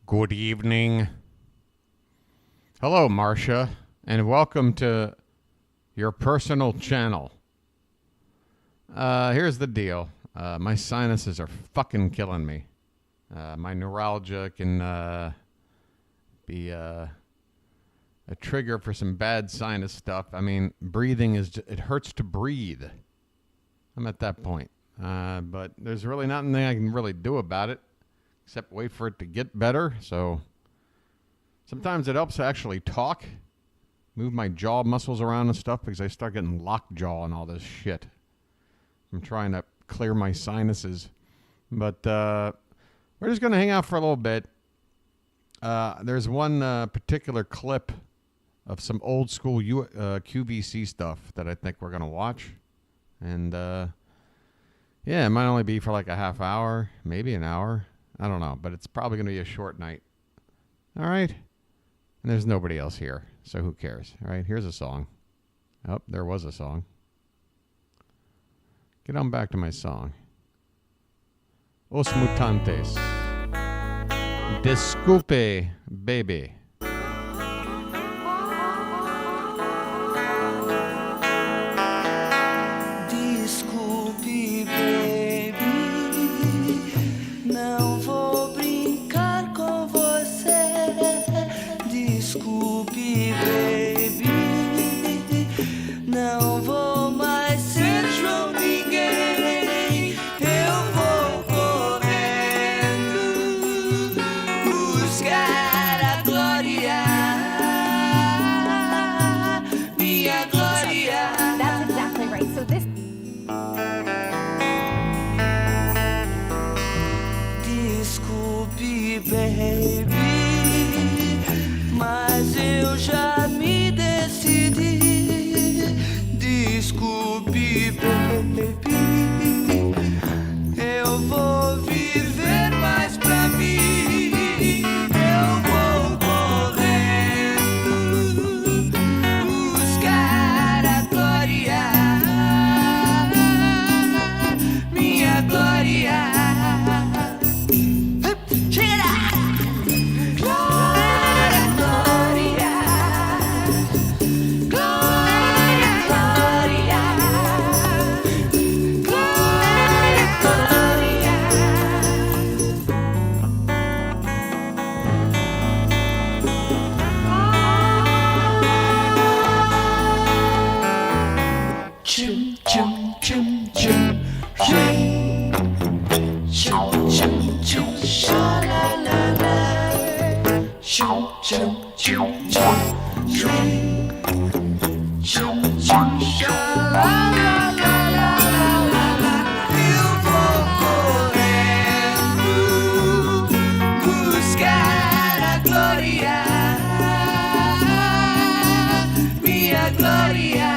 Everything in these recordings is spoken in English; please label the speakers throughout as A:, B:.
A: Good evening. Hello, Marcia, and welcome to your personal channel. Here's the deal. My sinuses are fucking killing me. My neuralgia can be a trigger for some bad sinus stuff. I mean, breathing it hurts to breathe. I'm at that point. But there's really nothing I can really do about it except wait for it to get better. So sometimes it helps to actually talk, move my jaw muscles around and stuff because I start getting lockjaw and all this shit. I'm trying to clear my sinuses. But we're just going to hang out for a little bit. There's one particular clip of some old school QVC stuff that I think we're going to watch. And yeah, it might only be for like a half hour, maybe an hour. I don't know, but it's probably going to be a short night. All right. And there's nobody else here, so who cares? All right, here's a song. Oh, there was a song. Get on back to my song. Os Mutantes. Disculpe, baby.
B: Desculpe, baby, não vou brincar com você. Desculpe, baby, não vou mais ser João ninguém. Eu vou correndo buscar a glória, minha glória.
C: That's exactly right. So this.
B: Desculpe, baby, mas eu já me decidi. Desculpe, baby, eu vou viver mais pra mim. Eu vou correndo buscar a glória, minha glória. Chum chum chum chum ring. Chum chum chum sha la la la. Chum chum chum chum ring. Chum chum sha la la la la la la. Eu vou correndo buscar a glória, minha glória.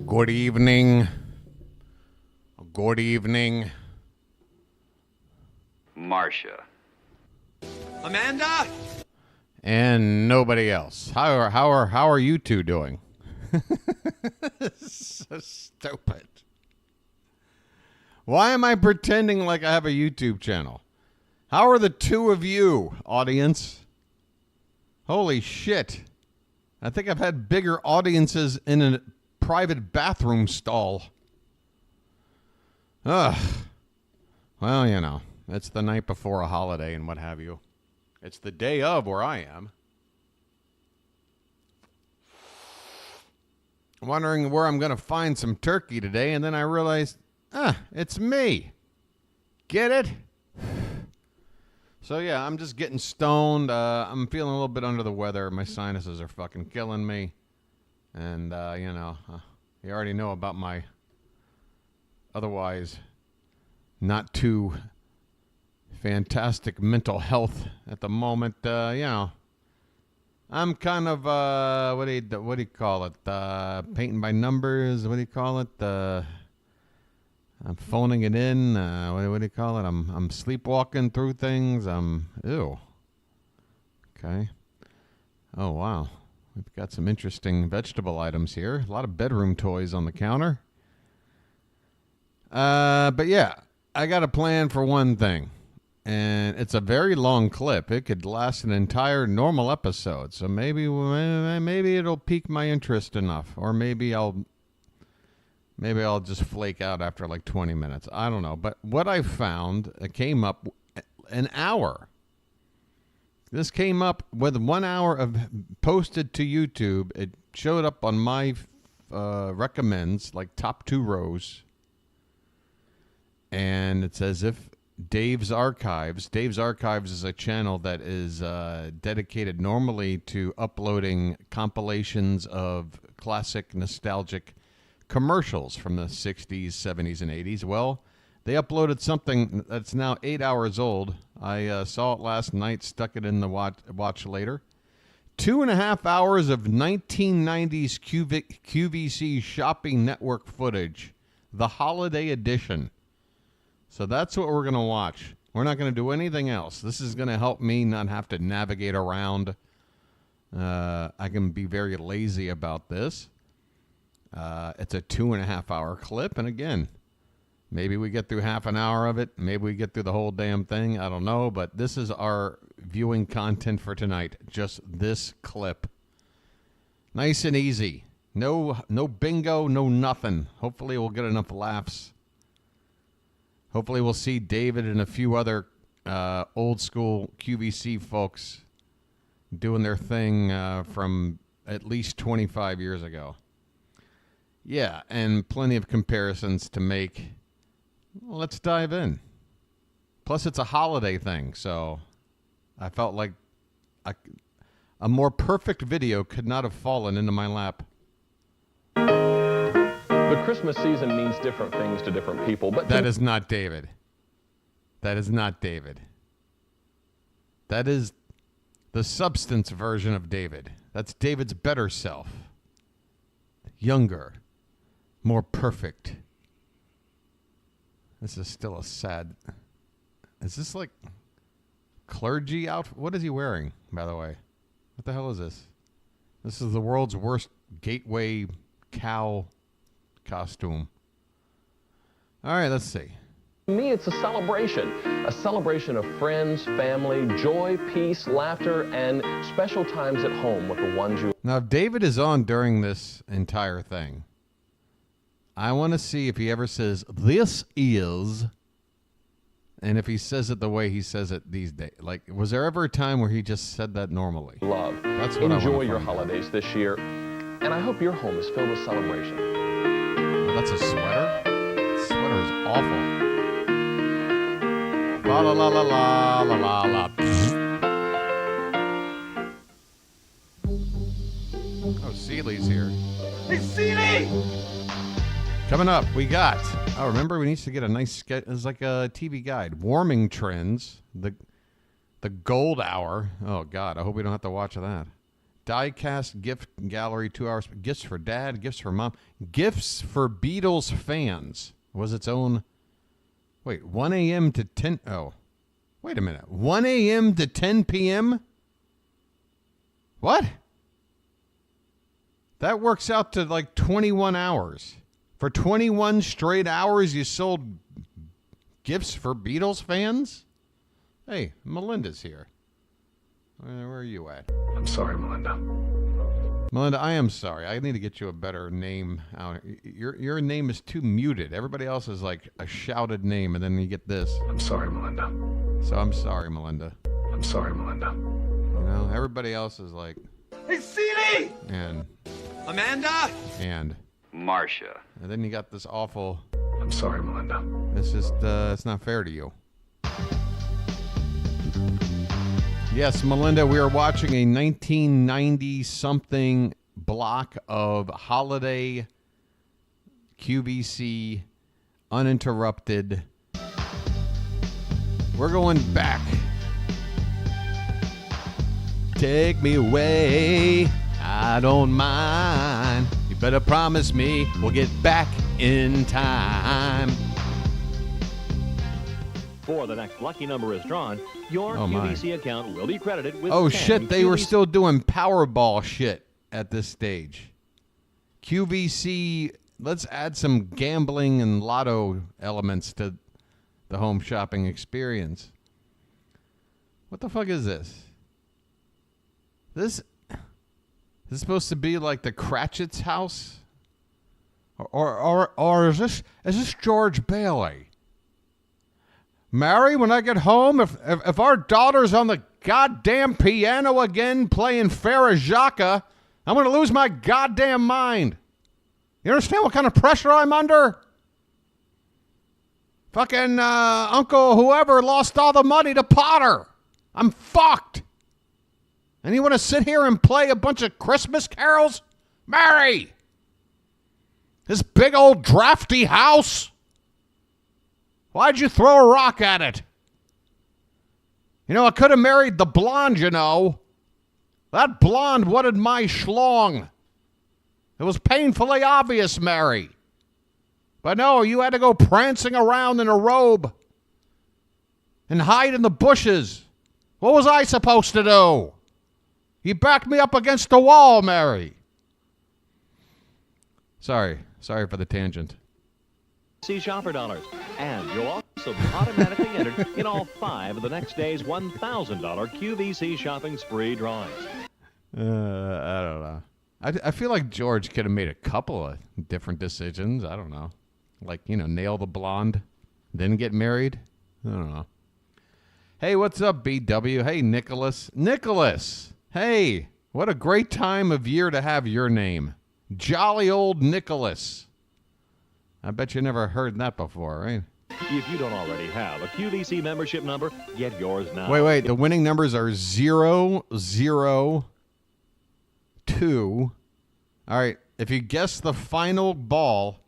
A: Good evening. Good evening.
D: Marcia.
E: Amanda?
A: And nobody else. How are you two doing? So stupid. Why am I pretending like I have a YouTube channel? How are the two of you, audience? Holy shit. I think I've had bigger audiences in a private bathroom stall. Ugh. Well, you know, it's the night before a holiday and what have you. It's the day of where I am. Wondering where I'm going to find some turkey today, and then I realized, it's me. Get it? So yeah, I'm just getting stoned. I'm feeling a little bit under the weather. My sinuses are fucking killing me. And, You already know about my otherwise not too fantastic mental health at the moment. I'm kind of what do you call it? Painting by numbers. What do you call it? I'm phoning it in. What do you call it? I'm sleepwalking through things. Ew. Okay. Oh wow, we've got some interesting vegetable items here. A lot of bedroom toys on the counter. But yeah, I got a plan for one thing. And it's a very long clip. It could last an entire normal episode. So maybe it'll pique my interest enough. Or maybe I'll just flake out after like 20 minutes. I don't know. But what I found, it came up an hour. This came up with 1 hour of posted to YouTube. It showed up on my recommends, like top 2 rows. And it's as if Dave's Archives is a channel that is dedicated normally to uploading compilations of classic nostalgic commercials from the 60s, 70s, and 80s. Well, they uploaded something that's now 8 hours old. I saw it last night, stuck it in the watch later. 2.5 hours of 1990s QVC shopping network footage, the holiday edition. So that's what we're going to watch. We're not going to do anything else. This is going to help me not have to navigate around. I can be very lazy about this. It's a 2.5 hour clip. And again, maybe we get through half an hour of it. Maybe we get through the whole damn thing. I don't know. But this is our viewing content for tonight. Just this clip. Nice and easy. No bingo, no nothing. Hopefully we'll get enough laughs. Hopefully we'll see David and a few other old school QVC folks doing their thing from at least 25 years ago. Yeah, and plenty of comparisons to make. Well, let's dive in. Plus, it's a holiday thing, so I felt like a more perfect video could not have fallen into my lap.
D: The Christmas season means different things to different people, but
A: that is not David. That is not David. That is the substance version of David. That's David's better self. Younger. More perfect. This is still a sad... Is this like clergy outfit? What is he wearing, by the way? What the hell is this? This is the world's worst gateway cow costume. All right, let's see.
D: to me it's a celebration of friends, family, joy, peace, laughter, and special times at home with the ones you...
A: Now, if David is on during this entire thing, I want to see if he ever says, "This is," and if he says it the way he says it these days. Like, was there ever a time where he just said that normally?
D: Love.
A: That's what
D: Enjoy
A: I
D: your
A: find out.
D: holidays this year, and I hope your home is filled with celebration.
A: Oh, that's a sweater? That sweater is awful. La la la la la la la la. Oh, Seeley's here.
E: Hey, Seeley!
A: Coming up, we got... Oh, remember, we need to get a nice sketch. It's like a TV guide. Warming trends. The gold hour. Oh, God, I hope we don't have to watch that. Die-cast gift gallery, 2 hours. Gifts for dad, gifts for mom. Gifts for Beatles fans was its own... Wait, 1 a.m. to 10... Oh, wait a minute. 1 a.m. to 10 p.m.? What? That works out to like 21 hours. For 21 straight hours, you sold gifts for Beatles fans? Hey, Melinda's here. Where are you at?
D: I'm sorry, Melinda.
A: Melinda, I am sorry. I need to get you a better name out. Your name is too muted. Everybody else is like a shouted name, and then you get this.
D: I'm sorry, Melinda.
A: So I'm sorry, Melinda.
D: I'm sorry, Melinda.
A: You know, everybody else is like,
E: Hey, Seeley!
A: and
E: Amanda!
F: Marcia.
A: and then you got this awful.
D: I'm sorry, Melinda.
A: It's just, it's not fair to you. Yes, Melinda, we are watching a 1990-something block of holiday QVC, uninterrupted. We're going back. Take me away, I don't mind. You better promise me we'll get back in time.
G: Before the next lucky number is drawn, your
A: Oh, my.
G: QVC account will be credited with
A: Oh
G: 10
A: shit, they were
G: QVC
A: still doing Powerball shit at this stage. QVC, let's add some gambling and lotto elements to the home shopping experience. What the fuck is this? This is supposed to be like the Cratchit's house? Or is this George Bailey? Mary, when I get home, if our daughter's on the goddamn piano again playing Farajaka, I'm going to lose my goddamn mind. You understand what kind of pressure I'm under? Fucking Uncle whoever lost all the money to Potter. I'm fucked. And you want to sit here and play a bunch of Christmas carols? Mary! This big old drafty house? Why'd you throw a rock at it? You know, I could have married the blonde, you know. That blonde wanted my schlong. It was painfully obvious, Mary. But no, you had to go prancing around in a robe and hide in the bushes. What was I supposed to do? You backed me up against the wall, Mary. Sorry for the tangent.
G: shopper dollars. And you'll also be automatically entered in all 5 of the next day's $1,000 QVC shopping spree drawings.
A: I don't know. I feel like George could have made a couple of different decisions. I don't know. Like, you know, nail the blonde, then get married. I don't know. Hey, what's up, BW? Hey, Nicholas. Nicholas! Hey, what a great time of year to have your name. Jolly old Nicholas. I bet you never heard that before, right?
G: If you don't already have a QVC membership number, get yours now.
A: Wait. The winning numbers are 0, 0, 2. All right. If you guess the final ball,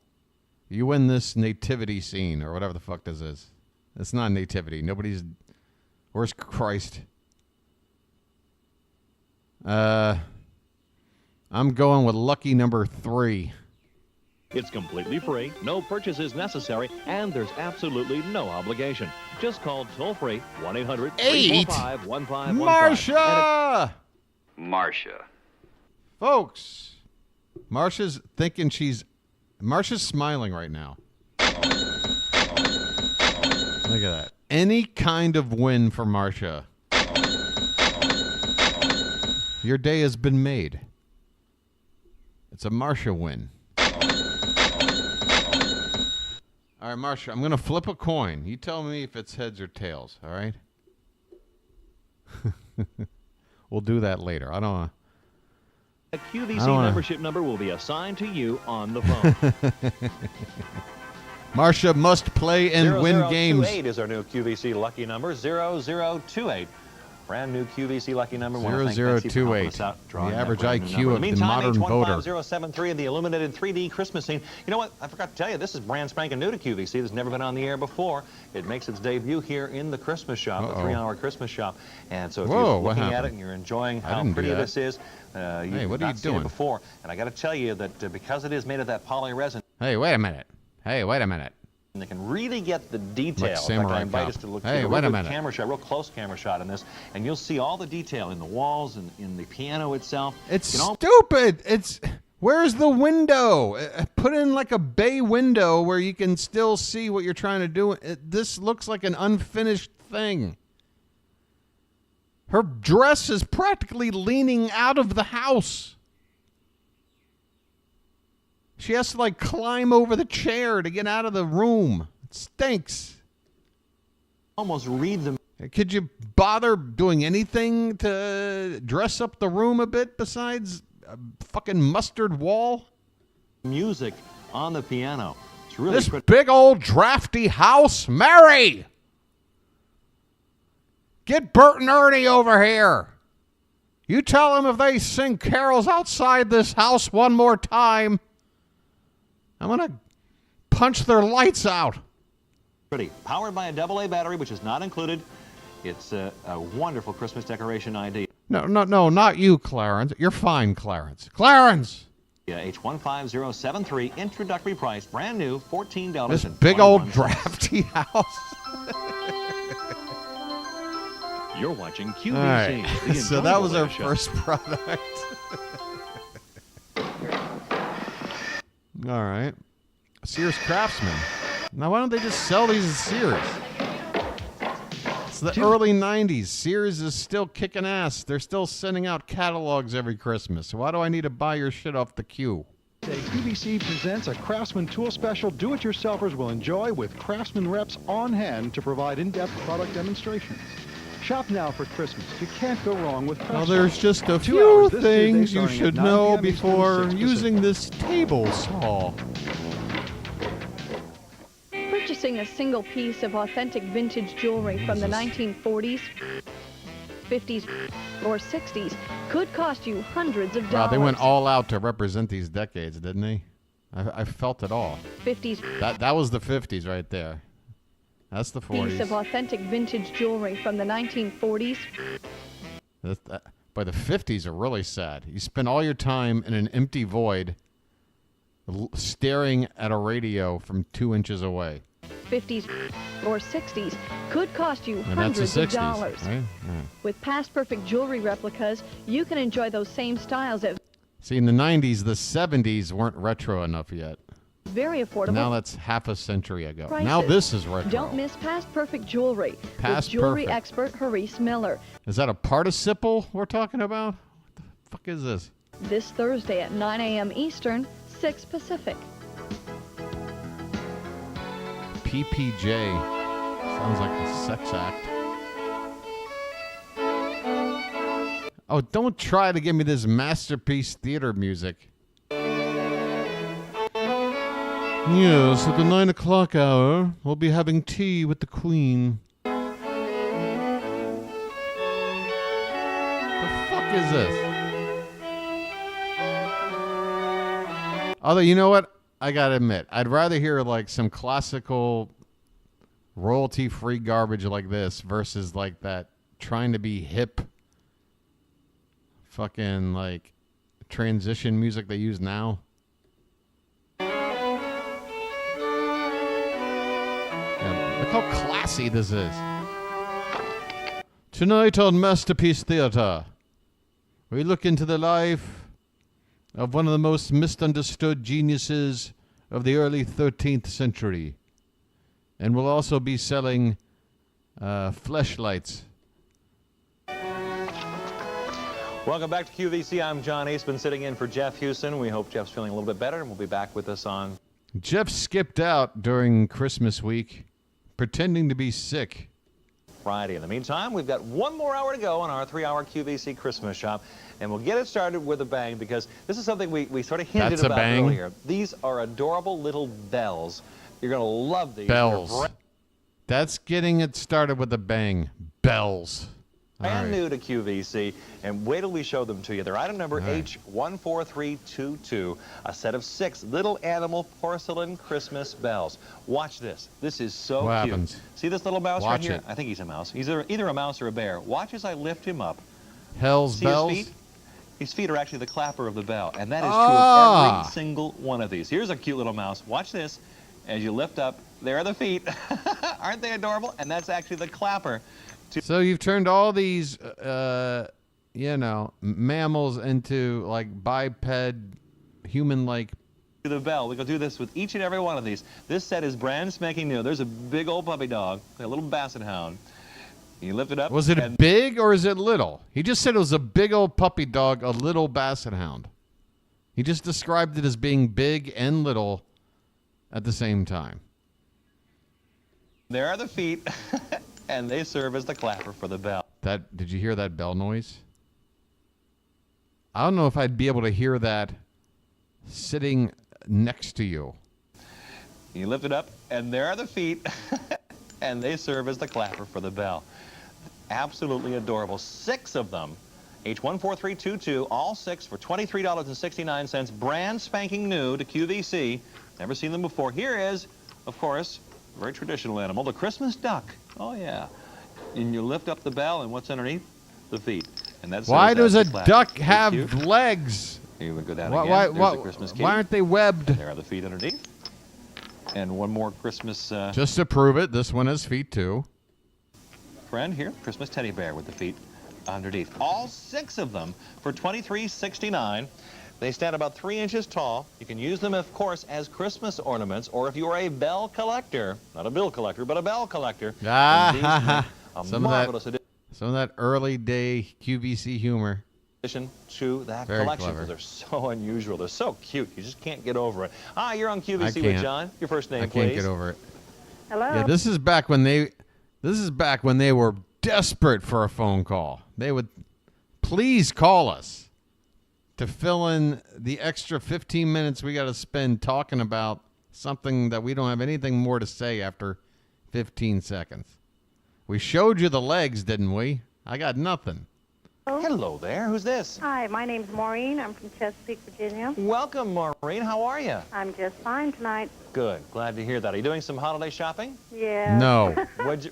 A: you win this nativity scene or whatever the fuck this is. It's not nativity. Nobody's... Where's Christ? I'm going with lucky number 3.
G: It's completely free, no purchases necessary, and there's absolutely no obligation. Just call toll-free 1-800-345-1515.
A: Marcia!
F: Marcia.
A: Folks, Marcia's smiling right now. Look at that. Any kind of win for Marcia. Your day has been made. It's a Marcia win. All right, Marcia, I'm going to flip a coin. You tell me if it's heads or tails, all right? We'll do that later. I don't want
G: A QVC membership number will be assigned to you on the phone.
A: Marcia must play and win games.
G: 0028 is our new QVC lucky number, 0028. Brand new QVC lucky number.
A: 0028. The average IQ of the modern voter.
G: 073 in the illuminated 3D Christmas scene. You know what? I forgot to tell you, this is brand spanking new to QVC. This has never been on the air before. It makes its debut here in the Christmas shop, the 3-hour Christmas shop. And so if you're looking at it and you're enjoying how pretty this is, you've not seen it before. And I got to tell you that because it is made of that poly resin.
A: Hey, wait a minute.
G: And they can really get the detail.
A: Like
G: In fact, I invite us to look at a real good camera shot, real close camera shot in this, and you'll see all the detail in the walls and in the piano itself.
A: It's stupid. Where's the window? Put in like a bay window where you can still see what you're trying to do. This looks like an unfinished thing. Her dress is practically leaning out of the house. She has to, like, climb over the chair to get out of the room. It stinks.
G: Almost read them.
A: Could you bother doing anything to dress up the room a bit besides a fucking mustard wall?
G: Music on the piano. It's really
A: this big old drafty house. Mary! Get Bert and Ernie over here. You tell them if they sing carols outside this house one more time, I'm punch their lights out.
G: Pretty. Powered by a AA battery, which is not included. It's a wonderful Christmas decoration idea.
A: No, not you, Clarence. You're fine, Clarence. Clarence!
G: H15073, introductory price, brand new, $14.
A: This big old drafty house.
H: You're watching QVC.
A: All right.
H: The
A: So that was our
H: Enjoyable
A: first product. All right. Sears Craftsman. Now, why don't they just sell these at Sears? It's the early 90s. Sears is still kicking ass. They're still sending out catalogs every Christmas. Why do I need to buy your shit off the queue?
I: QVC presents a Craftsman tool special do-it-yourselfers will enjoy with Craftsman reps on hand to provide in-depth product demonstrations. Shop now for Christmas. You can't go wrong with Craftsman.
A: Well, there's just a
I: 2
A: few
I: hours this
A: things
I: Tuesday
A: you
I: starting
A: should
I: at 9
A: know
I: p.m. Eastern,
A: before
I: 6
A: using
I: Pacific.
A: this table saw.
J: Purchasing a single piece of authentic vintage jewelry from the 1940s, 50s, or 60s could cost you hundreds of
A: Wow,
J: dollars.
A: they went all out to represent these decades, didn't they? I felt it all.
J: 50s.
A: That was the 50s right there. That's the 40s.
J: Piece of authentic vintage jewelry from the 1940s.
A: But the 50s are really sad. You spend all your time in an empty void staring at a radio from 2 inches away.
J: 50s or 60s could cost you
A: And that's
J: hundreds
A: the
J: of
A: 60s,
J: dollars.
A: right? Yeah.
J: With past perfect jewelry replicas, you can enjoy those same styles at
A: See, in the 90s, the 70s weren't retro enough yet.
J: very affordable
A: Now that's half a century ago.
J: prices.
A: Now this is retro.
J: Don't miss past perfect jewelry
A: Past
J: with jewelry
A: perfect.
J: expert Harisse Miller.
A: Is that a participle we're talking about? What the fuck is this?
J: This Thursday at 9 a.m. Eastern, 6 Pacific.
A: PPJ. Sounds like a sex act. Oh, don't try to give me this masterpiece theater music. Yes, at the 9 o'clock hour, we'll be having tea with the Queen. The fuck is this? Although, you know what? I gotta admit, I'd rather hear like some classical royalty-free garbage like this versus like that trying to be hip fucking like transition music they use now. Yeah, look how classy this is. Tonight on Masterpiece Theater, we look into the life of one of the most misunderstood geniuses of the early 13th century. And we'll also be selling fleshlights.
G: Welcome back to QVC. I'm John Eastman sitting in for Jeff Houston. We hope Jeff's feeling a little bit better and will be back with us on
A: Jeff skipped out during Christmas week, pretending to be sick.
G: Friday. In the meantime, we've got 1 more hour to go on our 3-hour QVC Christmas shop, and we'll get it started with a bang because this is something we sort of hinted
A: That's a
G: about
A: bang?
G: earlier. These are adorable little bells. You're going to love these.
A: Bells. That's getting it started with a bang. Bells.
G: Brand new to QVC, and wait till we show them to you. They're item number H14322, a set of 6 little animal porcelain Christmas bells. Watch this. This is so
A: What
G: cute.
A: happens?
G: See this little mouse right
A: Watch
G: here?
A: it.
G: I think he's a mouse. He's either a mouse or a bear. Watch as I lift him up.
A: Hell's
G: See
A: bells.
G: his feet? His feet are actually the clapper of the bell, and that is true of every single one of these. Here's a cute little mouse. Watch this. As you lift up, there are the feet. Aren't they adorable? And that's actually the clapper.
A: So you've turned all these, mammals into like biped, human-like.
G: The bell. We go do this with each and every one of these. This set is brand spanking new. There's a big old puppy dog, a little basset hound. You lift it up.
A: Was it
G: and
A: big or is it little? He just said it was a big old puppy dog, a little basset hound. He just described it as being big and little at the same time.
G: there are the feet, and they serve as the clapper for the bell.
A: Did you hear that bell noise? I don't know if I'd be able to hear that sitting next to you.
G: You lift it up, and there are the feet, and they serve as the clapper for the bell. Absolutely adorable. 6 of them H14322, all 6 for $23.69, brand spanking new to QVC. Never seen them before. Here is, of course, a very traditional animal, the Christmas duck. Oh, yeah. And you lift up the bell, and what's underneath? The feet. And that's
A: why does a
G: classic.
A: duck have legs?
G: Here we go down
A: Why,
G: again. There's the Christmas kitty.
A: why aren't they webbed?
G: There are the feet underneath. And one more Christmas
A: Just to prove it, this one has feet too.
G: friend here, Christmas teddy bear with the feet underneath. All 6 of them for $23.69. They stand about 3 inches tall. You can use them, of course, as Christmas ornaments, or if you are a bell collector, not a bill collector, but a bell collector.
A: Some of that early day QVC humor.
G: To that
A: Very
G: collection,
A: clever.
G: because they're so unusual. They're so cute. You just can't get over it. Hi, you're on QVC with
A: can't.
G: John. Your first name,
A: I
G: please.
A: can't get over it.
J: Hello.
A: Yeah, this is back when they were desperate for a phone call. They would please call us to fill in the extra 15 minutes we got to spend talking about something that we don't have anything more to say after 15 seconds. We showed you the legs, didn't we? I got nothing.
G: Hello there. Who's this?
K: Hi, my name's Maureen. I'm from Chesapeake, Virginia.
G: Welcome, Maureen. How are you?
K: I'm just fine tonight.
G: Good. Glad to hear that. Are you doing some holiday shopping?
K: Yeah.
A: No.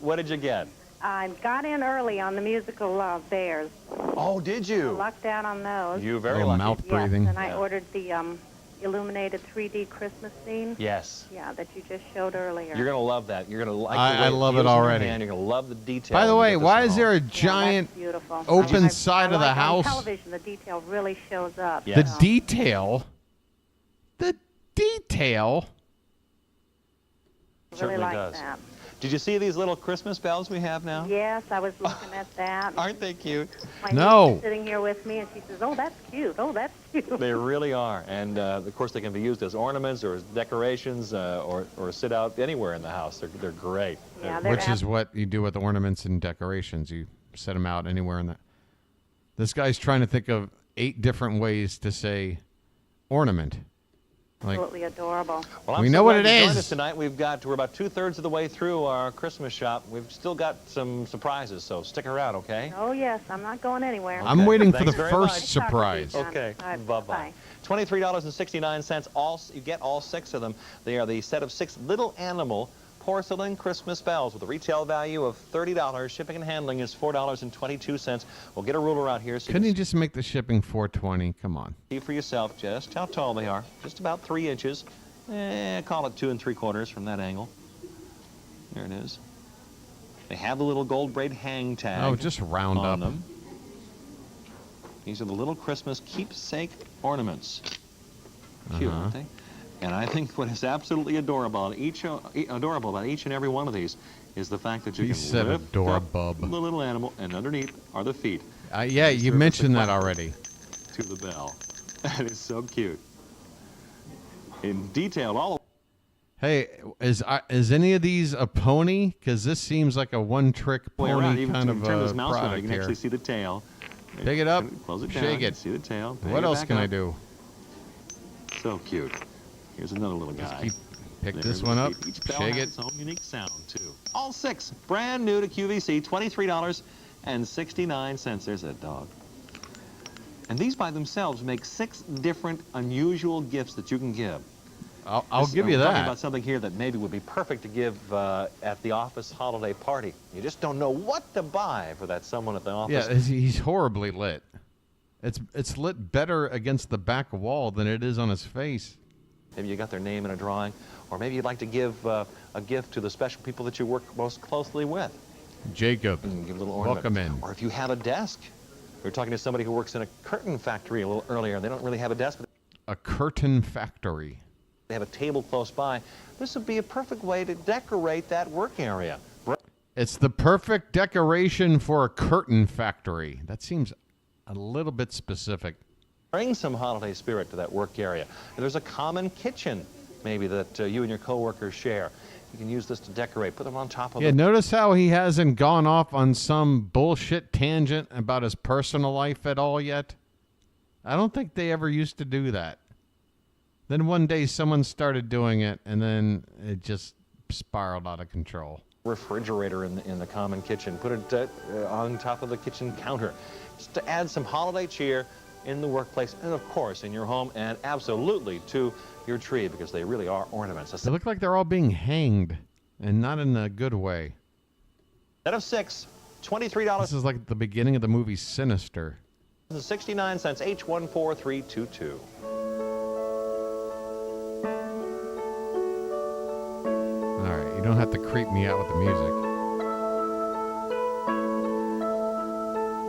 G: What did you get?
K: I got in early on the musical Bears.
G: Oh, did you?
K: Lucked out on those.
G: You very
A: Oh,
G: lucky.
A: mouth breathing.
K: Yes, and I ordered the illuminated 3D Christmas scene.
G: Yes.
K: Yeah, that you just showed earlier.
G: You're going to love that. You're going to like the way
A: I love
G: feels
A: it
G: in your
A: already.
G: hand. You're going to love the detail.
A: By the
G: when
A: way,
G: you get this
A: why
G: at
A: is there a
G: home.
A: giant
K: that's beautiful.
A: open
K: I
A: side of the
K: like
A: house?
K: On television, the detail really shows up.
G: Yes.
A: The
K: So.
A: detail? The detail?
K: Really
G: Certainly
K: like
G: does.
K: that.
G: Did you see these little Christmas bells we have now?
K: Yes, I was looking at that.
G: Aren't they cute?
K: My
A: No.
K: niece is sitting here with me, and she says, "Oh, that's cute. Oh, that's cute."
G: They really are. And, of course, they can be used as ornaments or as decorations or sit out anywhere in the house. They're great.
K: Yeah, they're
A: Which is what you do with ornaments and decorations. You set them out anywhere in the... This guy's trying to think of 8 different ways to say ornament. Like,
K: absolutely adorable.
G: Well, I'm
A: We
G: so
A: know what
G: glad
A: it
G: you joined
A: is.
G: us tonight. We're about 2/3 of the way through our Christmas shop. We've still got some surprises, so stick around, okay?
K: Oh, yes, I'm not going anywhere.
A: I'm waiting for
G: Thanks
A: the
G: very
A: first
G: much.
A: surprise.
G: Okay,
K: All right,
G: bye-bye.
K: bye.
G: $23.69. You get all 6 of them. They are the set of 6 little animal porcelain Christmas bells with a retail value of $30. Shipping and handling is $4.22. We'll get a ruler out here so
A: Couldn't
G: you
A: you
G: can
A: just make the shipping $4.20? Come on.
G: see for yourself just how tall they are. Just about 3 inches. Call it 2 3/4 from that angle. There it is. They have the little gold braid hang tag.
A: Oh, just round
G: on
A: up.
G: them. These are the little Christmas keepsake ornaments. Cute, aren't they? And I think what is absolutely adorable about each and every one of these is the fact that you
A: He
G: can
A: said
G: lift
A: adorable.
G: up the little animal, and underneath are the feet.
A: Yeah,
G: They
A: you
G: serve as
A: mentioned
G: the
A: that
G: clap
A: already.
G: to the bell. That is so cute. In detail, all
A: Hey, is any of these a pony? Because this seems like a one-trick
G: the way around.
A: pony
G: Even
A: kind
G: if
A: of
G: you turn this mouse around, you
A: product
G: can
A: here.
G: actually see the tail.
A: Pick it up,
G: Close it down.
A: shake
G: You
A: it.
G: can see the tail. Pick
A: What
G: it
A: else
G: back
A: can I
G: up.
A: do?
G: So cute. Here's another little guy.
A: Pick
G: There's
A: this
G: the
A: one up,
G: feet. Each bell
A: shake
G: has
A: it.
G: its own unique sound, too. All 6, brand new to QVC, $23.69. There's that dog. And these by themselves make 6 different unusual gifts that you can give.
A: I'll give you
G: We're talking
A: that.
G: about something here that maybe would be perfect to give at the office holiday party. You just don't know what to buy for that someone at the office.
A: Yeah, he's horribly lit. It's lit better against the back wall than it is on his face.
G: Maybe you got their name in a drawing, or maybe you'd like to give a gift to the special people that you work most closely with.
A: Jacob,
G: And give a little ornament.
A: welcome in.
G: Or if you have a desk. We were talking to somebody who works in a curtain factory a little earlier. They don't really have a desk, but
A: A curtain factory.
G: they have a table close by. This would be a perfect way to decorate that work area.
A: It's the perfect decoration for a curtain factory. That seems a little bit specific.
G: Bring some holiday spirit to that work area. And there's a common kitchen, maybe, that you and your coworkers share. You can use this to decorate. Put them on top of
A: Yeah,
G: the
A: notice how he hasn't gone off on some bullshit tangent about his personal life at all yet? I don't think they ever used to do that. Then one day someone started doing it, and then it just spiraled out of control.
G: refrigerator in the common kitchen. Put it on top of the kitchen counter, just to add some holiday cheer in the workplace, and of course in your home, and absolutely to your tree, because they really are ornaments.
A: They look like they're all being hanged, and not in a good way.
G: Set of 6, $23.
A: This is like the beginning of the movie Sinister.
G: 69 cents, H14322.
A: All right, you don't have to creep me out with the music.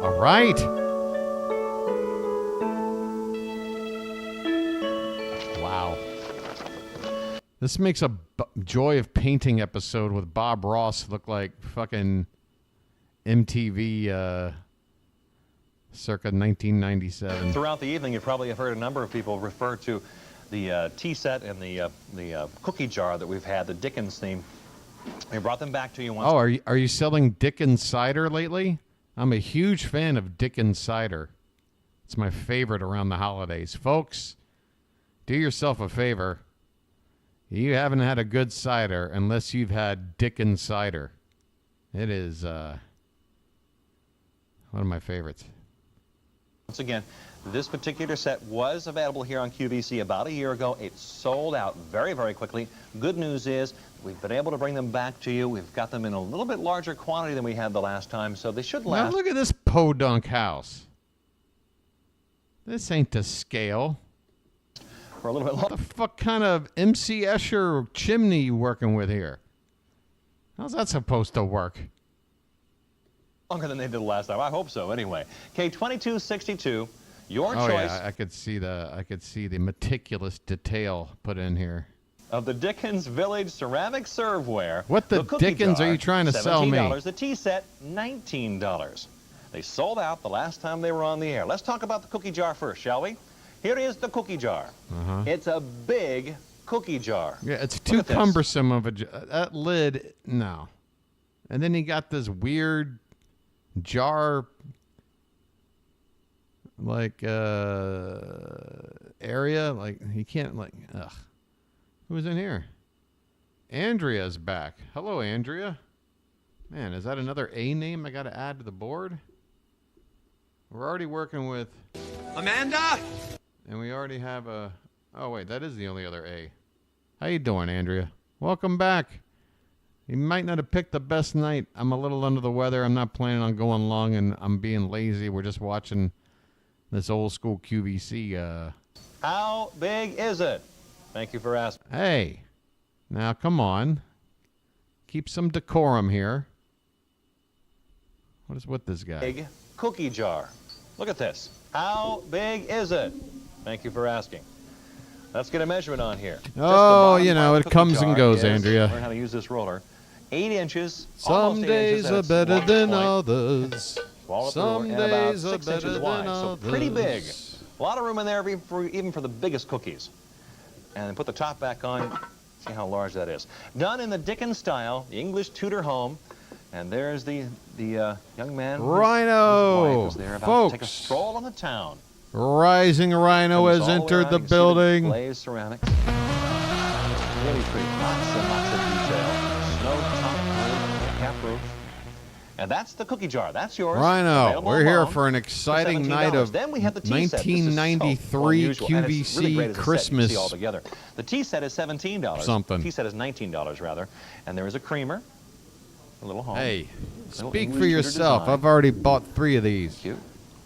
A: All right. Wow. This makes a Joy of Painting episode with Bob Ross look like fucking MTV circa 1997.
G: Throughout the evening, you probably have heard a number of people refer to the tea set and the cookie jar that we've had, the Dickens theme. We brought them back to you once.
A: Oh, are you selling Dickens cider lately? I'm a huge fan of Dickens cider. It's my favorite around the holidays. Folks, do yourself a favor. You haven't had a good cider unless you've had Dickens cider. It is one of my favorites.
G: Once again, this particular set was available here on QVC about a year ago. It sold out very, very quickly. Good news is we've been able to bring them back to you. We've got them in a little bit larger quantity than we had the last time, so they should last.
A: Now look at this podunk house. This ain't to scale.
G: For a little bit
A: What
G: longer.
A: the fuck kind of MC Escher chimney you working with here? How's that supposed to work?
G: Longer than they did last time. I hope so, anyway. K2262, your
A: Oh
G: choice
A: yeah, I could see the meticulous detail put in here.
G: of the Dickens Village ceramic serveware.
A: What the
G: cookie
A: Dickens
G: jar,
A: are you trying to sell me?
G: $17. The tea set, $19. They sold out the last time they were on the air. Let's talk about the cookie jar first, shall we? Here is the cookie jar. It's a big cookie jar.
A: Yeah, it's
G: Look
A: too
G: at this.
A: cumbersome of a that lid. No, and then you got this weird jar like area. Like you can't like. Ugh. Who's in here? Andrea's back. Hello, Andrea. Man, is that another A name I got to add to the board? We're already working with
E: Amanda?
A: And we already have a... Oh, wait, that is the only other A. How you doing, Andrea? Welcome back. You might not have picked the best night. I'm a little under the weather. I'm not planning on going long, and I'm being lazy. We're just watching this old school QVC.
G: How big is it? Thank you for asking.
A: Hey, now come on. Keep some decorum here. What is with this guy?
G: Big cookie jar. Look at this. How big is it? Thank you for asking. Let's get a measurement on here. Just the
A: Oh,
G: bottom
A: you know,
G: part of
A: it
G: the
A: comes
G: cookie
A: and
G: jar
A: goes,
G: is-
A: Andrea.
G: Learn how to use this roller. 8 inches.
A: Some
G: almost 8
A: days
G: inches at
A: are
G: its
A: better
G: longest
A: than
G: point.
A: others.
G: Swallow it through,
A: Some
G: and about
A: days are
G: 6 inches
A: better
G: wide.
A: than
G: So pretty big.
A: others.
G: A lot of room in there even for the biggest cookies. And then put the top back on. See how large that is. Done in the Dickens style, the English Tudor home. And there's the young man.
A: Rhino!
G: His wife is there about
A: Folks.
G: to take a stroll on the town.
A: Rising Rhino
G: Comes
A: has
G: all way
A: entered
G: around.
A: the
G: You can see
A: building.
G: glazed ceramics. Really pretty. Lots and lots of detail. Snow top roof, cap roof. And that's the cookie jar. That's yours.
A: Rhino,
G: Available
A: we're here
G: along
A: for an exciting night
G: $17.
A: of
G: Then we have the tea set. This is so
A: 1993
G: unusual, and it's really great
A: QVC
G: as a set. You can
A: Christmas
G: see all together. The tea set is $17.
A: something.
G: The tea set is $19 rather. And there is a creamer. A little home.
A: Hey,
G: Little
A: speak
G: English
A: for
G: Tudor
A: yourself.
G: design.
A: I've already bought 3 of these.
G: Cute.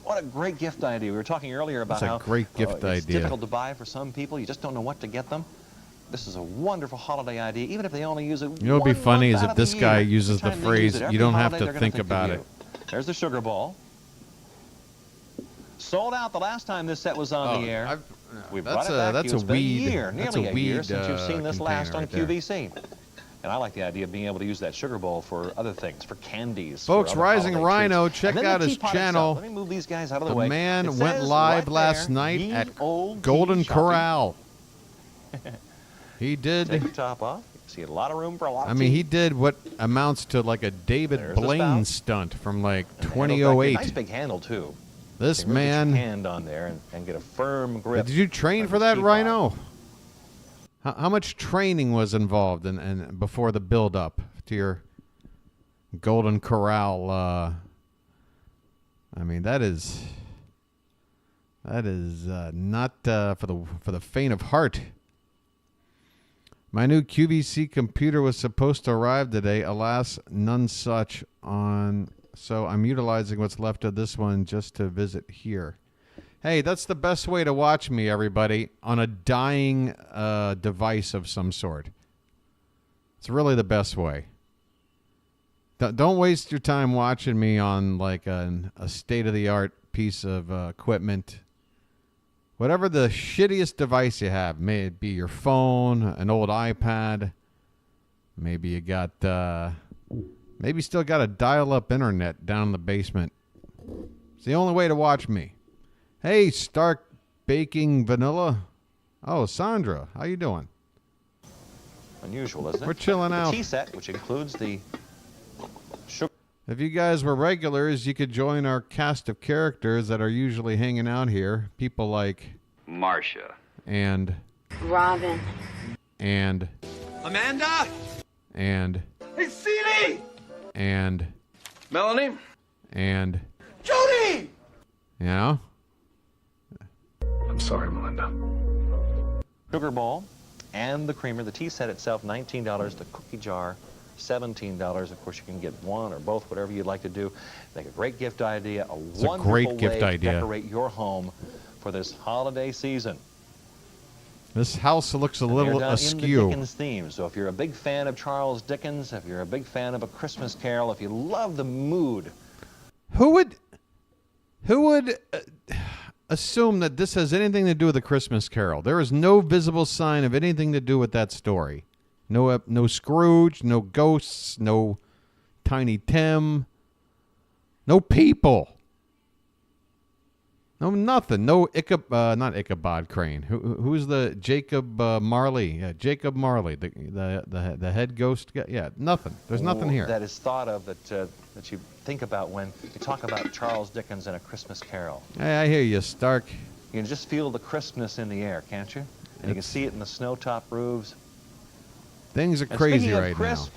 G: What a great gift idea. We were talking earlier about
A: That's a
G: how
A: great gift
G: it's
A: idea.
G: difficult to buy for some people. You just don't know what to get them. This is a wonderful holiday idea, even if they only use it
A: You know what would be funny is
G: out
A: if
G: of the
A: this guy
G: year.
A: uses the
G: Anytime they use
A: phrase,
G: it, every
A: you don't have
G: holiday,
A: to
G: they're gonna
A: think
G: of
A: about
G: you.
A: it.
G: There's the sugar ball. Sold out the last time this set was on the air. We brought it back to
A: that's
G: you.
A: a
G: It's been
A: weed.
G: a year,
A: That's
G: nearly
A: a
G: a year
A: weed,
G: since you've seen this last
A: container
G: on
A: right there.
G: QVC. And I like the idea of being able to use that sugar bowl for other things, for candies.
A: Folks,
G: for other
A: Rising
G: holiday
A: Rhino,
G: treats.
A: check
G: And then
A: out
G: the
A: his
G: teapot
A: channel.
G: itself. Let me move these guys out of the
A: The
G: way.
A: man
G: It
A: went
G: says
A: live
G: right
A: last
G: there,
A: night
G: Ye
A: at
G: Old
A: Golden
G: Tea Shopping.
A: Corral. He
G: Take
A: did.
G: the top off. You can see a lot of room for a lot of
A: I mean,
G: tea.
A: he did what amounts to like a David
G: There's the
A: Blaine
G: spout.
A: stunt from like
G: And the handle's back here.
A: 2008.
G: Nice big handle too.
A: This
G: You can really put your
A: man.
G: hand on there and get a firm grip.
A: Did you train
G: on
A: for
G: the
A: that,
G: teapot.
A: Rhino? How much training was involved in before the build-up to your Golden Corral. I mean, that is not for the faint of heart. My new QVC computer was supposed to arrive today. Alas, none such on. So I'm utilizing what's left of this one just to visit here. Hey, that's the best way to watch me, everybody, on a dying device of some sort. It's really the best way. Don't waste your time watching me on like a state-of-the-art piece of equipment. Whatever the shittiest device you have, may it be your phone, an old iPad, maybe you got, maybe still got a dial-up internet down in the basement. It's the only way to watch me. Hey, Stark Baking Vanilla. Oh, Sandra, how you doing?
G: Unusual, isn't it?
A: We're chilling out.
G: The tea set, which includes the sugar.
A: If you guys were regulars, you could join our cast of characters that are usually hanging out here. People like
F: Marcia.
A: And
K: Robin.
A: And
E: Amanda.
A: And
E: Hey, Seeley.
A: And
E: Melanie.
A: And
E: Jody.
A: You know?
H: I'm sorry, Melinda.
G: Sugar ball and the creamer. The tea set itself, $19. The cookie jar, $17. Of course, you can get one or both, whatever you'd like to do. Make a great gift idea.
A: It's a great gift idea.
G: To decorate your home for this holiday season.
A: This house looks a little askew.
G: In the Dickens theme. So if you're a big fan of Charles Dickens, if you're a big fan of A Christmas Carol, if you love the mood.
A: Who would assume that this has anything to do with A Christmas Carol? There is no visible sign of anything to do with that story. No Scrooge, no ghosts, no Tiny Tim, no people. No nothing. No not Ichabod Crane. Who's the Jacob Marley? Yeah, Jacob Marley, the head ghost guy. Yeah, nothing. There's nothing here.
G: That is thought of that you think about when you talk about Charles Dickens and A Christmas Carol.
A: Hey, I hear you, Stark.
G: You can just feel the crispness in the air, can't you? And you can see it in the snow-topped roofs.
A: Things are
G: And
A: crazy
G: speaking of
A: right
G: crisp,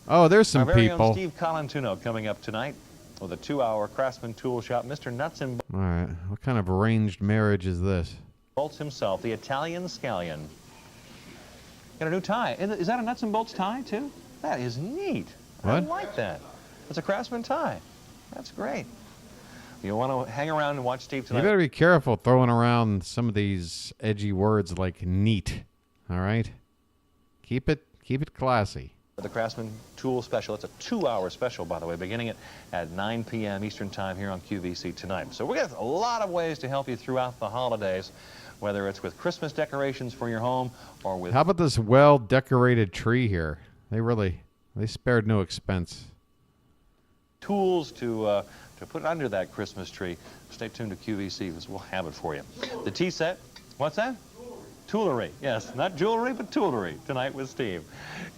A: now. Oh, there's some
G: our very
A: people.
G: own Steve Colantuno coming up tonight with a 2-hour Craftsman tool shop. Mr. Nuts and
A: All right. What kind of arranged marriage is this?
G: Bolts himself, the Italian scallion. Got a new tie. Is that a Nuts and Bolts tie, too? That is neat.
A: What?
G: I like that. It's a Craftsman tie. That's great. You want to hang around and watch Steve tonight?
A: You better be careful throwing around some of these edgy words like neat. All right? Keep it classy.
G: The Craftsman Tool Special. It's a 2-hour special, by the way, beginning at 9 p.m. Eastern Time here on QVC tonight. So we got a lot of ways to help you throughout the holidays, whether it's with Christmas decorations for your home or with...
A: How about this well-decorated tree here? They spared no expense.
G: Tools to put under that Christmas tree. Stay tuned to QVC because we'll have it for you. The tea set. What's that? Toolery. Yes, not jewelry, but toolery tonight with Steve.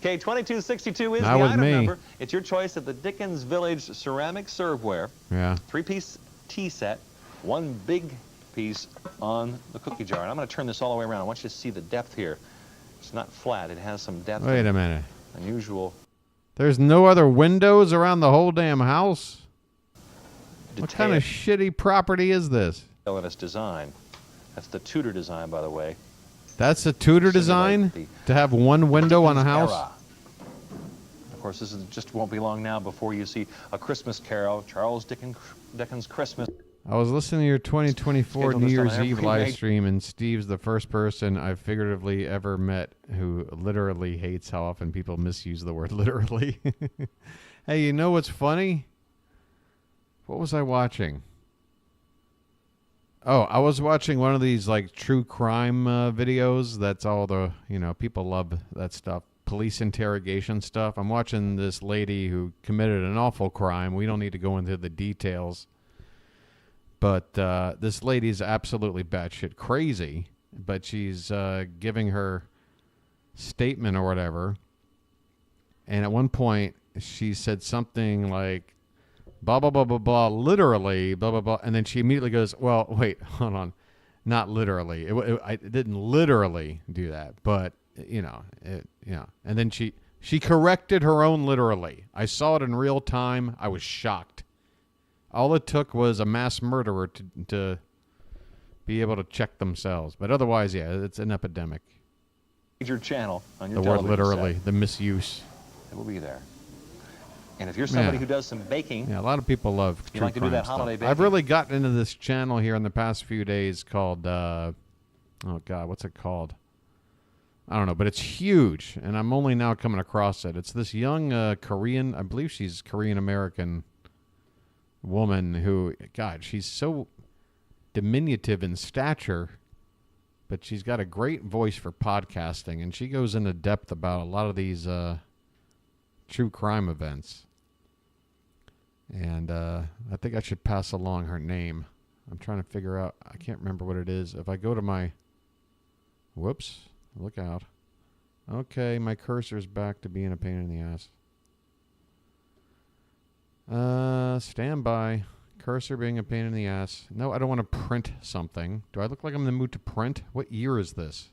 G: K2262 is
A: Not
G: the
A: with
G: item
A: me.
G: number. It's your choice at the Dickens Village Ceramic Serveware.
A: Yeah.
G: 3-piece tea set, 1 big piece on the cookie jar. And I'm going to turn this all the way around. I want you to see the depth here. It's not flat. It has some depth.
A: Wait a minute.
G: Unusual.
A: There's no other windows around the whole damn house? What
G: Detail
A: kind of shitty property is this?
G: in its design. That's the Tudor design, by the way.
A: That's a Tudor design? To have one window on a house?
G: Era. Of course, this just won't be long now before you see A Christmas Carol, Charles Dickens' Christmas.
A: I was listening to your 2024
G: Scheduled
A: New
G: this
A: Year's
G: on
A: Eve
G: every
A: live
G: day.
A: stream, and Steve's the first person I've figuratively ever met who literally hates how often people misuse the word literally. Hey, you know what's funny? What was I watching? Oh, I was watching one of these like true crime videos. That's all the, people love that stuff. Police interrogation stuff. I'm watching this lady who committed an awful crime. We don't need to go into the details. But this lady's absolutely batshit crazy. But she's giving her statement or whatever. And at one point, she said something like, blah, blah, blah, blah, blah, literally, blah, blah, blah. And then she immediately goes, well, wait, hold on. Not literally. It didn't literally do that. But, And then She corrected her own literally. I saw it in real time. I was shocked. All it took was a mass murderer to be able to check themselves. But otherwise, yeah, it's an epidemic.
G: Major channel on your
A: The word
G: television
A: literally,
G: set.
A: the misuse.
G: It will be there. And if you're somebody who does some baking,
A: yeah, a lot of people love
G: you
A: true
G: like to do
A: crime
G: that
A: stuff.
G: holiday baking.
A: I've really gotten into this channel here in the past few days called, oh God, what's it called? I don't know, but it's huge, and I'm only now coming across it. It's this young Korean, I believe she's Korean-American woman who, God, she's so diminutive in stature, but she's got a great voice for podcasting, and she goes into depth about a lot of these true crime events. And I think I should pass along her name. I'm trying to figure out, I can't remember what it is. If I go to my, whoops, look out. Okay, my cursor's back to being a pain in the ass. Stand by. Cursor being a pain in the ass. No, I don't want to print something. Do I look like I'm in the mood to print? What year is this?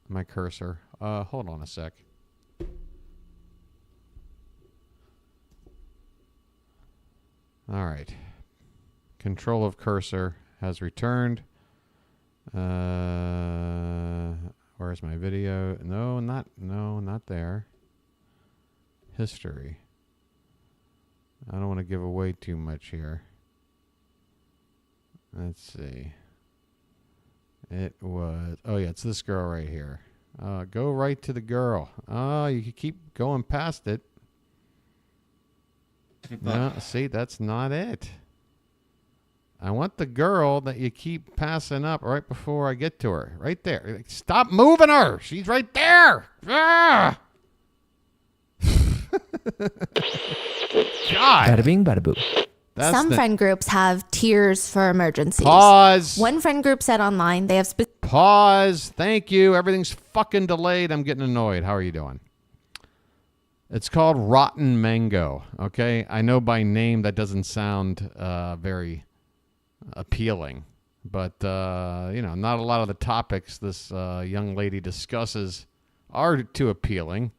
A: My cursor. Hold on a sec. All right. Control of cursor has returned. Where's my video? No, not there. History. I don't want to give away too much here. Let's see. It was, oh yeah, it's this girl right here. Go right to the girl. Oh, you can keep going past it. No, see, that's not it. I want the girl that you keep passing up right before I get to her. Right there. Stop moving her. She's right there. Ah! God.
L: Bada bing, bada boo.
M: Some friend groups have tiers for emergencies.
A: Pause.
M: One friend group said online they have
A: Pause. Thank you. Everything's fucking delayed. I'm getting annoyed. How are you doing? It's called Rotten Mango. Okay? I know by name that doesn't sound very appealing. But, you know, not a lot of the topics this young lady discusses are too appealing.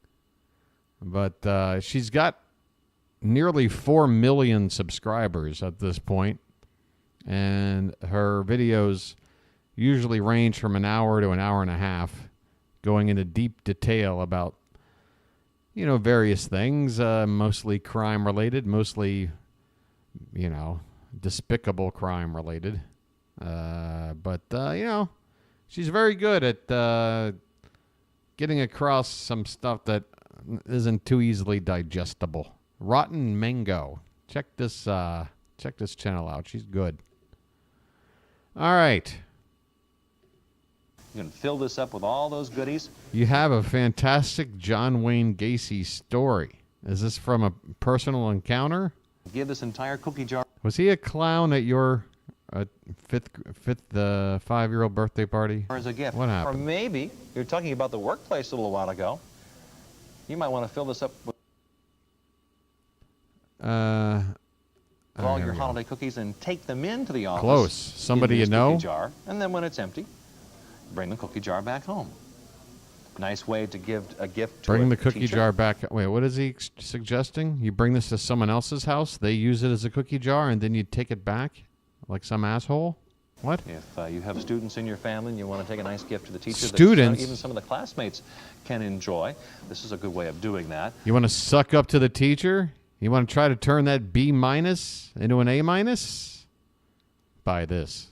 A: But she's got nearly 4 million subscribers at this point, and her videos usually range from an hour to an hour and a half, going into deep detail about, you know, various things, mostly crime related, mostly, you know, despicable crime related. But you know, she's very good at getting across some stuff that isn't too easily digestible. Rotten Mango. Check this channel out. She's good. All right.
G: You can fill this up with all those goodies.
A: You have a fantastic John Wayne Gacy story. Is this from a personal encounter?
G: Give this entire cookie jar.
A: Was he a clown at your fifth 5-year-old birthday party?
G: As a gift.
A: What happened?
G: Or maybe you're talking about the workplace a little while ago. You might want to fill this up with all your holiday cookies and take them into the office.
A: Close. Somebody
G: in
A: you
G: this
A: know?
G: cookie jar, and then when it's empty, bring the cookie jar back home. Nice way to give a gift to
A: Bring
G: a
A: the cookie
G: teacher.
A: jar back. Wait, what is he suggesting? You bring this to someone else's house, they use it as a cookie jar, and then you take it back like some asshole? What?
G: If you have students in your family and you want to take a nice gift to the teacher
A: Students?
G: that even some of the classmates can enjoy, this is a good way of doing that.
A: You want to suck up to the teacher? You want to try to turn that B- into an A-? Buy this.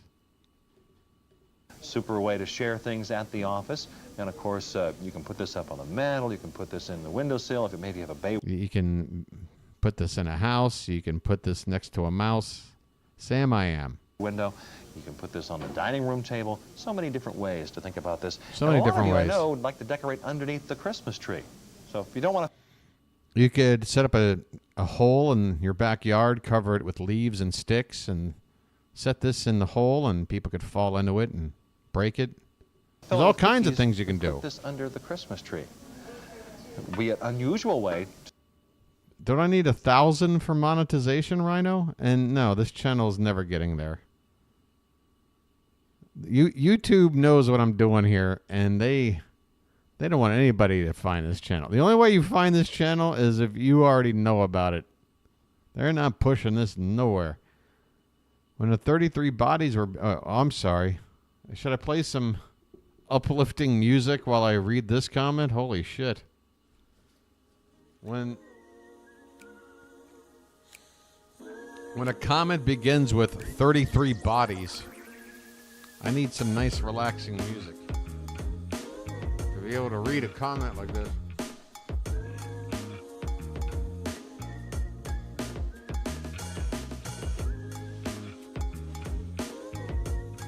G: Super way to share things at the office. And of course, you can put this up on the mantle. You can put this in the windowsill. If it maybe you have a bay
A: You can put this in a house. You can put this next to a mouse. Sam, I am.
G: window. You can put this on the dining room table. So many different ways to think about this.
A: So many different ways.
G: I know would like to decorate underneath the Christmas tree. So if you don't want to...
A: You could set up a hole in your backyard, cover it with leaves and sticks, and set this in the hole, and people could fall into it and break it. There's all kinds of things you can do.
G: Put this under the Christmas tree. It would be an unusual way.
A: Don't I need 1,000 for monetization, Rhino? And no, this channel is never getting there. YouTube knows what I'm doing here, and they They don't want anybody to find this channel. The only way you find this channel is if you already know about it. They're not pushing this nowhere. When the 33 bodies were... Oh, I'm sorry. Should I play some uplifting music while I read this comment? Holy shit. When a comment begins with 33 bodies, I need some nice relaxing music to be able to read a comment like this.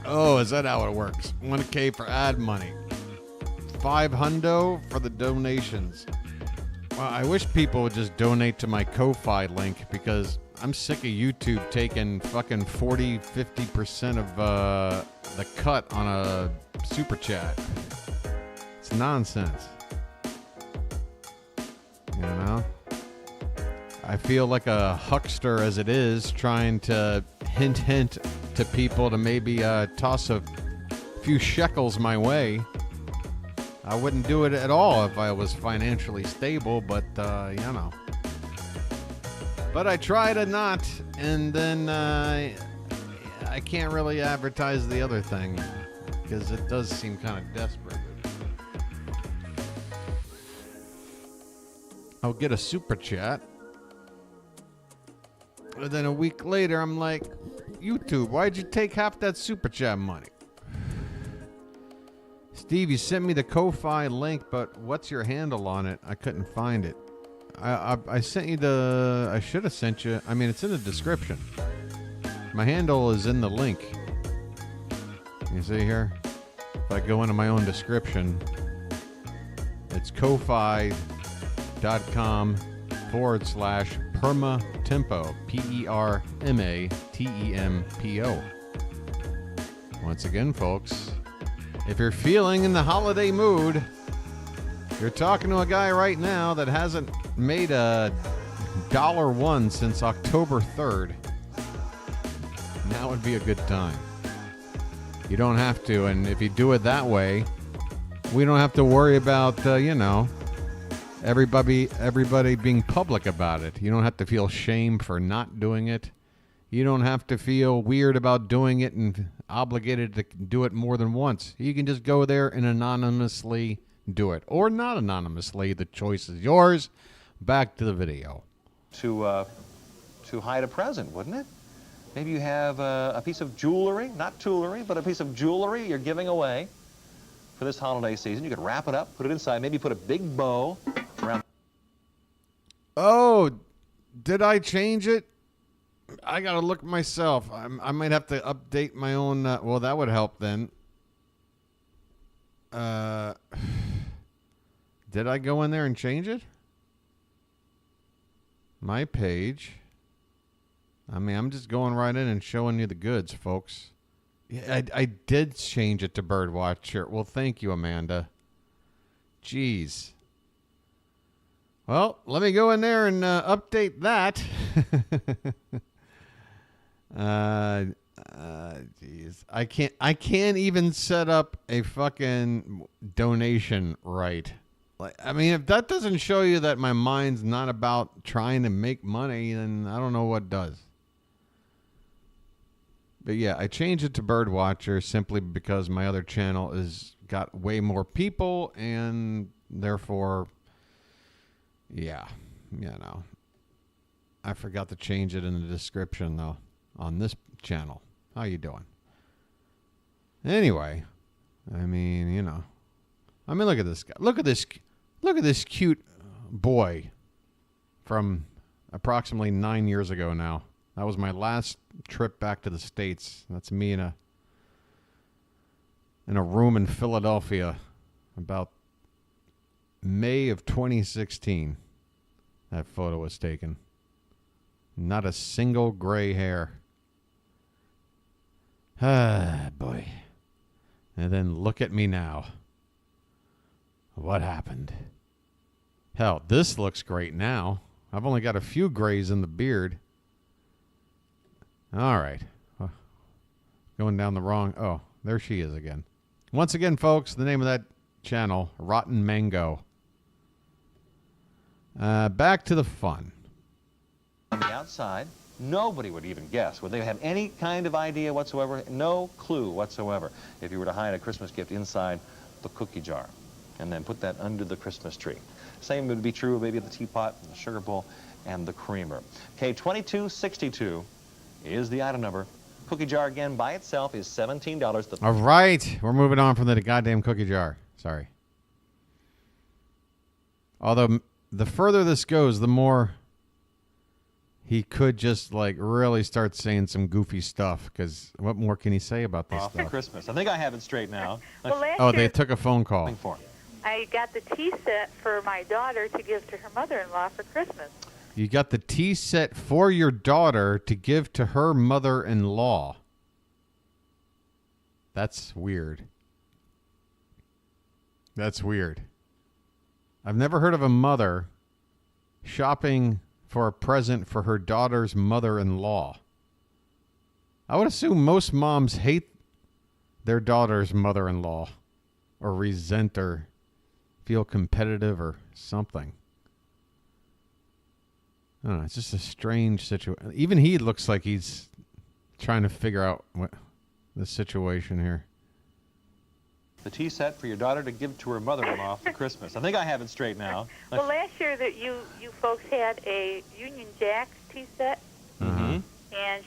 A: Oh, is that how it works? 1K for ad money. 5 hundo for the donations. Well, I wish people would just donate to my Ko-Fi link because I'm sick of YouTube taking fucking 40-50% of the cut on a super chat. It's nonsense. You know? I feel like a huckster as it is, trying to hint to people to maybe toss a few shekels my way. I wouldn't do it at all if I was financially stable, but, you know. But I try to not, and then I can't really advertise the other thing, because it does seem kind of desperate. I'll get a super chat. And then a week later, I'm like, YouTube, why'd you take half that super chat money? Steve, you sent me the Ko-Fi link, but what's your handle on it? I couldn't find it. I sent you the... I should have sent you... I mean, it's in the description. My handle is in the link. You see here? If I go into my own description, it's kofi.com/permatempo. PERMATEMPO. Once again, folks, if you're feeling in the holiday mood, you're talking to a guy right now that hasn't made a $1 since October 3rd. Now would be a good time. You don't have to, and if you do it that way, we don't have to worry about, you know, everybody being public about it. You don't have to feel shame for not doing it. You don't have to feel weird about doing it and obligated to do it more than once. You can just go there and anonymously do it. Or not anonymously. The choice is yours. Back to the video.
G: To hide a present, wouldn't it? Maybe you have a piece of jewelry, not jewelry, but a piece of jewelry you're giving away for this holiday season. You could wrap it up, put it inside, maybe put a big bow around.
A: Oh, did I change it? I gotta look myself. I might have to update my own. Well, that would help then. Did I go in there and change it? My page. I mean, I'm just going right in and showing you the goods, folks. Yeah, I did change it to Birdwatcher. Well, thank you, Amanda. Jeez. Well, let me go in there and update that. Jeez. I can't even set up a fucking donation right. Like, I mean, if that doesn't show you that my mind's not about trying to make money, then I don't know what does. But yeah, I changed it to Birdwatcher simply because my other channel has got way more people, and therefore, yeah, you know. I forgot to change it in the description, though, on this channel. How you doing? Anyway, I mean, you know. I mean, look at this guy. Look at this cute boy from approximately 9 years ago now. That was my last trip back to the States. That's me in a room in Philadelphia about May of 2016. That photo was taken. Not a single gray hair. Ah, boy. And then look at me now. What happened? Hell, this looks great now. I've only got a few grays in the beard. All right. Going down the wrong... Oh, there she is again. Once again, folks, the name of that channel, Rotten Mango. Back to the fun.
G: On the outside, nobody would even guess. Would they have any kind of idea whatsoever? No clue whatsoever if you were to hide a Christmas gift inside the cookie jar and then put that under the Christmas tree. Same would be true maybe of the teapot, the sugar bowl, and the creamer. Okay, 2262 is the item number. Cookie jar, again, by itself is $17.
A: All right. We're moving on from the goddamn cookie jar. Sorry. Although, the further this goes, the more he could just, like, really start saying some goofy stuff. Because what more can he say about this stuff?
G: Christmas. I think I have it straight now.
K: Well, last
A: Oh,
K: year,
A: they took a phone call.
K: I got the tea set for my daughter to give to her mother-in-law for Christmas.
A: You got the tea set for your daughter to give to her mother-in-law. That's weird. That's weird. I've never heard of a mother shopping for a present for her daughter's mother-in-law. I would assume most moms hate their daughter's mother-in-law or resent her, feel competitive or something. I don't know, it's just a strange situation. Even he looks like he's trying to figure out what the situation here.
G: The tea set for your daughter to give to her mother-in-law for Christmas. I think I have it straight now.
K: Well, last year that you folks had a Union Jack tea set, and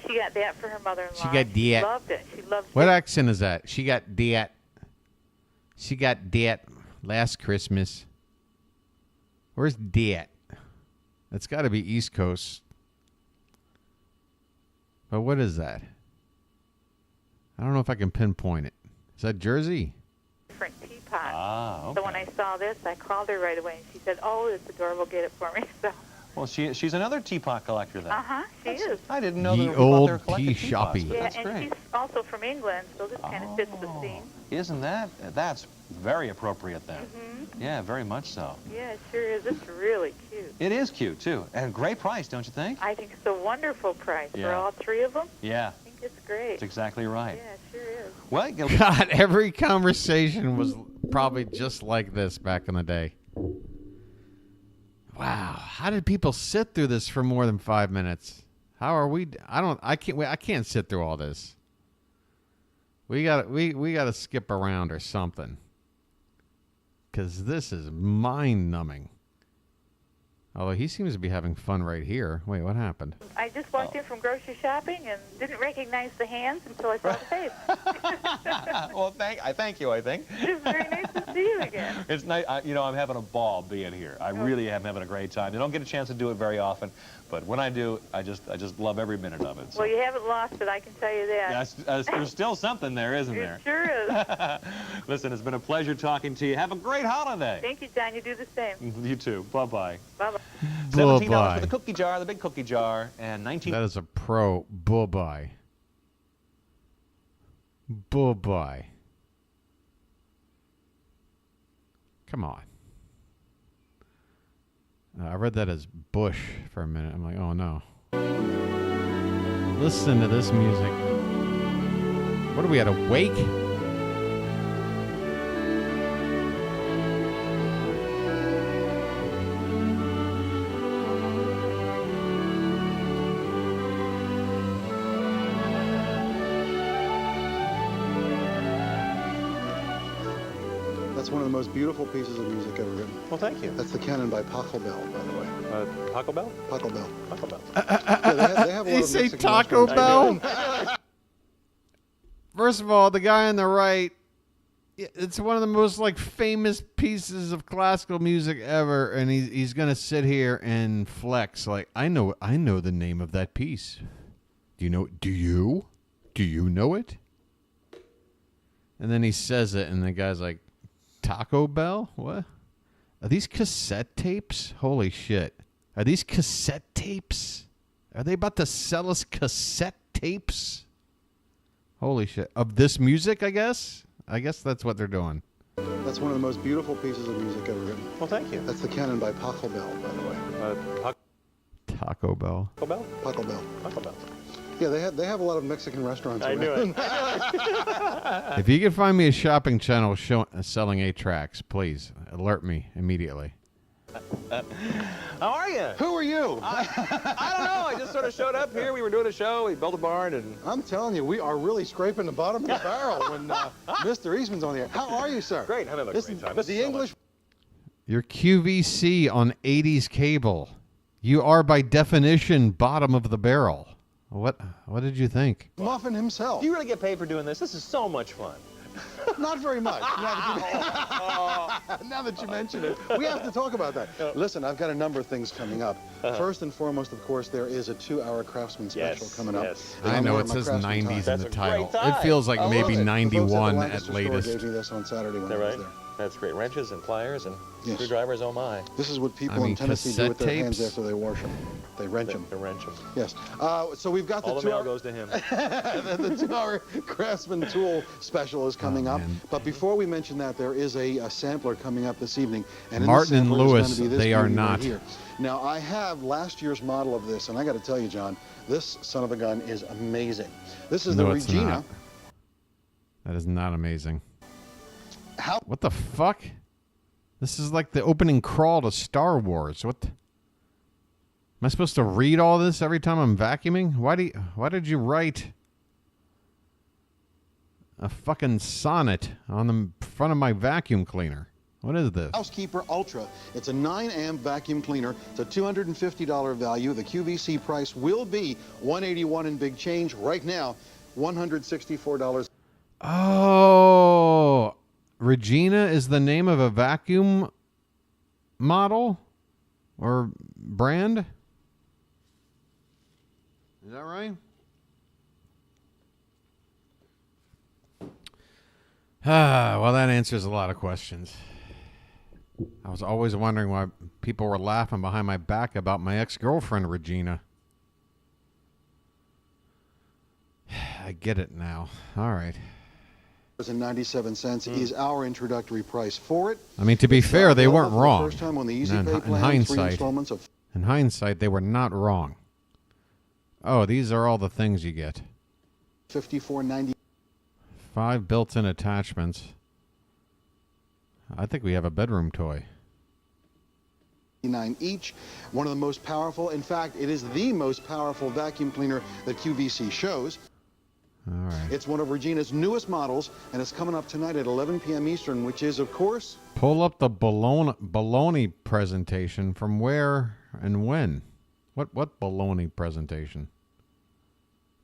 K: she got that for her mother-in-law.
A: She got
K: She
A: that.
K: loved it. She loved
A: What
K: it.
A: accent is that? She got that. She got that last Christmas. Where's that? That's got to be East Coast. But what is that? I don't know if I can pinpoint it. Is that Jersey?
K: Different teapot.
G: Ah, okay.
K: So when I saw this, I called her right away, and she said, "Oh, it's adorable. Get it for me." So.
G: Well, she's another teapot collector then.
K: She is.
G: I didn't know
A: Ye
G: that people out there
A: old
G: collected
A: tea
G: teapots,
A: shoppy.
G: but
K: Yeah,
G: that's
K: and
G: great.
K: she's also from England, so this kind of fits the scene.
G: Isn't that's very appropriate then? Yeah, very much so.
K: Yeah, it sure is. It's really cute.
G: It is cute too, and great price, don't you think?
K: I think it's a wonderful price for
G: Yeah.
K: all three of them.
G: Yeah,
K: I think it's great.
G: that's exactly right.
K: Yeah, it sure is.
G: Well,
A: God, every conversation was probably just like this back in the day. Wow, how did people sit through this for more than 5 minutes? How are we? I can't sit through all this. We got to skip around or something. Because this is mind-numbing. Although he seems to be having fun right here. Wait, what happened?
K: I just walked in from grocery shopping and didn't recognize the hands until I saw the face.
G: Well, thank you. I think
K: It's very nice to see you again.
G: it's nice. I'm having a ball being here. I really am having a great time. I don't get a chance to do it very often, but when I do, I just love every minute of it. So.
K: Well, you haven't lost it, I can tell you that.
G: There's still something there, isn't there?
K: It sure is.
G: Listen, it's been a pleasure talking to you. Have a great holiday.
K: Thank you, John. You do the same.
G: You too. Bye-bye.
K: Bye-bye.
G: $17 for the cookie jar, the big cookie jar, and $19.
A: That is a pro. Bye-bye. Bye-bye. Come on. I read that as Bush for a minute. I'm like, oh no. Listen to this music. What are we at, a wake?
I: That's one of the most beautiful pieces of music ever written.
G: Well, thank you.
I: That's the canon by Taco Bell, by the way.
G: Taco Bell?
I: Taco Bell.
G: Taco Bell.
I: Yeah, they have a lot
A: They
I: of
A: say
I: Mexican
A: Taco
I: restaurants.
A: Bell? First of all, the guy on the right, it's one of the most like famous pieces of classical music ever, and he's gonna sit here and flex like I know the name of that piece. Do you know it? And then he says it, and the guy's like, Taco Bell? What? Are these cassette tapes? Holy shit. Are these cassette tapes? Are they about to sell us cassette tapes? Holy shit. Of this music, I guess? I guess that's what they're doing.
I: That's one of the most beautiful pieces of music ever written.
G: Well, thank you.
I: That's the canon by Taco Bell, by the way.
A: Taco Bell.
G: Taco Bell?
I: Taco Bell.
G: Taco Bell.
I: Yeah, they have a lot of Mexican restaurants.
G: I knew it.
A: If you can find me a shopping channel selling 8-tracks, please alert me immediately.
G: How are you?
I: Who are you?
G: I don't know. I just sort of showed up here. We were doing a show. We built a barn, and
I: I'm telling you, we are really scraping the bottom of the barrel when Mr. Eastman's on the air. How are you, sir?
G: great. Having a great time. This is
I: The
G: so
I: English.
A: Your QVC on 80s cable. You are by definition bottom of the barrel. What did you think?
I: Muffin himself.
G: Do you really get paid for doing this? This is so much fun.
I: Not very much. Now that you mention it, we have to talk about that. Listen, I've got a number of things coming up. First and foremost, of course, there is a 2-hour Craftsman special coming up.
G: Yes.
A: I know it says 90s in the title. It feels like maybe 91 at latest.
I: Gave me this on Saturday when
G: Is that
I: I was
G: right?
I: there.
G: That's great. Wrenches and pliers and
I: Yes.
G: screwdrivers, oh my.
I: This is what people in Tennessee do with their hands
A: tapes?
I: after they wash them. They wrench them.
G: They wrench them.
I: Yes. So we've got the
G: All the mail
I: 2-hour
G: goes to him.
I: the 2-hour Craftsman Tool special is coming up.
A: man.
I: But before we mention that, there is a sampler coming up this evening. And
A: Martin
I: in
A: and
I: the sampler is
A: Lewis,
I: going to be this
A: they are
I: beauty right
A: not.
I: here. Now, I have last year's model of this, and I got to tell you, John, this son of a gun is amazing. This is
A: No,
I: the
A: it's
I: Regina.
A: not. That is not amazing.
I: How?
A: What the fuck? This is like the opening crawl to Star Wars. What? Am I supposed to read all this every time I'm vacuuming? Why did you write a fucking sonnet on the front of my vacuum cleaner? What is this?
I: Housekeeper Ultra. It's a 9-amp vacuum cleaner. It's a $250 value. The QVC price will be $181 in big change. Right now, $164.
A: Oh, Regina is the name of a vacuum model or brand? Is that right? Well, that answers a lot of questions. I was always wondering why people were laughing behind my back about my ex-girlfriend, Regina. I get it now. All right.
I: And 97 cents is our introductory price for it.
A: I mean, to be fair, they weren't
I: For the
A: wrong.
I: First time on the Easy
A: In
I: Pay plan, 3
A: hindsight,
I: installments of
A: in hindsight, they were not wrong. Oh, these are all the things you get.
I: $54.90.
A: 5 built-in attachments. I think we have a bedroom toy.
I: each. One of the most powerful, in fact, it is the most powerful vacuum cleaner that QVC shows.
A: All right.
I: It's one of Regina's newest models, and it's coming up tonight at 11 p.m. Eastern, which is, of course...
A: Pull up the baloney presentation from where and when? What baloney presentation?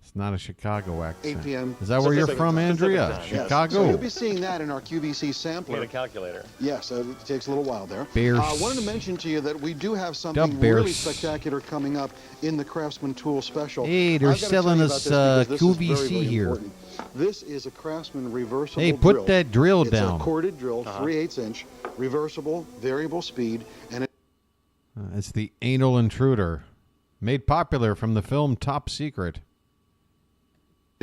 A: It's not a Chicago accent.
I: 8 p.m.
A: Is that where you're from, Andrea?
I: Yes.
A: Chicago?
I: So you'll be seeing that in our QVC sampler.
G: Get a calculator.
I: Yes, it takes a little while there.
A: Bears.
I: I wanted to mention to you that we do have something
A: Dub Bears.
I: really spectacular coming up in the Craftsman Tool Special.
A: Hey, they're
I: I've gotta
A: selling
I: tell you
A: us,
I: about this because this is
A: QVC
I: very, very
A: here.
I: important. This is a Craftsman reversible
A: Hey,
I: drill.
A: put that drill
I: it's
A: down.
I: It's a corded drill, 3/8 inch, reversible, variable speed, and it
A: It's the anal intruder, made popular from the film Top Secret.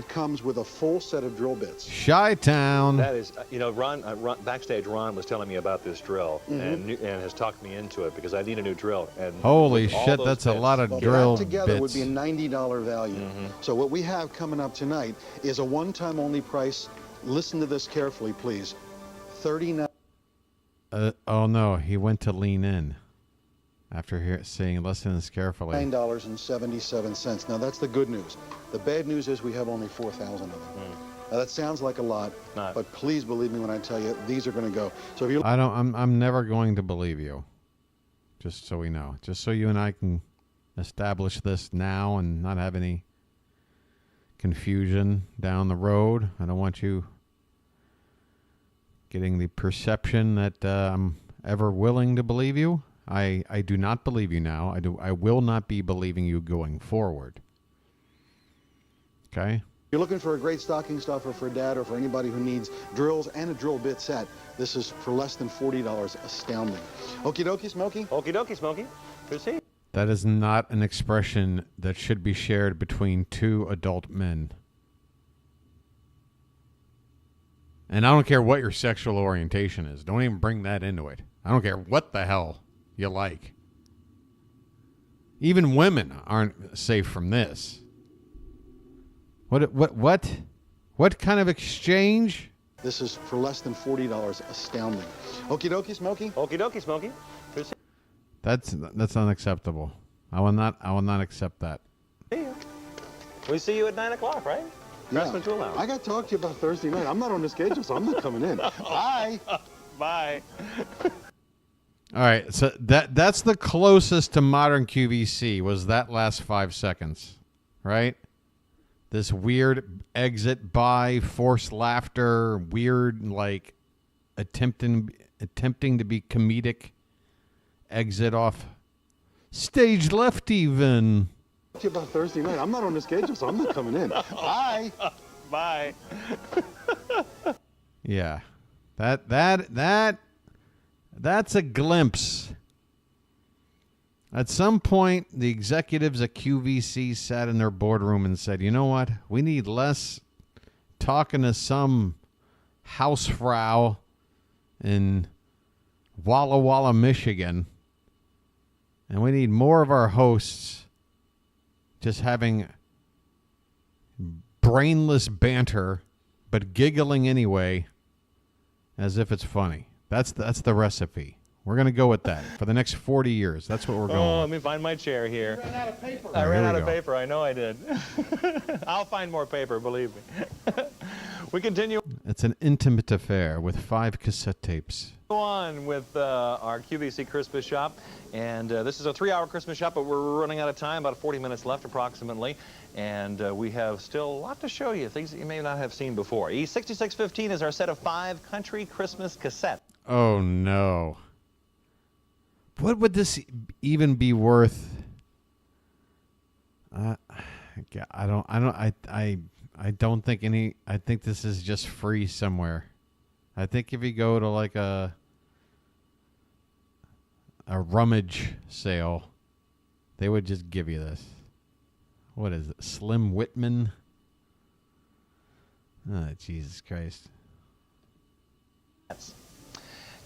I: comes with a full set of drill bits.
A: Chi-Town.
G: That is, you know, Ron, backstage, Ron was telling me about this drill and has talked me into it because I need a new drill. And
A: Holy
G: with all
A: shit,
G: those
A: that's a
G: bits-
A: lot of
I: Well,
A: drill
I: that together would
A: bits.
I: be a $90 value. So what we have coming up tonight is a one-time only price. Listen to this carefully, please. $39.
A: Oh no, he went to lean in after saying, listen to this carefully.
I: $9.77. Now that's the good news. The bad news is we have only 4,000 of them. Now that sounds like a lot, but please believe me when I tell you these are going to go. So if you
A: I'm never going to believe you. Just so we know. Just so you and I can establish this now and not have any confusion down the road. I don't want you getting the perception that I'm ever willing to believe you. I do not believe you now. I will not be believing you going forward. Okay?
I: you're looking for a great stocking stuffer for dad or for anybody who needs drills and a drill bit set, this is for less than $40. Astounding. Okie dokie, Smokey?
G: Okie dokie, Smokey. Good to see you.
A: That is not an expression that should be shared between two adult men. And I don't care what your sexual orientation is. Don't even bring that into it. I don't care what the hell you like. Even women aren't safe from this. What kind of exchange?
I: This is for less than $40. Astounding. Okie dokie, Smokey.
G: Okie dokie, Smokey.
A: That's unacceptable. I will not accept that.
G: See you. We see you at 9 o'clock, right?
I: Yeah. I got to talk to you about Thursday night. I'm not on the schedule, so I'm not coming in. Bye.
G: Bye.
A: All right, so that's the closest to modern QVC was that last 5 seconds, right? This weird exit by forced laughter, weird like attempting to be comedic exit off stage left even.
I: About Thursday night. I'm not on the schedule, so I'm not coming in. Bye.
G: Bye.
A: Yeah. That's a glimpse. At some point, the executives at QVC sat in their boardroom and said, you know what? We need less talking to some housefrau in Walla Walla, Michigan. And we need more of our hosts just having brainless banter, but giggling anyway, as if it's funny. That's the recipe. We're going to go with that for the next 40 years. That's what we're going with.
G: Let me find my chair here.
I: I ran out of paper.
G: I ran out of paper. I know I did. I'll find more paper, believe me. We continue
A: It's an intimate affair with 5 cassette tapes.
G: on with our QVC Christmas shop. And this is a 3-hour Christmas shop, but we're running out of time, about 40 minutes left approximately. And we have still a lot to show you, things that you may not have seen before. E6615 is our set of 5 country Christmas cassettes.
A: Oh, no. What would this even be worth? I don't think any. I think this is just free somewhere. I think if you go to like a rummage sale, they would just give you this. What is it? Slim Whitman? Oh, Jesus Christ.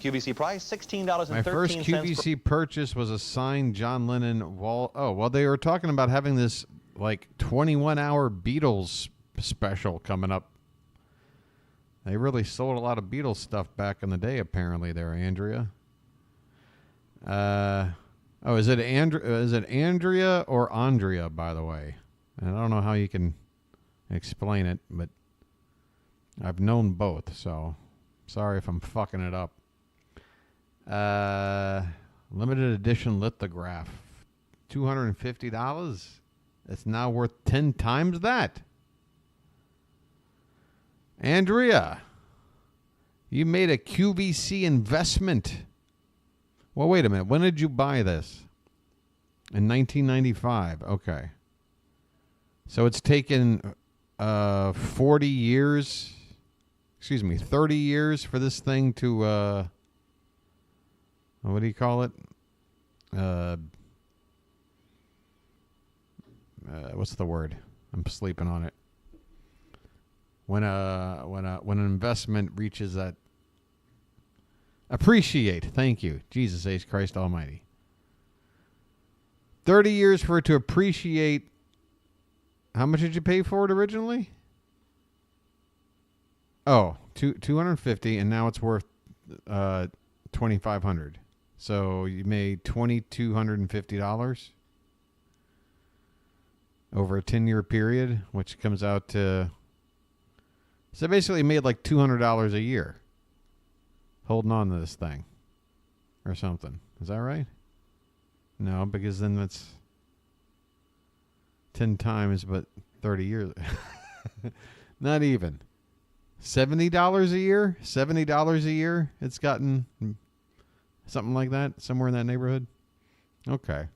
G: QVC price, $16.13.
A: My first QVC purchase was a signed John Lennon wall. Oh, well, they were talking about having this like 21-hour Beatles special coming up. They really sold a lot of Beatles stuff back in the day, apparently, there, Andrea. Is it Andrea or Andrea, by the way? And I don't know how you can explain it, but I've known both, so sorry if I'm fucking it up. Limited edition lithograph, $250. It's now worth 10 times that. Andrea, you made a QVC investment. Well, wait a minute. When did you buy this? In 1995. Okay. So it's taken 30 years for this thing to, what do you call it? What's the word? I'm sleeping on it. When an investment reaches that appreciate. Thank you, Jesus H. Christ Almighty. 30 years for it to appreciate. How much did you pay for it originally? Oh, $250, and now it's worth $2,500. So you made $2,250 over a 10-year period, which comes out to. So basically made like $200 a year holding on to this thing or something. Is that right? No, because then that's 10 times, but 30 years. Not even. $70 a year? $70 a year it's gotten something like that, somewhere in that neighborhood? Okay.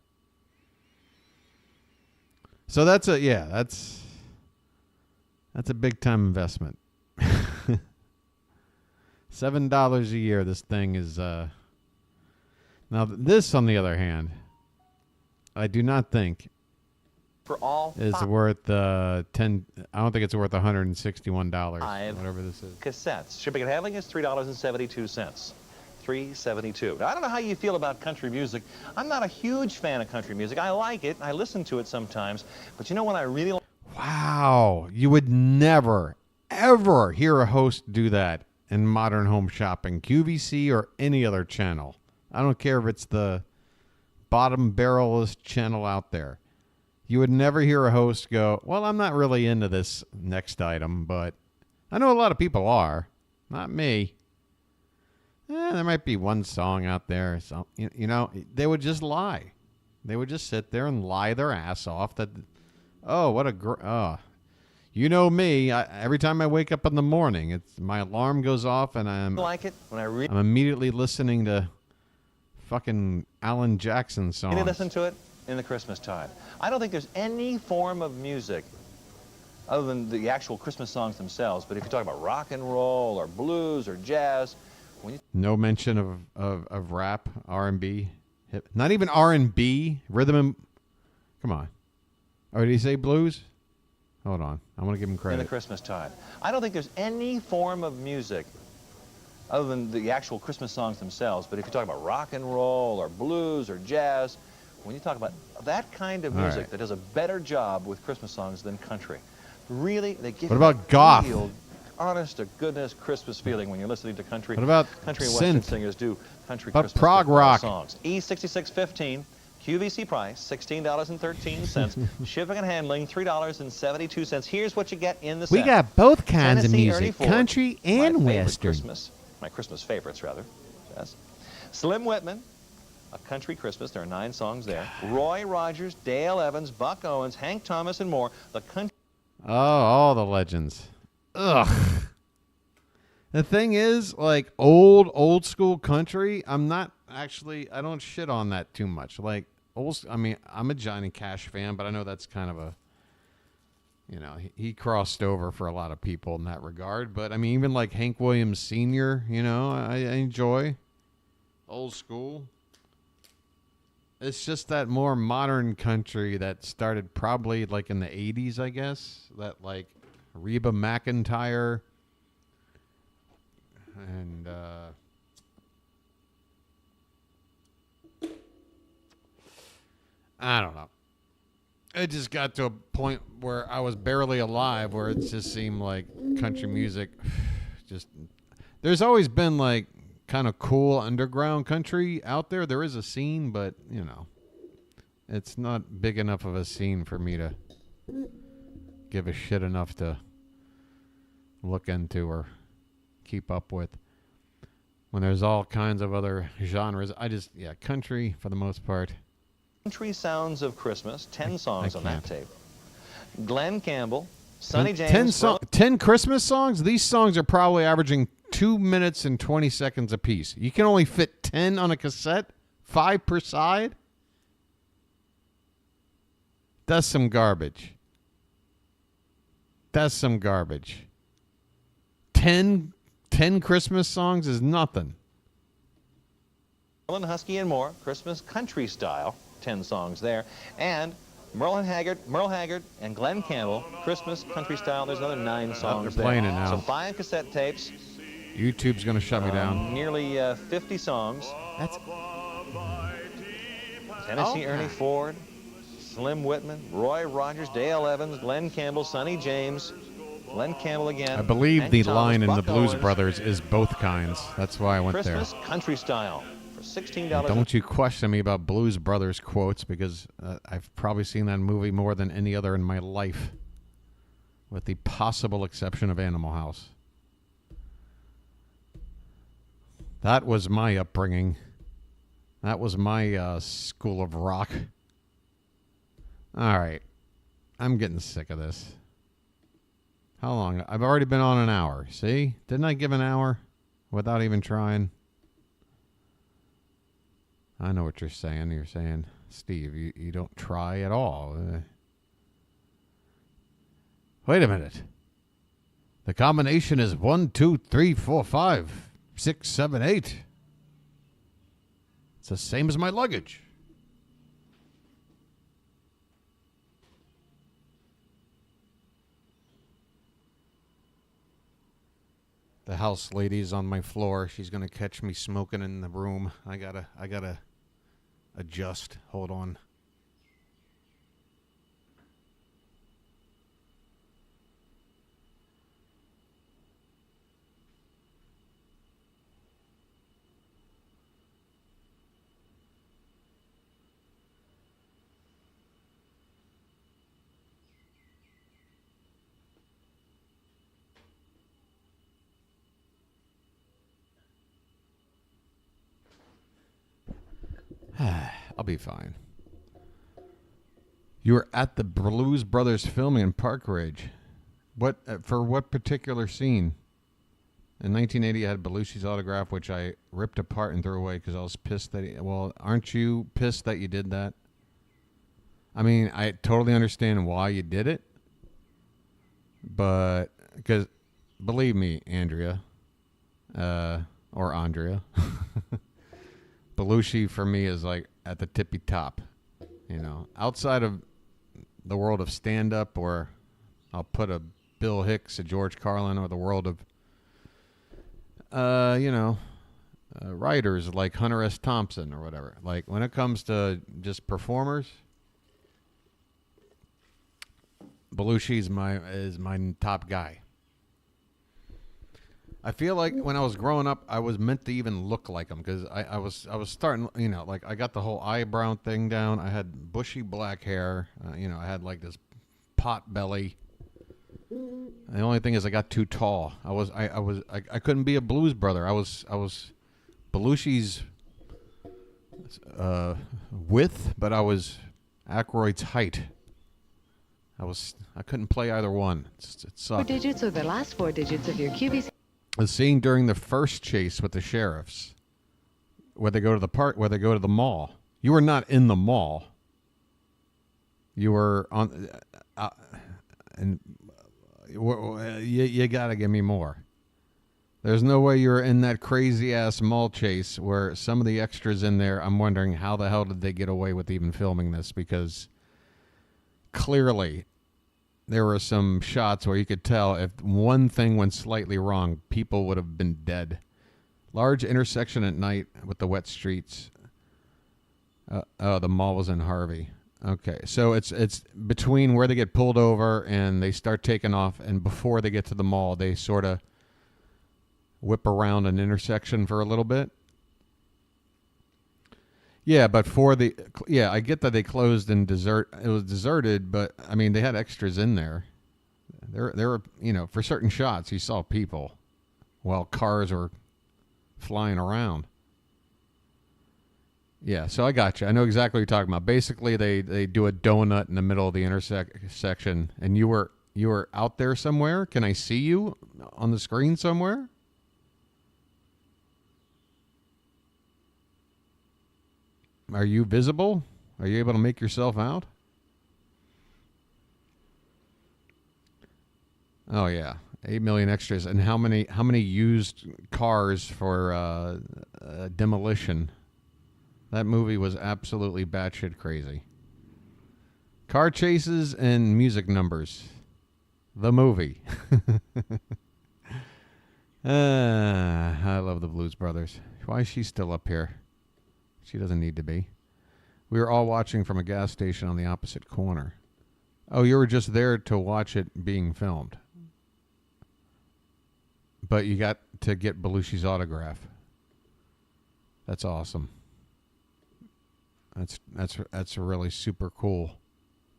A: So that's a big time investment. $7 a year this thing is now this on the other hand I do not think
G: for all
A: is worth 10. I don't think it's worth $161 whatever this is.
G: Cassettes. Shipping and handling is $3.72. $3.72. Now, I don't know how you feel about country music. I'm not a huge fan of country music. I like it. I listen to it sometimes. But you know what I really like?
A: Wow. Wow. You would never, ever hear a host do that in Modern Home Shopping, QVC, or any other channel. I don't care if it's the bottom barrelest channel out there. You would never hear a host go, well, I'm not really into this next item, but I know a lot of people are. Not me. There might be one song out there. So, you know, they would just lie. They would just sit there and lie their ass off that, oh, what a you know me. Every time I wake up in the morning, my alarm goes off and I'm immediately listening to fucking Alan Jackson songs.
G: You listen to it in the Christmas time. I don't think there's any form of music other than the actual Christmas songs themselves, but if you talk about rock and roll or blues or jazz,
A: no mention of rap, R&B, not even R&B, rhythm and... Come on. Oh, did he say blues? Hold on. I want to give him credit.
G: In the Christmas time. I don't think there's any form of music other than the actual Christmas songs themselves, but if you talk about rock and roll or blues or jazz, when you talk about that kind of music that does a better job with Christmas songs than country, really, they give
A: what about goth?
G: Real, honest to goodness Christmas feeling when you're listening to country.
A: What about
G: country and
A: synth?
G: Western singers do country
A: But
G: Christmas
A: prog rock
G: songs. E6615, QVC price $16.13. Shipping and handling $3.72. Here's what you get in the set.
A: We got both kinds
G: Tennessee
A: of music,
G: Ernie Ford,
A: country and
G: my
A: Western.
G: My Christmas favorites, rather. Yes. Slim Whitman, A Country Christmas. There are 9 songs there. Roy Rogers, Dale Evans, Buck Owens, Hank Thomas, and more. The country.
A: Oh, all the legends. Ugh. The thing is, like, old school country, I don't shit on that too much. Like, I'm a Johnny Cash fan, but I know that's kind of a, you know, he crossed over for a lot of people in that regard. But, I mean, even like Hank Williams Sr., you know, I enjoy old school. It's just that more modern country that started probably like in the 80s, I guess. That like Reba McEntire and I don't know. It just got to a point where I was barely alive, where it just seemed like country music just... There's always been like kind of cool underground country out there. There is a scene, but, you know, it's not big enough of a scene for me to give a shit enough to look into or keep up with. When there's all kinds of other genres, country for the most part.
G: Country Sounds of Christmas, 10 songs on that tape. Glenn Campbell, Sonny James.
A: 10 Christmas songs? These songs are probably averaging 2 minutes and 20 seconds apiece. You can only fit 10 on a cassette? 5 per side? That's some garbage. 10 Christmas songs is nothing.
G: Merle Husky and more, Christmas country style, 10 songs there. And Merle Haggard and Glenn Campbell, Christmas country style. There's another 9 songs
A: they're playing
G: there.
A: it now.
G: So 5 cassette tapes.
A: YouTube's going to shut me down.
G: Nearly 50 songs.
A: That's
G: Tennessee Ernie Ford, Slim Whitman, Roy Rogers, Dale Evans, Glenn Campbell, Sonny James, Glenn Campbell again.
A: I believe
G: Hank
A: the
G: Thomas,
A: line in
G: Buck
A: the Blues
G: Owens.
A: Brothers is both kinds. That's why I went
G: Christmas
A: there.
G: country style for $16.
A: And don't you question me about Blues Brothers quotes, because I've probably seen that movie more than any other in my life, with the possible exception of Animal House. That was my upbringing. That was my school of rock. All right. I'm getting sick of this. How long? I've already been on an hour. See? Didn't I give an hour without even trying? I know what you're saying. You're saying, Steve, you don't try at all. Wait a minute. The combination is 1, 2, 3, 4, 5, 6, 7, 8. It's the same as my luggage. The house lady's on my floor. She's gonna catch me smoking in the room. I gotta adjust. Hold on. I'll be fine. You were at the Blues Brothers filming in Park Ridge. What for what particular scene? In 1980, I had Belushi's autograph, which I ripped apart and threw away because I was pissed that well, aren't you pissed that you did that? I mean, I totally understand why you did it. But, because, believe me, Andrea, or Andrea, Belushi for me is like at the tippy top. You know, outside of the world of stand-up, or I'll put a Bill Hicks, a George Carlin, or the world of, writers like Hunter S. Thompson or whatever. Like, when it comes to just performers, Belushi is my top guy. I feel like when I was growing up, I was meant to even look like him because I was starting, like I got the whole eyebrow thing down. I had bushy black hair. I had like this pot belly. The only thing is I got too tall. I couldn't be a Blues Brother. I was Belushi's width, but I was Aykroyd's height. I couldn't play either one. It sucked.
L: 4 digits or the last 4 digits of your QVC.
A: The scene during the first chase with the sheriffs, where they go to the park, where they go to the mall. You were not in the mall. You were on, and you gotta give me more. There's no way you were in that crazy ass mall chase where some of the extras in there. I'm wondering how the hell did they get away with even filming this, because clearly there were some shots where you could tell if one thing went slightly wrong, people would have been dead. Large intersection at night with the wet streets. The mall was in Harvey. Okay, so it's between where they get pulled over and they start taking off, and before they get to the mall, they sort of whip around an intersection for a little bit. Yeah, but I get that they closed and it was deserted, but I mean they had extras in there. There were, for certain shots you saw people while cars were flying around. Yeah, so I got you. I know exactly what you're talking about. Basically, they do a donut in the middle of the intersection, and you were out there somewhere. Can I see you on the screen somewhere? Are you visible? Are you able to make yourself out? Oh yeah, 8 million extras, and how many used cars for demolition? That movie was absolutely batshit crazy. Car chases and music numbers. The movie. I love the Blues Brothers. Why is she still up here? She doesn't need to be. We were all watching from a gas station on the opposite corner. Oh, you were just there to watch it being filmed. But you got to get Belushi's autograph. That's awesome. That's really super cool.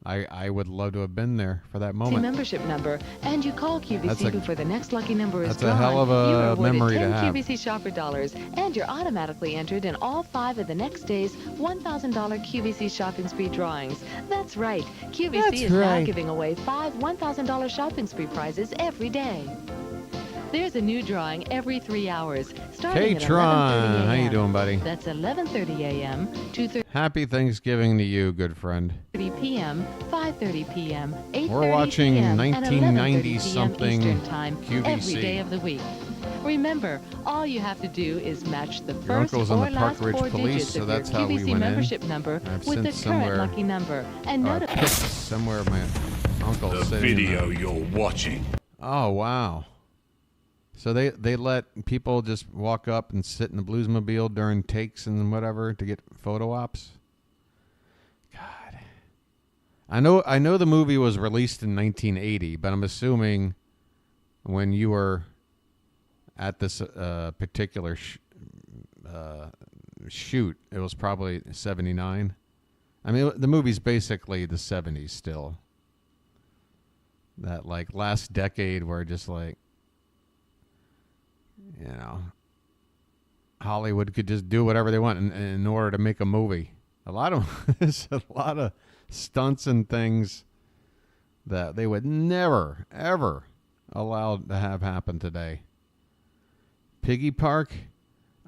A: I would love to have been there for that moment.
L: Membership number, and you call QVC before the next lucky number is drawn.
A: That's a hell of a memory to have.
L: 10 QVC shopper dollars, and you're automatically entered in all 5 of the next day's $1,000 QVC shopping spree drawings. That's right. QVC is now giving away 5 $1,000 shopping spree prizes every day. There's a new drawing every 3 hours, starting at 11:30 a.m.
A: How you doing, buddy?
L: That's 11:30 a.m. 2:30
A: Happy Thanksgiving to you, good friend.
L: p.m., 5:30 p.m., 8:30
A: We're watching
L: p.m.,
A: 1990
L: and 11:30
A: something
L: Eastern Time
A: QVC.
L: every day of the week. Remember, all you have to do is match the
A: Your
L: first
A: uncle's
L: or
A: in the Park
L: last
A: Ridge
L: 4
A: Police,
L: digits
A: so
L: of
A: that's
L: your
A: how we
L: QVC
A: went
L: membership
A: in.
L: number
A: I've
L: with the
A: since
L: current lucky number, and notify.
A: Somewhere my uncle's
H: The
A: sitting
H: video
A: there.
H: you're watching.
A: Oh, wow. So they let people just walk up and sit in the Bluesmobile during takes and whatever to get photo ops? God. I know the movie was released in 1980, but I'm assuming when you were at this particular shoot, it was probably 79. I mean, the movie's basically the 70s still. That, like, last decade where just, like, Hollywood could just do whatever they want in order to make a movie. There's a lot of stunts and things that they would never, ever allow to have happen today. Piggy Park?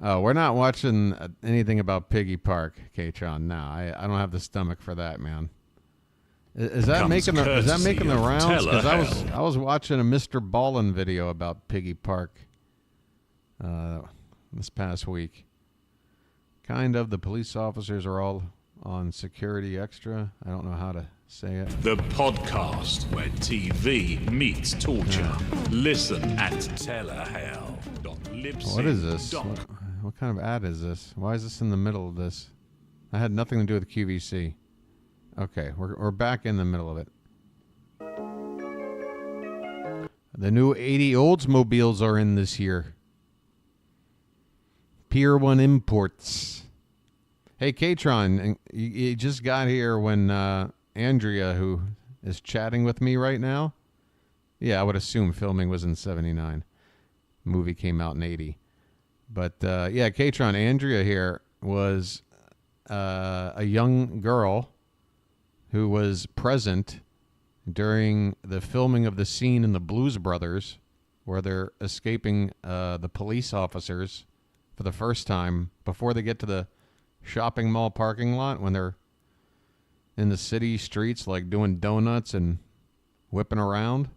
A: Oh, we're not watching anything about Piggy Park, Katron. No, I don't have the stomach for that, man. Is that making the rounds? Because I was watching a Mr. Ballin video about Piggy Park this past week. Kind of. The police officers are all on security extra. I don't know how to say it.
N: The podcast where TV meets torture. Listen at tellerhell.libsyn.com.
A: What is this? What kind of ad is this? Why is this in the middle of this? I had nothing to do with QVC. Okay, we're back in the middle of it. The new 80 Oldsmobiles are in this year. Pier 1 Imports. Hey, Katron, you just got here when Andrea, who is chatting with me right now. Yeah, I would assume filming was in 79. Movie came out in 80. But, yeah, Katron, Andrea here was a young girl who was present during the filming of the scene in the Blues Brothers where they're escaping the police officers for the first time before they get to the shopping mall parking lot, when they're in the city streets like doing donuts and whipping around.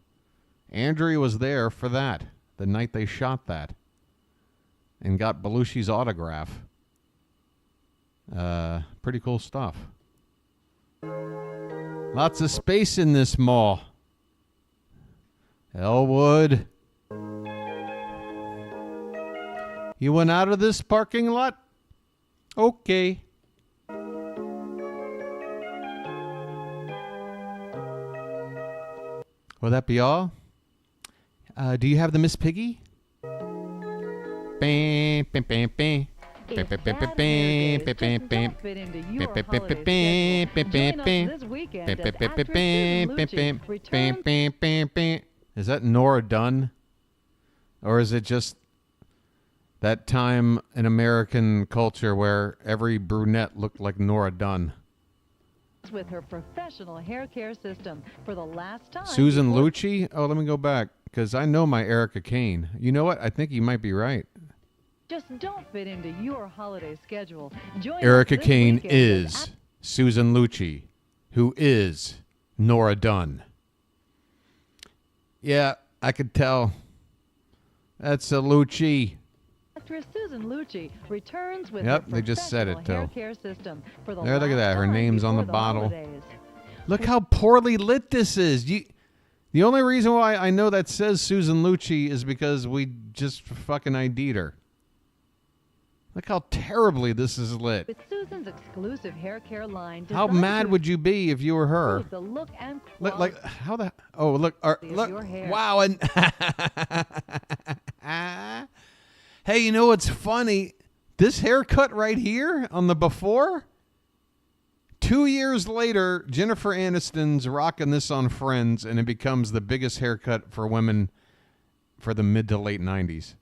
A: Andrea was there for that, the night they shot that, and got Belushi's autograph. Pretty cool stuff. Lots of space in this mall. Elwood. You went out of this parking lot? Okay. Will that be all? Do you have the Miss Piggy? Bam, bam, bam, bam. Is that Nora Dunn? Or is it just that time in American culture where every brunette looked like Nora Dunn?
O: With her professional hair care system for the last time.
A: Susan Lucci? Oh, let me go back, because I know my Erica Kane. You know what? I think you might be right.
O: Just don't fit into your holiday schedule. Join
A: Erica Kane is Susan Lucci, who is Nora Dunn. Yeah, I could tell. That's a Lucci.
O: Actress Susan Lucci returns with
A: Yep,
O: her
A: they just said it,
O: hair
A: too.
O: care system for the
A: There, look at that. Her
O: last
A: name's
O: time
A: on the
O: before
A: bottle.
O: holidays.
A: Look how poorly lit this is. The only reason why I know that says Susan Lucci is because we just fucking ID'd her. Look how terribly this is lit.
O: With Susan's exclusive hair care line.
A: How
O: designed
A: mad
O: to
A: would you be if you were her?
O: improve the look and
A: Look,
O: quality
A: like how the look look
O: your hair.
A: wow and hey, you know what's funny? This haircut right here on the before. 2 years later, Jennifer Aniston's rocking this on Friends, and it becomes the biggest haircut for women for the mid to late 90s.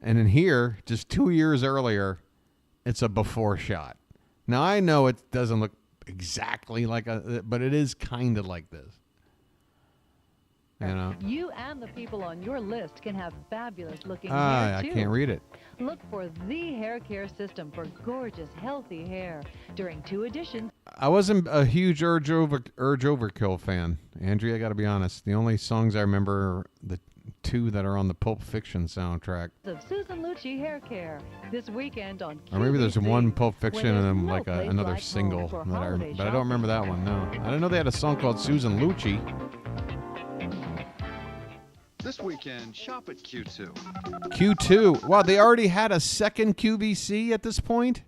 A: And in here, just 2 years earlier, it's a before shot. Now, I know it doesn't look exactly like but it is kind of like this. You know?
O: You and the people on your list can have fabulous looking hair
A: I
O: too.
A: can't read it.
O: Look for the hair care system for gorgeous, healthy hair during 2 editions.
A: I wasn't a huge Urge Overkill fan. Andrea, I got to be honest. The only songs I remember are the 2 that are on the Pulp Fiction soundtrack.
O: Of Susan Lucci hair care this weekend on QVC.
A: Or maybe there's one Pulp Fiction
O: when
A: and
O: there's
A: then
O: no
A: like
O: place
A: another
O: like
A: single
O: home for
A: that
O: holiday
A: but I don't remember that one. No, I didn't know they had a song called Susan Lucci.
I: This weekend, shop at Q2.
A: Q2. Wow, they already had a second QVC at this point?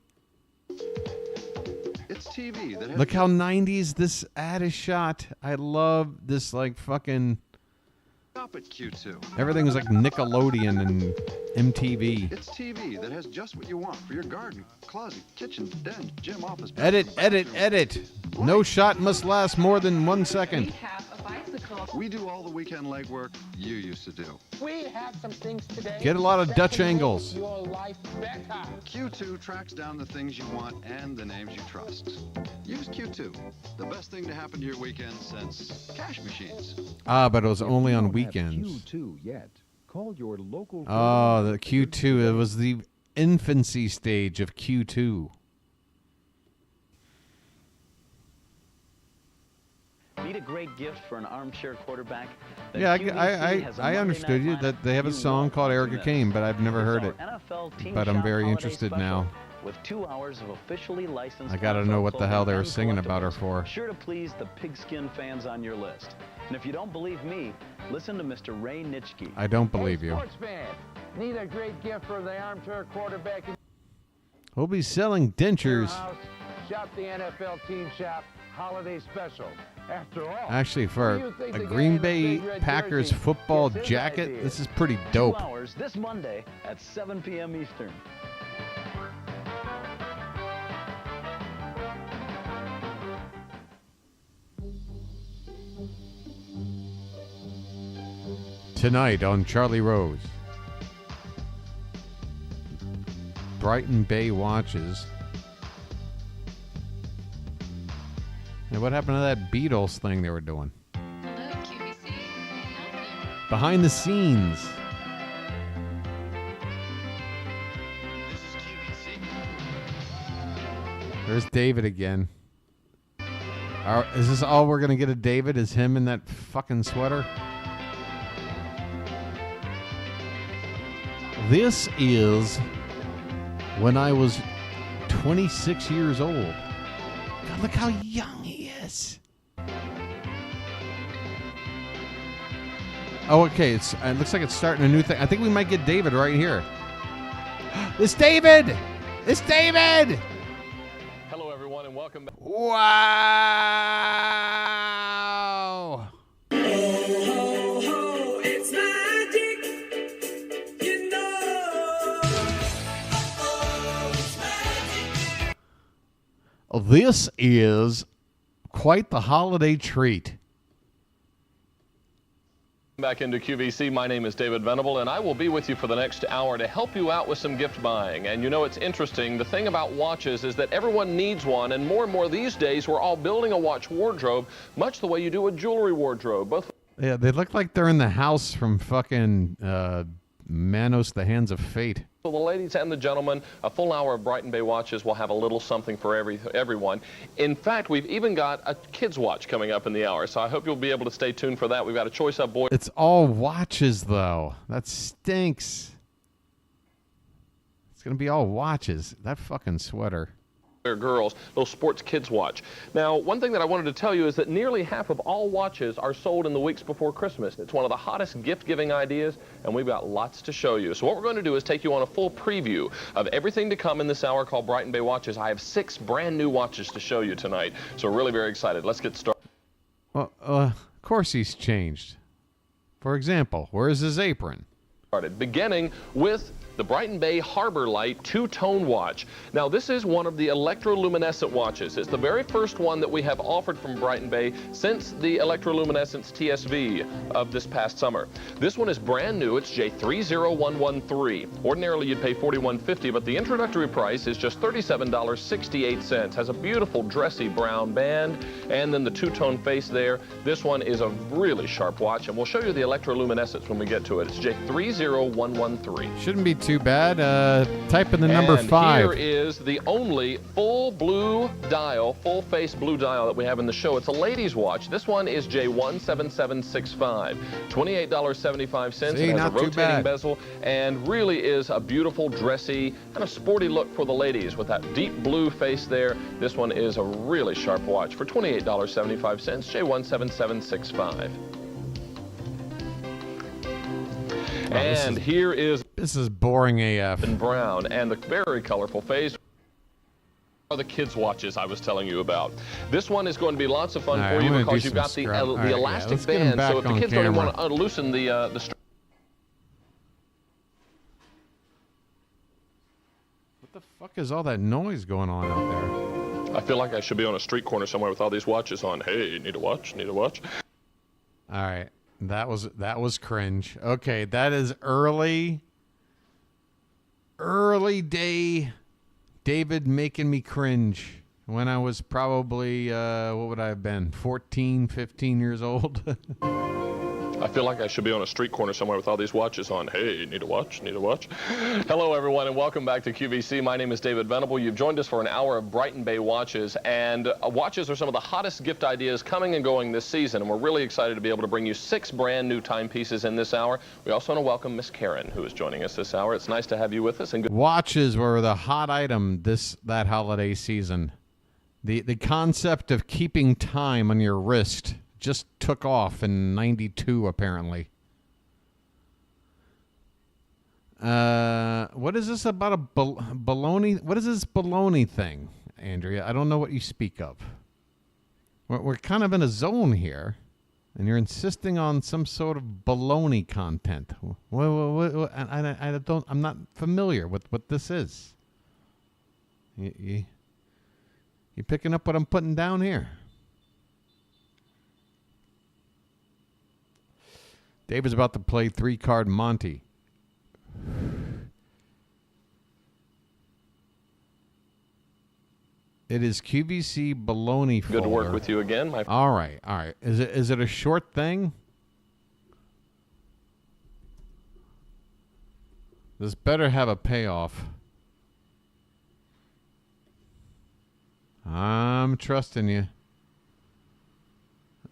I: It's TV that has...
A: Look how 90s this ad is shot. I love this like fucking...
I: Shop at Q2.
A: Everything was like Nickelodeon and MTV.
I: It's TV that has just what you want for your garden, closet, kitchen, den, gym, office.
A: Edit. No shot must last more than 1 second.
P: We do all the weekend legwork you used to do.
Q: We have some things today.
A: Get a lot of Dutch angles.
Q: Your life better.
P: Q2 tracks down the things you want and the names you trust. Use Q2. The best thing to happen to your weekend since cash machines.
A: Ah, but it was only on weekends.
I: Q2 yet. Call your local.
A: Oh, the Q2. It was the infancy stage of Q2.
R: Need a great gift for an armchair quarterback?
A: Yeah, I understood you that they have a song called Erica Kane, but I've never heard it. But I'm very interested now.
R: With 2 hours of officially licensed.
A: I gotta know what the hell they were singing about her for.
R: Sure to please the pigskin fans on your list. And if you don't believe me, listen to Mr. Ray Nitschke.
A: I don't believe you.
Q: Sports fan, need a great gift for the armchair quarterback.
A: We'll be selling dentures.
Q: Shop the NFL Team Shop Holiday Special. After all,
A: Actually, for a Green Bay Packers football jacket, this is pretty dope.
R: 2 hours this Monday at 7 p.m. Eastern.
A: Tonight on Charlie Rose. Brighton Bay watches. And what happened to that Beatles thing they were doing? Behind the scenes. There's David again. Is this all we're going to get of David? Is him in that fucking sweater? This is when I was 26 years old. God, look how young he is. Oh, okay. It looks like it's starting a new thing. I think we might get David right here. It's David! It's David!
D: Hello, everyone, and welcome back.
A: Wow!
B: It's magic, you know. It's magic.
A: This is quite the holiday treat.
D: Back into QVC, my name is David Venable, and I will be with you for the next hour to help you out with some gift buying. And you know, it's interesting. The thing about watches is that everyone needs one, and more these days, we're all building a watch wardrobe, much the way you do a jewelry wardrobe.
A: Yeah, they look like they're in the house from fucking Manos, the Hands of Fate.
D: For the ladies and the gentlemen, a full hour of Brighton Bay watches will have a little something for everyone. In fact, we've even got a kids watch coming up in the hour, so I hope you'll be able to stay tuned for that. We've got a choice of boys.
A: It's all watches, though. That stinks. It's going to be all watches. That fucking sweater.
D: Girls, little sports kids watch. Now, one thing that I wanted to tell you is that nearly half of all watches are sold in the weeks before Christmas. It's one of the hottest gift-giving ideas, and we've got lots to show you. So what we're going to do is take you on a full preview of everything to come in this hour called Brighton Bay Watches. I have 6 brand new watches to show you tonight, so we're really very excited. Let's get started.
A: Well, of course he's changed. For example, where's his apron?
D: Beginning with the Brighton Bay Harbor Light two-tone watch. Now, this is one of the electroluminescent watches. It's the very first one that we have offered from Brighton Bay since the electroluminescence TSV of this past summer. This one is brand new. It's J30113. Ordinarily, you'd pay $41.50, but the introductory price is just $37.68. Has a beautiful dressy brown band, and then the two-tone face there. This one is a really sharp watch, and we'll show you the electroluminescence when we get to it. It's J30113.
A: Shouldn't be too bad. Type in the number 5.
D: Here is the only full blue dial, full face blue dial that we have in the show. It's a ladies' watch. This one is J17765. $28.75.
A: See,
D: it has
A: not
D: a
A: too
D: rotating
A: bad.
D: bezel and really is a beautiful, dressy, kind of sporty look for the ladies with that deep blue face there. This one is a really sharp watch for $28.75. J17765. And here is
A: this is boring AF.
D: In brown and the very colorful face are the kids' watches I was telling you about. This one is going to be lots of fun for you because you've got the elastic band. So if the kids don't want to loosen the strap.
A: What the fuck is all that noise going on out there?
D: I feel like I should be on a street corner somewhere with all these watches on. Hey, need a watch? Need a watch?
A: All right. That was cringe. Okay, that is early day David making me cringe when I was probably, what would I have been, 14, 15 years old?
D: I feel like I should be on a street corner somewhere with all these watches on. Hey, need a watch? Need a watch? Hello, everyone, and welcome back to QVC. My name is David Venable. You've joined us for an hour of Brighton Bay watches, and watches are some of the hottest gift ideas coming and going this season, and we're really excited to be able to bring you 6 brand new timepieces in this hour. We also want to welcome Miss Karen, who is joining us this hour. It's nice to have you with us. And good
A: Watches were the hot item that holiday season. The concept of keeping time on your wrist just took off in '92, apparently. What is this about a baloney? What is this baloney thing, Andrea? I don't know what you speak of. We're kind of in a zone here, and you're insisting on some sort of baloney content. I'm not familiar with what this is. You picking up what I'm putting down here? David's about to play 3-card Monty. It is QVC baloney folder.
D: Good to work with you again.
A: All right. Is it a short thing? This better have a payoff. I'm trusting you.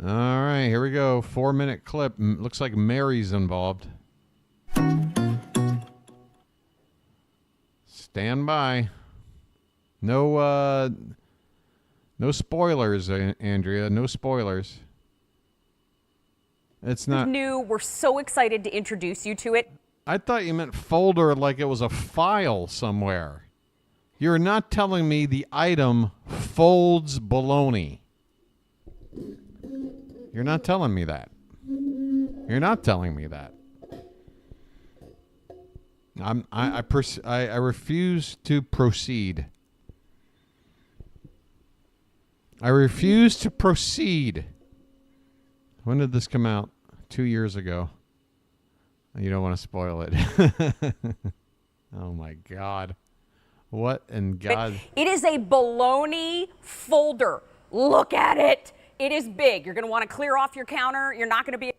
A: All right, here we go. 4-minute clip. Looks like Mary's involved. Stand by. No spoilers, Andrea. No spoilers. It's not
S: new. We're so excited to introduce you to it.
A: I thought you meant folder like it was a file somewhere. You're not telling me the item folds baloney. You're not telling me that. You're not telling me that. I refuse to proceed. I refuse to proceed. When did this come out? 2 years ago. You don't want to spoil it. Oh my God. What in God?
S: It is a baloney folder. Look at it. It is big. You're going to want to clear off your counter. You're not going to be...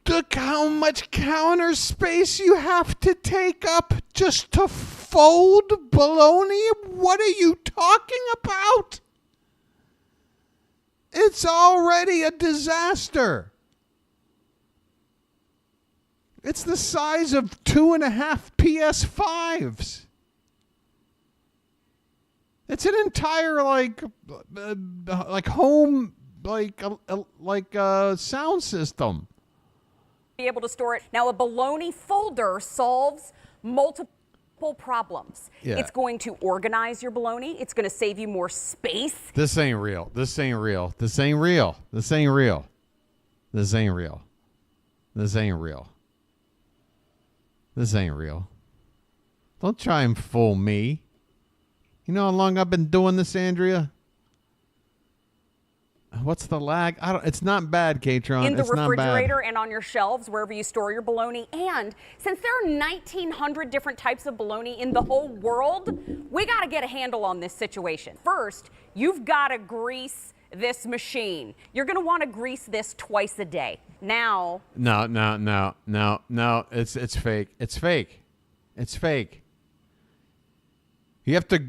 A: Look how much counter space you have to take up just to fold baloney. What are you talking about? It's already a disaster. It's the size of 2.5 PS5s. It's an entire like home sound system.
S: Be able to store it. Now, a baloney folder solves multiple problems.
A: Yeah.
S: It's going to organize your baloney. It's going to save you more space.
A: This ain't real. This ain't real. This ain't real. This ain't real. This ain't real. This ain't real. This ain't real. Don't try and fool me. You know how long I've been doing this, Andrea? What's the lag? It's not bad, Katron.
S: In the
A: it's
S: refrigerator and on your shelves, wherever you store your bologna. And since there are 1,900 different types of bologna in the whole world, we got to get a handle on this situation. First, you've got to grease this machine. You're going to want to grease this twice a day. Now.
A: No. It's fake. It's fake. It's fake. You have to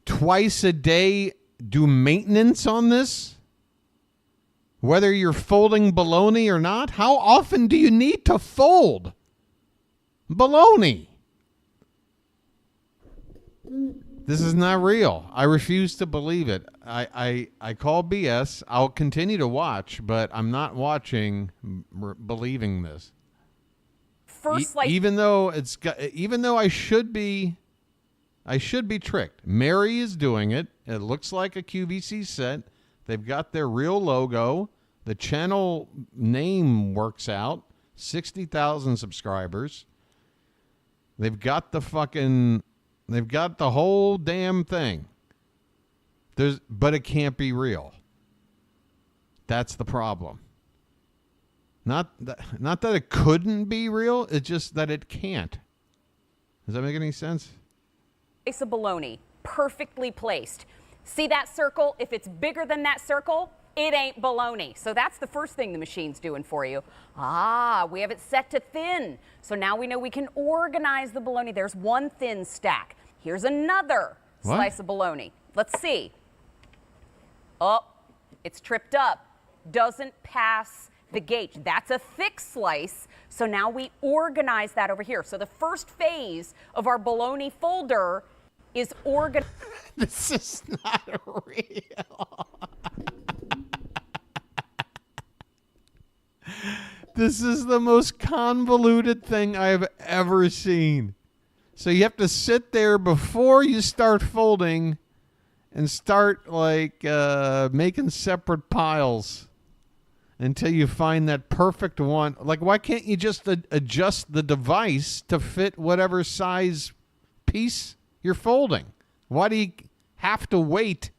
A: twice a day do maintenance on this? Whether you're folding bologna or not? How often do you need to fold bologna? This is not real. I refuse to believe it. I call BS. I'll continue to watch, but I'm not watching believing this.
S: First,
A: even though I should be tricked. Mary is doing it. It looks like a QVC set. They've got their real logo. The channel name works out. 60,000 subscribers. They've got the whole damn thing. But it can't be real. That's the problem. Not that it couldn't be real. It's just that it can't. Does that make any sense?
S: Slice of bologna, perfectly placed. See that circle? If it's bigger than that circle, it ain't bologna. So that's the first thing the machine's doing for you. We have it set to thin. So now we know we can organize the bologna. There's one thin stack. Here's another slice of bologna. Let's see. Oh, it's tripped up. Doesn't pass the gauge. That's a thick slice. So now we organize that over here. So the first phase of our bologna folder is organized.
A: This is not real. This is the most convoluted thing I've ever seen. So you have to sit there before you start folding and start like making separate piles until you find that perfect one. Like, why can't you just adjust the device to fit whatever size piece you're folding? Why do you have to wait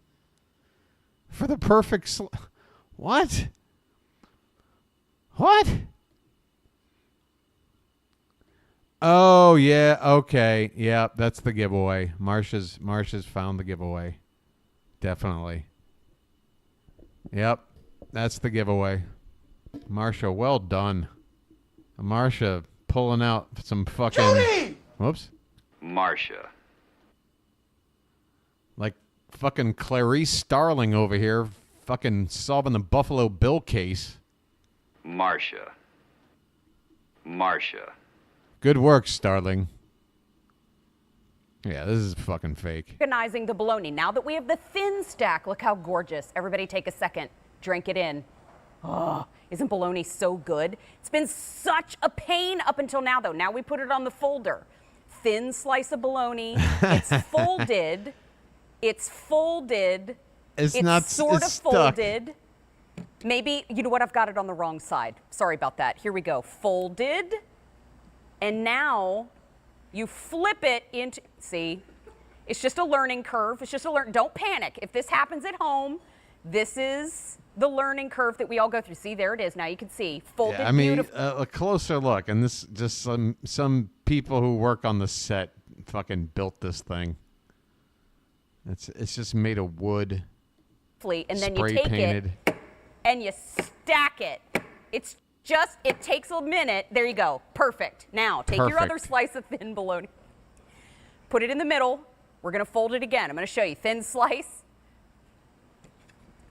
A: for the perfect What? What? Oh, yeah, okay. Yeah, that's the giveaway. Marsha's found the giveaway. Definitely. Yep, that's the giveaway. Marsha, well done. Marsha pulling out some fucking...
E: Judy!
A: Whoops.
F: Marsha.
A: Like fucking Clarice Starling over here, fucking solving the Buffalo Bill case.
F: Marsha. Marsha.
A: Good work, Starling. Yeah, this is fucking fake.
S: Organizing the bologna. Now that we have the thin stack, look how gorgeous. Everybody take a second. Drink it in. Oh, isn't bologna so good? It's been such a pain up until now, though. Now we put it on the folder. Thin slice of bologna. It's folded. It's folded.
A: It's
S: sort of
A: stuck.
S: folded. Maybe, you know what? I've got it on the wrong side. Sorry about that. Here we go. Folded. And now you flip it into, see, it's just a learning curve. It's just don't panic. If this happens at home, this is the learning curve that we all go through. See, there it is. Now you can see. Folded,
A: yeah, I mean,
S: beautiful.
A: a closer look, and this just some people who work on the set fucking built this thing. It's just made of wood.
S: And then you
A: spray
S: take
A: painted.
S: it and you stack it. It takes a minute. There you go. Perfect. Now, take your other slice of thin bologna. Put it in the middle. We're going to fold it again. I'm going to show you. Thin slice.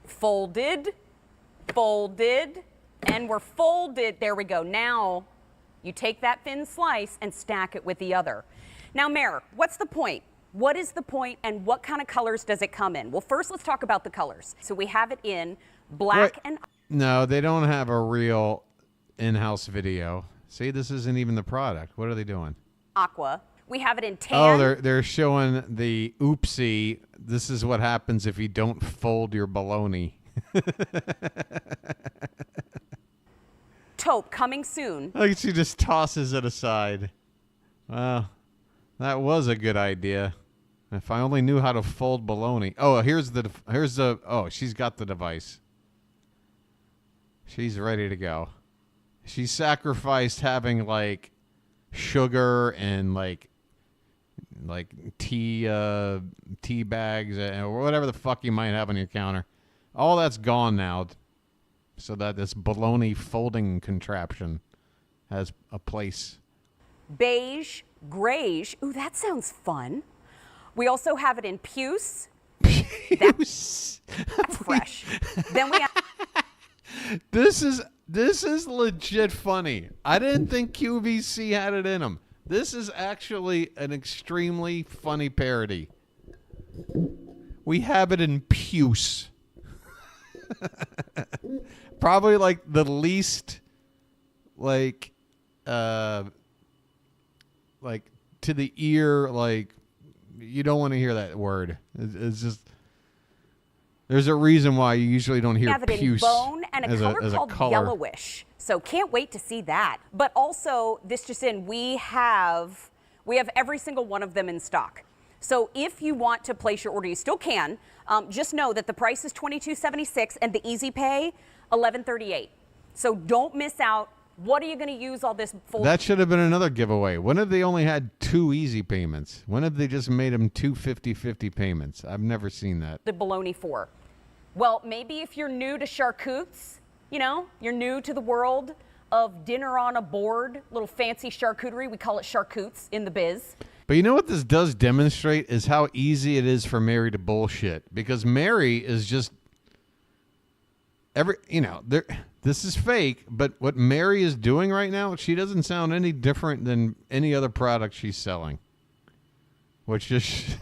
S: Folded. Folded. And we're folded. There we go. Now, you take that thin slice and stack it with the other. Now, Mare, what's the point? What is the point and what kind of colors does it come in? Well, first, let's talk about the colors. So we have it in black and...
A: No, they don't have a real in-house video. See, this isn't even the product. What are they doing?
S: Aqua. We have it in tan.
A: Oh, they're showing the oopsie. This is what happens if you don't fold your bologna.
S: Taupe coming soon.
A: Like she just tosses it aside. Well, that was a good idea. If I only knew how to fold bologna. Oh, here's the oh, she's got the device. She's ready to go. She sacrificed having like sugar and like tea bags or whatever the fuck you might have on your counter. All that's gone now, so that this bologna folding contraption has a place.
S: Beige, grayish. Ooh, that sounds fun. We also have it in puce. That's fresh. Then we have...
A: This is legit funny. I didn't think QVC had it in them. This is actually an extremely funny parody. We have it in puce. Probably like the least like to the ear, like you don't want to hear that word. It's just there's a reason why you usually don't hear
S: have it
A: puce
S: in bone and a color called
A: color.
S: yellowish. So can't wait to see that. But also this just in, we have every single one of them in stock. So if you want to place your order, you still can. Just know that the price is $22.76 and the easy pay $11.38. So don't miss out. What are you going to use all this folded?
A: That should have been another giveaway. When have they only had 2 easy payments? When have they just made them 2 50-50 payments? I've never seen that.
S: The bologna for? Well, maybe if you're new to charcutes, you know, you're new to the world of dinner on a board, little fancy charcuterie. We call it charcutes in the biz.
A: But you know what this does demonstrate is how easy it is for Mary to bullshit. Because Mary is just this is fake, but what Mary is doing right now, she doesn't sound any different than any other product she's selling. Which just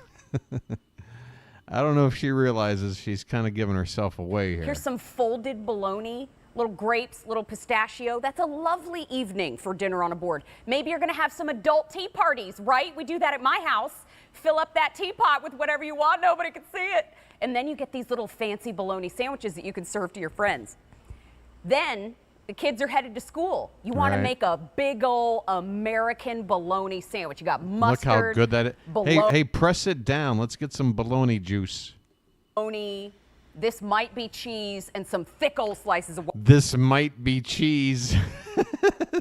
A: I don't know if she realizes she's kind of giving herself away here.
S: Here's some folded bologna, little grapes, little pistachio. That's a lovely evening for dinner on a board. Maybe you're going to have some adult tea parties, right? We do that at my house. Fill up that teapot with whatever you want. Nobody can see it. And then you get these little fancy bologna sandwiches that you can serve to your friends. Then the kids are headed to school. You want to make a big old American bologna sandwich. You got mustard.
A: Look how good that is. Hey, press it down. Let's get some bologna juice.
S: Bologna. This might be cheese and some thick old slices of.
A: This might be cheese.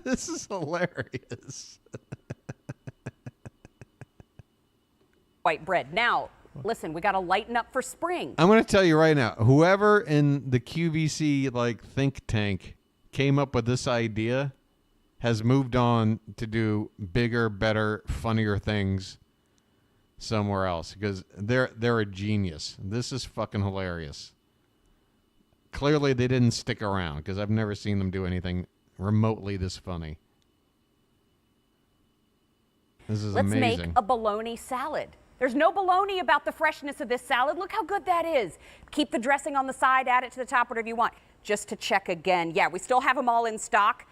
A: This is hilarious.
S: White bread. Now, listen, we got to lighten up for spring.
A: I'm going to tell you right now, whoever in the QVC think tank came up with this idea has moved on to do bigger, better, funnier things somewhere else because they're a genius. This is fucking hilarious. Clearly they didn't stick around because I've never seen them do anything remotely this funny. This is amazing.
S: Let's make a bologna salad. There's no bologna about the freshness of this salad. Look how good that is. Keep the dressing on the side, add it to the top, whatever you want. Just to check again. Yeah, we still have them all in stock.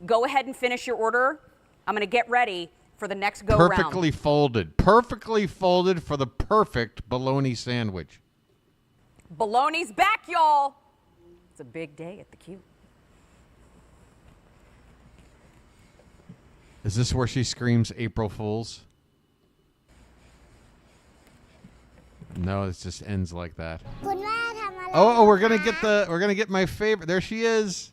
S: Go ahead and finish your order. I'm going to get ready for the next go-round.
A: Perfectly folded. Perfectly folded for the perfect bologna sandwich.
S: Bologna's back, y'all. It's a big day at the Q.
A: Is this where she screams April Fools? No, it just ends like that. Oh, we're gonna get my favorite. There she is.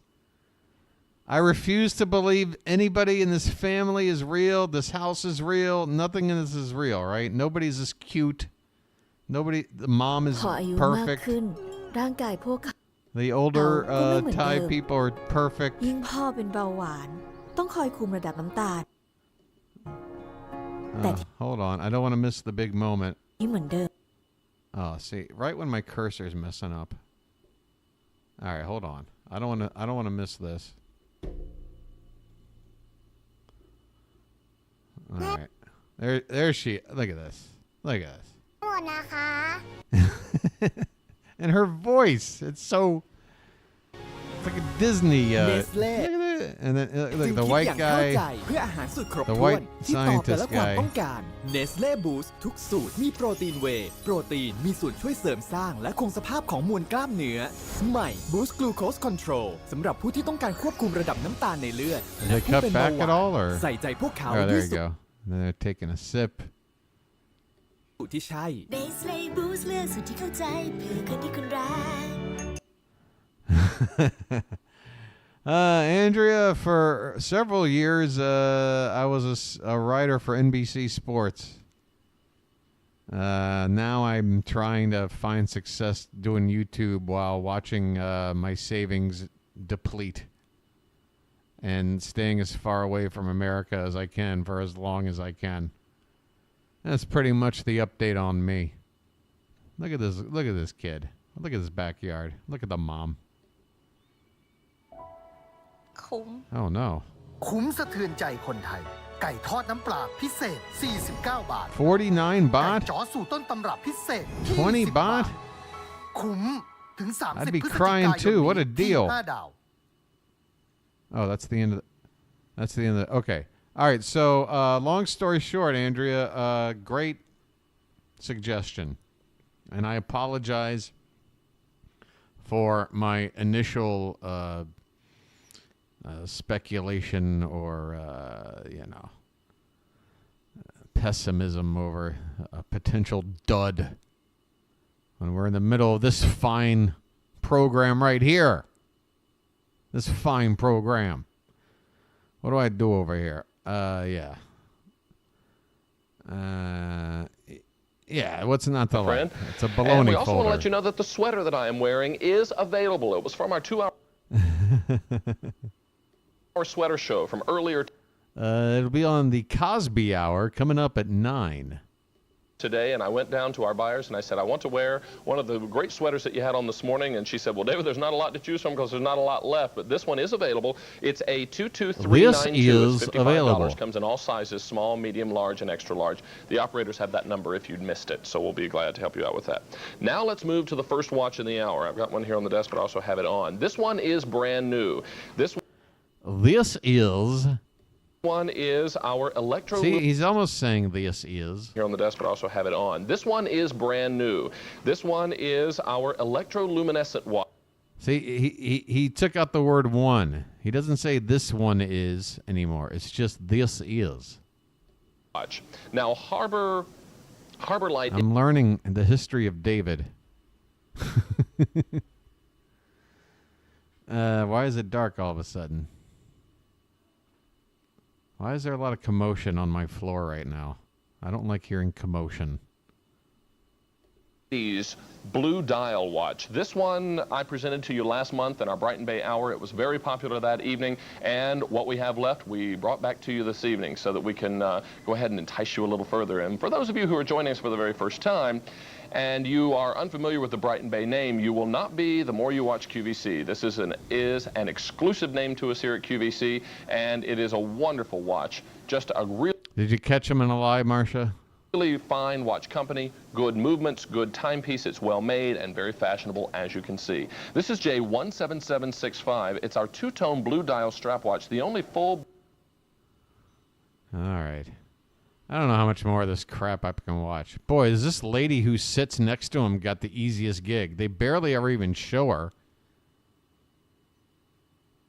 A: I refuse to believe anybody in this family is real. This house is real. Nothing in this is real, right? Nobody's as cute. The mom is perfect. The older Thai people are perfect. Hold on, I don't want to miss the big moment. Oh, see, right when my cursor's messing up. All right, hold on. I don't want to miss this. All right. There she. Look at this. Look at this. And her voice, it's like a Disney. And then look, the white guy, the white scientist guy.
T: Nestle Boost ทุกสูตรมีโปรตีนเวย์โปรตีนมีส่วนช่วยเสริมสร้างและคงสภาพของมวลกล้ามเนื้อใหม่ Boost Glucose Control สำหรับผู้ที่ต้องการควบคุมระดับน้ำตาลในเลือดและผู้เป็นเบาหวานใส่ใจพวกเขา
A: Oh, there you go. And then they're taking a sip.
T: ที่ใช่
B: Nestle Boost เลือกสูตรที่เข้าใจเพื่อคนที่คุณรัก
A: Andrea, for several years, I was a writer for NBC Sports. Now I'm trying to find success doing YouTube while watching my savings deplete and staying as far away from America as I can for as long as I can. That's pretty much the update on me. Look at this. Look at this kid. Look at this backyard. Look at the mom. Oh no.
U: คุ้มสะเทือนใจคนไทยไก่ทอดน้ำปลาพิเศษ49 บาท
A: 49 baht?
U: จ๋อสู่ต้นตำรับพิเศษ
A: 20 baht?
U: คุ้มถึง
A: I'd
U: 30
A: be
U: พฤศจิ
A: crying
U: กายน
A: too. What a
U: ที่
A: deal.
U: 5 ดาว
A: Oh, that's the end of the okay. All right, so long story short, Andrea, great suggestion. And I apologize for my initial speculation or pessimism over a potential dud when we're in the middle of this fine program right here. This fine program. What do I do over here? Yeah. Yeah, what's not the
D: friend?
A: It's a baloney
D: folder. And we also want
A: folder.
D: to let you know that the sweater that I am wearing is available. It was from our 2-hour sweater show from earlier
A: It'll be on the Cosby Hour coming up at 9.
D: today, and I went down to our buyers and I said, I want to wear one of the great sweaters that you had on this morning, and she said, well, David, there's not a lot to choose from because there's not a lot left, but this one is available. It's a 22392.
A: This is
D: It's $55.
A: available.
D: Comes in all sizes, small, medium, large, and extra large. The operators have that number if you'd missed it, so we'll be glad to help you out with that. Now let's move to the first watch in the hour. I've got one here on the desk, but I also have it on. This one is brand new. This one is our electro...
A: See, he's almost saying this is.
D: Here on the desk, but I also have it on. This one is brand new. This one is our electroluminescent watch.
A: See, he took out the word one. He doesn't say this one is anymore. It's just this is.
D: Now, Harbor Light...
A: I'm learning the history of David. Why is it dark all of a sudden? Why is there a lot of commotion on my floor right now? I don't like hearing commotion.
D: Blue dial watch. This one I presented to you last month in our Brighton Bay Hour. It was very popular that evening, and what we have left we brought back to you this evening so that we can go ahead and entice you a little further. And for those of you who are joining us for the very first time and you are unfamiliar with the Brighton Bay name, you will not be the more you watch QVC. This is an exclusive name to us here at QVC, and it is a wonderful watch. Just a real...
A: Did you catch him in a lie, Marcia?
D: Really fine watch company, good movements, good timepiece. It's well made and very fashionable, as you can see. This is J17765. It's our two-tone blue dial strap watch, the only full...
A: All right. I don't know how much more of this crap I can watch. Boy, is this lady who sits next to him got the easiest gig. They barely ever even show her.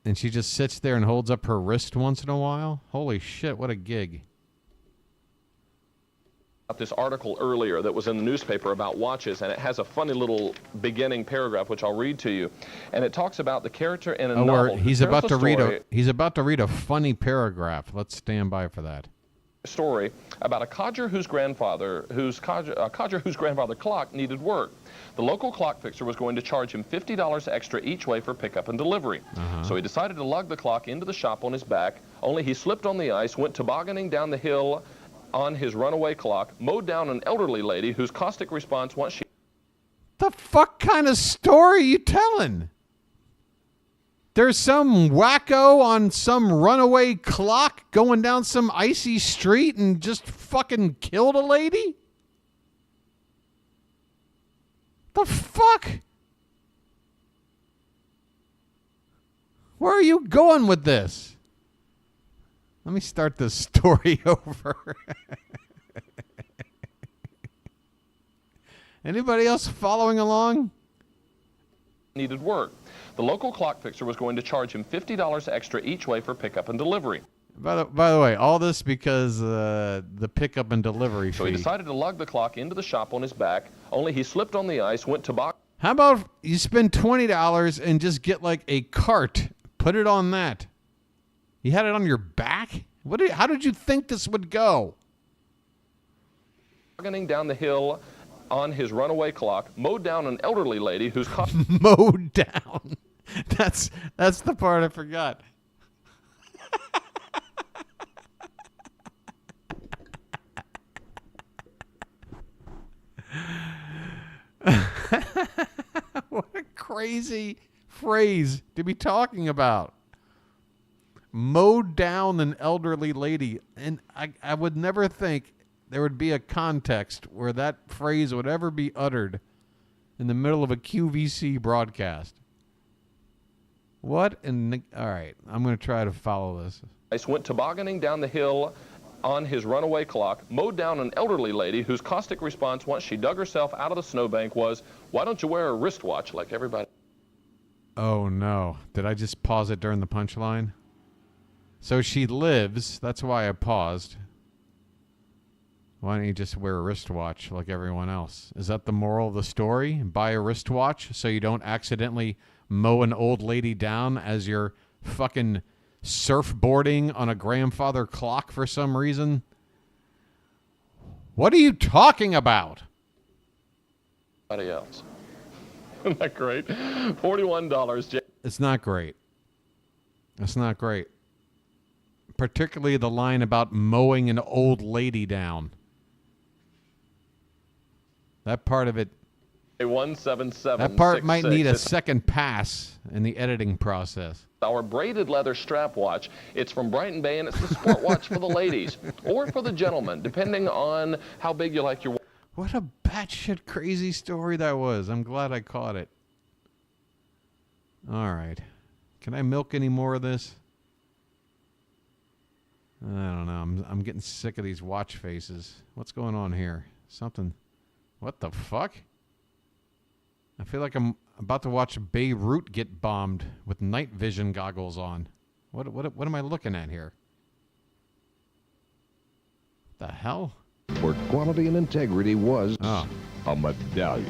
A: And she just sits there and holds up her wrist once in a while? Holy shit, what a gig.
D: This article earlier that was in the newspaper about watches, and it has a funny little beginning paragraph which I'll read to you, and it talks about the character in a novel.
A: He's about to read a funny paragraph. Let's stand by for that.
D: Story about a codger whose grandfather clock needed work. The local clock fixer was going to charge him $50 extra each way for pickup and delivery. So he decided to lug the clock into the shop on his back, only he slipped on the ice, went tobogganing down the hill on his runaway clock, mowed down an elderly lady whose caustic response once she...
A: The fuck kind of story you telling? There's some wacko on some runaway clock going down some icy street and just fucking killed a lady? The fuck? Where are you going with this? Let me start this story over. Anybody else following along?
D: Needed work. The local clock fixer was going to charge him $50 extra each way for pickup and delivery.
A: By the way, all this because the pickup and delivery fee.
D: So he decided to lug the clock into the shop on his back, only he slipped on the ice, went tobogganing.
A: How about you spend $20 and just get like a cart, put it on that? You had it on your back? How did you think this would go?
D: Down the hill on his runaway clock, mowed down an elderly lady who's...
A: Mowed down. That's the part I forgot. What a crazy phrase to be talking about. Mowed down an elderly lady. And I would never think there would be a context where that phrase would ever be uttered in the middle of a QVC broadcast. What in... All right, I'm going to try to follow this.
D: Went tobogganing down the hill on his runaway clock, mowed down an elderly lady whose caustic response once she dug herself out of the snowbank was, why don't you wear a wristwatch like everybody?
A: Oh, no. Did I just pause it during the punchline? So she lives. That's why I paused. Why don't you just wear a wristwatch like everyone else? Is that the moral of the story? Buy a wristwatch so you don't accidentally mow an old lady down as you're fucking surfboarding on a grandfather clock for some reason? What are you talking about?
D: Anybody else? Isn't that great? $41.
A: It's not great. It's not great. Particularly the line about mowing an old lady down. That part of it.
D: 177.
A: That part might need a second pass in the editing process.
D: Our braided leather strap watch. It's from Brighton Bay, and it's the sport watch for the ladies or for the gentlemen, depending on how big you like your watch.
A: What a batshit crazy story that was. I'm glad I caught it. All right. Can I milk any more of this? I don't know. I'm getting sick of these watch faces. What's going on here? Something. What the fuck? I feel like I'm about to watch Beirut get bombed with night vision goggles on. What am I looking at here? The hell?
C: For quality and integrity was a medallion.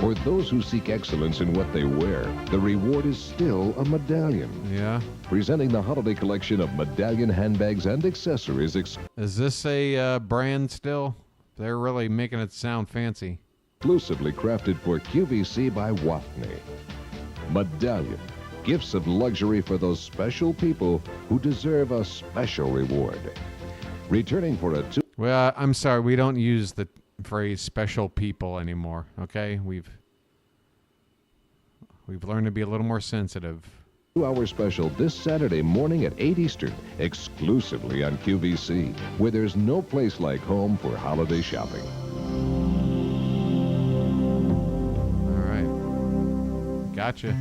C: For those who seek excellence in what they wear, the reward is still a medallion.
A: Yeah.
C: Presenting the holiday collection of medallion handbags and accessories.
A: Is this a brand still? They're really making it sound fancy.
C: Exclusively crafted for QVC by Watney. Medallion. Gifts of luxury for those special people who deserve a special reward. Returning for a
A: Well, I'm sorry. We don't use the phrase special people anymore. Okay? We've learned to be a little more sensitive.
C: 2-hour special this Saturday morning at 8 Eastern, exclusively on QVC, where there's no place like home for holiday shopping.
A: All right. Gotcha.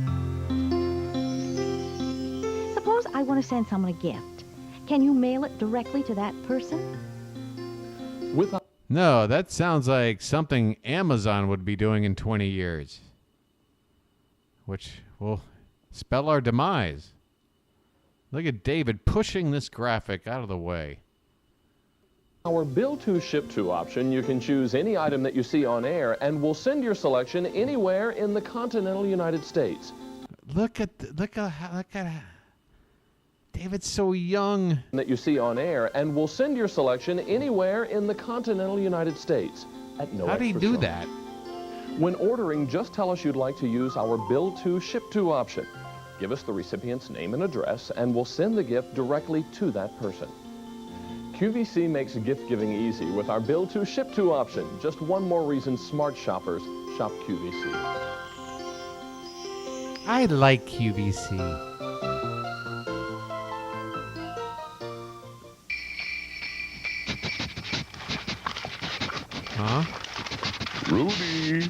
V: Suppose I want to send someone a gift. Can you mail it directly to that person?
A: No, that sounds like something Amazon would be doing in 20 years. Which will spell our demise. Look at David pushing this graphic out of the way.
D: Our Bill To Ship To option, you can choose any item that you see on air, and we'll send your selection anywhere in the continental United States.
A: Look at David's so young.
D: That you see on air, and we'll send your selection anywhere in the continental United States at no
A: How do you
D: extra
A: do
D: charge.
A: that?
D: When ordering, just tell us you'd like to use our Bill To Ship To option. Give us the recipient's name and address, and we'll send the gift directly to that person. QVC makes gift giving easy with our Bill To Ship To option. Just one more reason smart shoppers shop QVC.
A: I like QVC. Huh?
W: Rudy,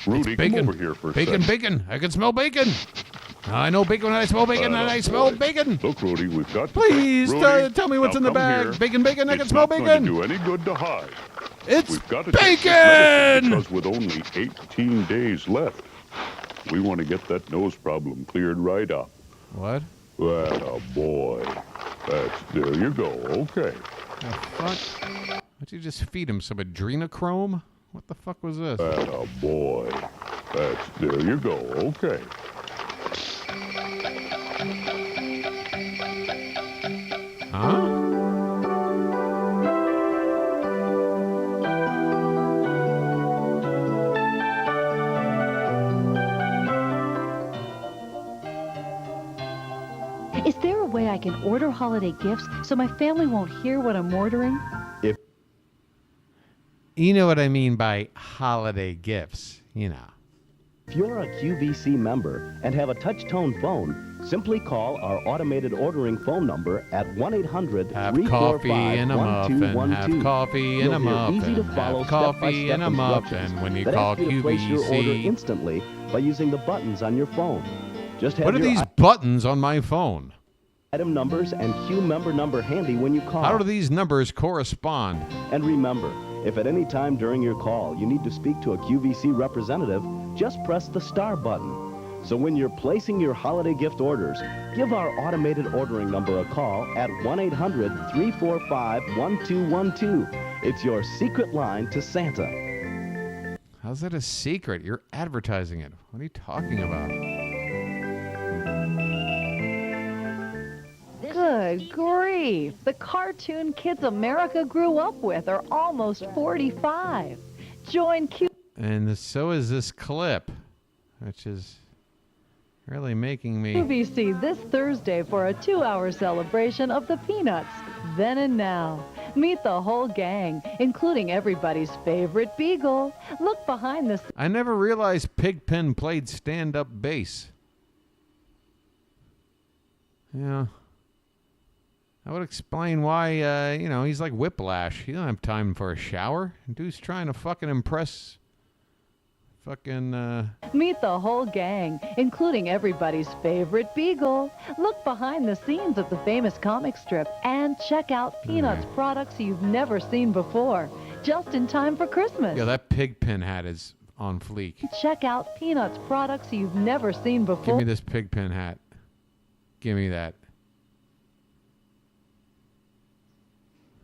A: It's
W: come over here for a second.
A: Bacon. I can smell bacon. I know bacon when I smell bacon, and I smell bacon.
W: Look, Rudy, we've got.
A: Please
W: Rudy,
A: tell me what's
W: now
A: in the
W: come
A: bag.
W: here.
A: Bacon. I can smell
W: It's not
A: bacon.
W: going to do any good to hide.
A: It's
W: we've got to
A: bacon!
W: take this medicine because with only 18 days left, we want to get that nose problem cleared right up.
A: What?
W: Well, boy. There you go. Okay.
A: The fuck? Why'd you just feed him some adrenochrome? What the fuck was this?
W: Oh boy. There you go. Okay.
A: Huh?
V: Is there a way I can order holiday gifts so my family won't hear what I'm ordering?
A: You know what I mean by holiday gifts, you know.
R: If you're a QVC member and have a touch-tone phone, simply call our automated ordering phone number at 1-800-345-1212.
A: Have coffee in a muffin. Have coffee in a muffin. Have coffee in a muffin. When you call
R: QVC, place your order
A: QVC.
R: instantly by using the buttons on your phone. Just have
A: What are
R: your
A: these buttons on my phone?
R: item numbers and Q member number handy when you call.
A: How do these numbers correspond?
R: And remember, if at any time during your call you need to speak to a QVC representative, just press the star button. So when you're placing your holiday gift orders, give our automated ordering number a call at 1-800-345-1212. It's your secret line to Santa.
A: How's that a secret? You're advertising it. What are you talking about?
O: Good grief. The cartoon kids America grew up with are almost 45. Join Q.
A: And so is this clip, which is really making me...
O: QVC this Thursday for a 2-hour celebration of the Peanuts. Then and now. Meet the whole gang, including everybody's favorite Beagle. Look behind the...
A: I never realized Pigpen played stand-up bass. Yeah. That would explain why, he's like Whiplash. He don't have time for a shower. Dude's trying to fucking impress...
O: Meet the whole gang, including everybody's favorite Beagle. Look behind the scenes of the famous comic strip and check out Peanuts products you've never seen before, just in time for Christmas.
A: Yeah, that Pigpen hat is on fleek.
O: Check out Peanuts products you've never seen before.
A: Give me this Pigpen hat. Give me that.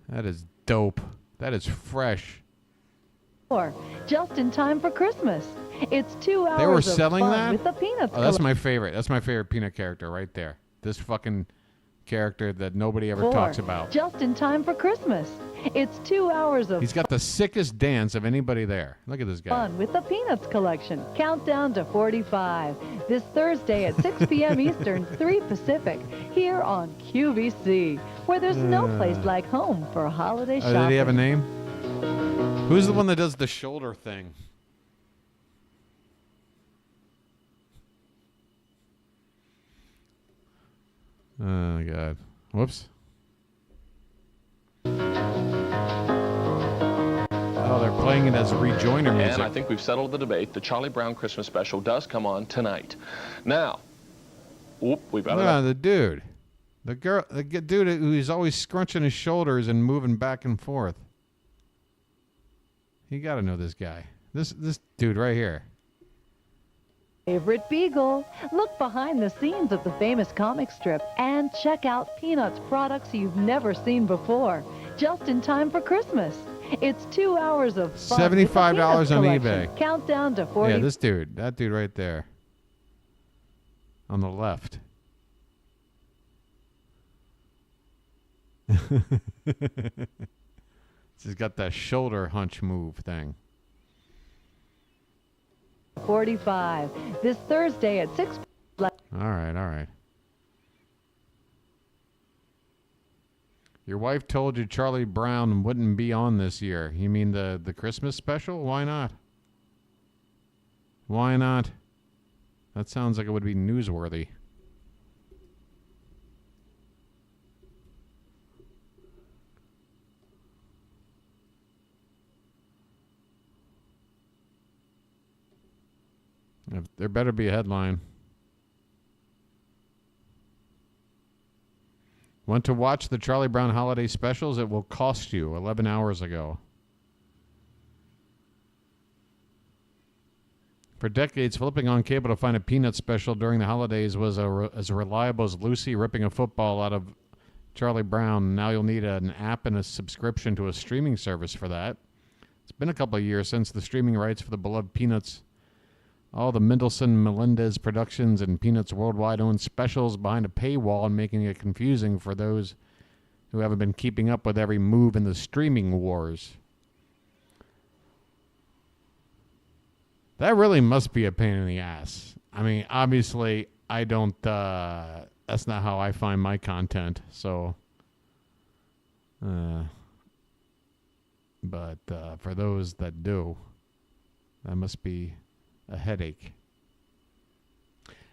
A: That is dope. That is fresh.
O: Just in time for Christmas. It's 2 hours
A: They were
O: of
A: selling
O: fun
A: that?
O: with the Peanuts.
A: Oh, that's my favorite. That's my favorite Peanut character right there. This fucking character that nobody ever talks about.
O: Just in time for Christmas. It's 2 hours of
A: He's got the sickest dance of anybody there. Look at this guy.
O: fun with the Peanuts collection. Countdown to 45. This Thursday at 6 p.m. Eastern, 3 Pacific, here on QVC, where there's no place like home for holiday shopping.
A: Did he have a name? Who's the one that does the shoulder thing? Oh, God. Whoops. Oh, they're playing it as rejoiner music.
D: And I think we've settled the debate. The Charlie Brown Christmas special does come on tonight. Now, we've got
A: the dude. The dude who's always scrunching his shoulders and moving back and forth. You got to know this guy. This dude right here.
O: Favorite Beagle. Look behind the scenes of the famous comic strip and check out Peanuts products you've never seen before, just in time for Christmas. It's 2 hours of fun.
A: $75 on eBay.
O: Countdown to 40.
A: Yeah, this dude. That dude right there. On the left. He's got that shoulder hunch move thing.
O: 45. This Thursday at 6.
A: All right. Your wife told you Charlie Brown wouldn't be on this year. You mean the Christmas special? Why not? Why not? That sounds like it would be newsworthy. There better be a headline. Want to watch the Charlie Brown holiday specials? It will cost you 11 hours ago. For decades, flipping on cable to find a Peanut special during the holidays was as reliable as Lucy ripping a football out of Charlie Brown. Now you'll need an app and a subscription to a streaming service for that. It's been a couple of years since the streaming rights for the beloved Peanuts. All the Mendelsohn Melendez Productions and Peanuts Worldwide own specials behind a paywall and making it confusing for those who haven't been keeping up with every move in the streaming wars. That really must be a pain in the ass. I mean, obviously, I don't, that's not how I find my content, so, but for those that do, that must be a headache.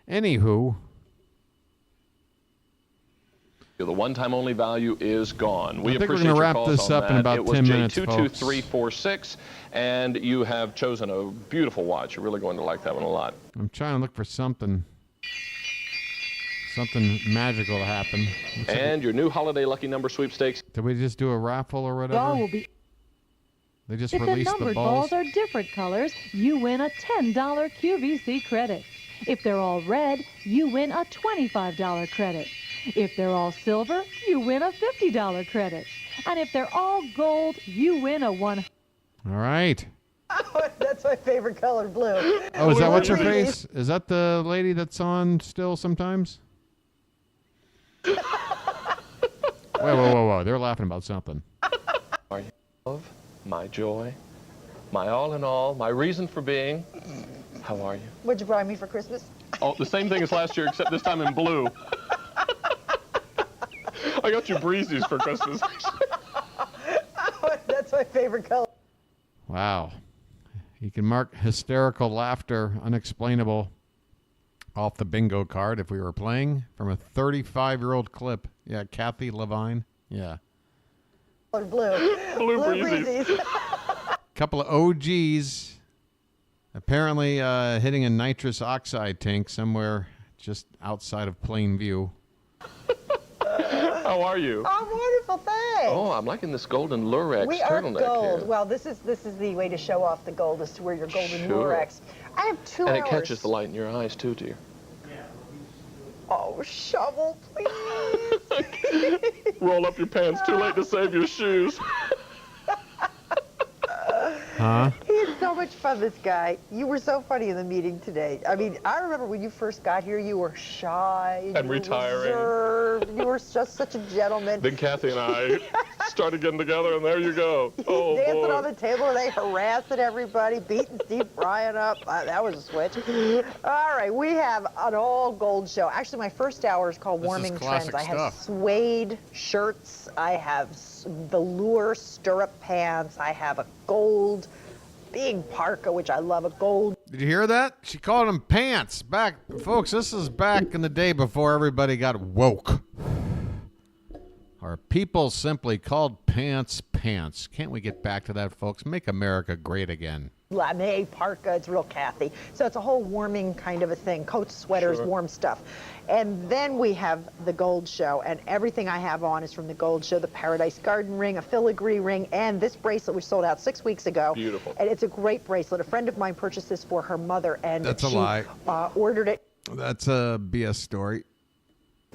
A: Anywho,
D: the one-time only value is gone. We
A: I think
D: appreciate
A: we're going to
D: your
A: wrap
D: calls
A: this
D: on
A: up in
D: that.
A: about
D: It was
A: 10 minutes, folks.
D: 22346, and you have chosen a beautiful watch. You're really going to like that one a lot.
A: I'm trying to look for something magical to happen.
D: And your new holiday lucky number sweepstakes.
A: Did we just do a raffle or whatever?
O: Ball will be.
A: They just
O: If the
A: released the
O: numbered
A: balls.
O: balls are different colors, you win a $10 QVC credit. If they're all red, you win a $25 credit. If they're all silver, you win a $50 credit. And if they're all gold, you win a $100.
A: All right.
J: That's my favorite color, blue.
A: Oh, is that what's her face? Is that the lady that's on still sometimes? Whoa. They're laughing about something.
D: Are you love, my joy, my all in all, my reason for being? How are you?
J: What'd you buy me for Christmas?
D: Oh, the same thing as last year, except this time in blue. I got you breezies for Christmas.
J: That's my favorite color.
A: Wow. You can mark hysterical laughter, unexplainable, off the bingo card if we were playing from a 35-year-old clip. Yeah, Kathy Levine. Yeah.
J: Blue. Blue breezies.
A: Couple of OGs apparently hitting a nitrous oxide tank somewhere just outside of plain view.
D: How are you?
J: I'm wonderful, thanks.
D: Oh, I'm liking this golden Lurex
J: We are
D: turtleneck
J: gold.
D: here.
J: Well, this is the way to show off the gold, is to wear your golden
D: Sure.
J: Lurex. I have 2
D: And
J: hours.
D: it catches the light in your eyes, too, dear.
J: Oh, shovel, please.
D: Roll up your pants. Too late to save your shoes.
A: Huh?
J: He's so much fun, this guy. You were so funny in the meeting today. I mean, I remember when you first got here, you were shy.
D: And
J: you were
D: retiring.
J: Reserved. You were just such a gentleman.
D: Then Kathy and I started getting together, and there you go. Oh,
J: Dancing
D: boy.
J: on the table, and they harassing everybody, beating Steve Bryan up. That was a switch. All right, we have an all gold show. Actually, my first hour is called Warming Trends. I have suede shirts. I have velour stirrup pants. I have a gold big parka, which I love, a gold.
A: Did you hear that? She called them pants. Back, folks, this is back in the day before everybody got woke. Our people simply called pants pants. Can't we get back to that, folks? Make America great again.
J: Lame parka, it's real Kathy. So it's a whole warming kind of a thing. Coats, sweaters,
D: Sure.
J: warm stuff. And then we have the gold show, and everything I have on is from the gold show. The Paradise Garden ring, a filigree ring, and this bracelet we sold out 6 weeks ago.
D: Beautiful.
J: And it's a great bracelet. A friend of mine purchased this for her mother, and
A: That's a
J: she
A: lie.
J: Ordered it.
A: That's a BS story.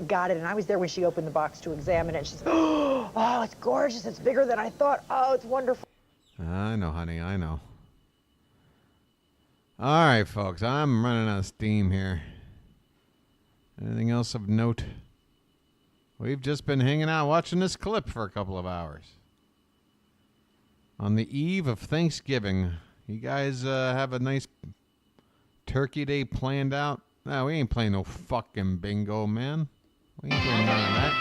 J: Got it, and I was there when she opened the box to examine it. And she said, oh, it's gorgeous. It's bigger than I thought. Oh, it's wonderful.
A: I know, honey. I know. All right, folks. I'm running out of steam here. Anything else of note? We've just been hanging out watching this clip for a couple of hours. On the eve of Thanksgiving, you guys have a nice turkey day planned out? No, we ain't playing no fucking bingo, man. We ain't doing none of that.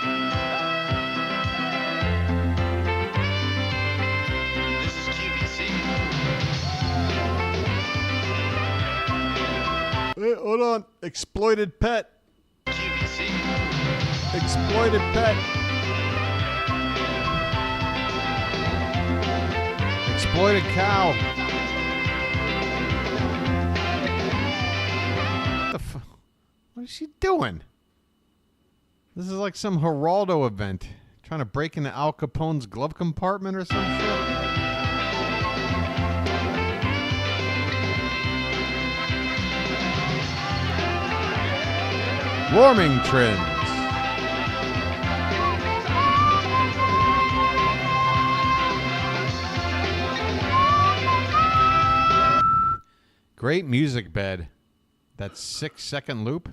E: This is QVC.
A: Hey, hold on. Exploited pet.
E: QVC.
A: Exploited pet. Exploited cow. What the fuck? What is she doing? This is like some Geraldo event. Trying to break into Al Capone's glove compartment or some shit. Warming trends. Great music bed. That 6-second loop.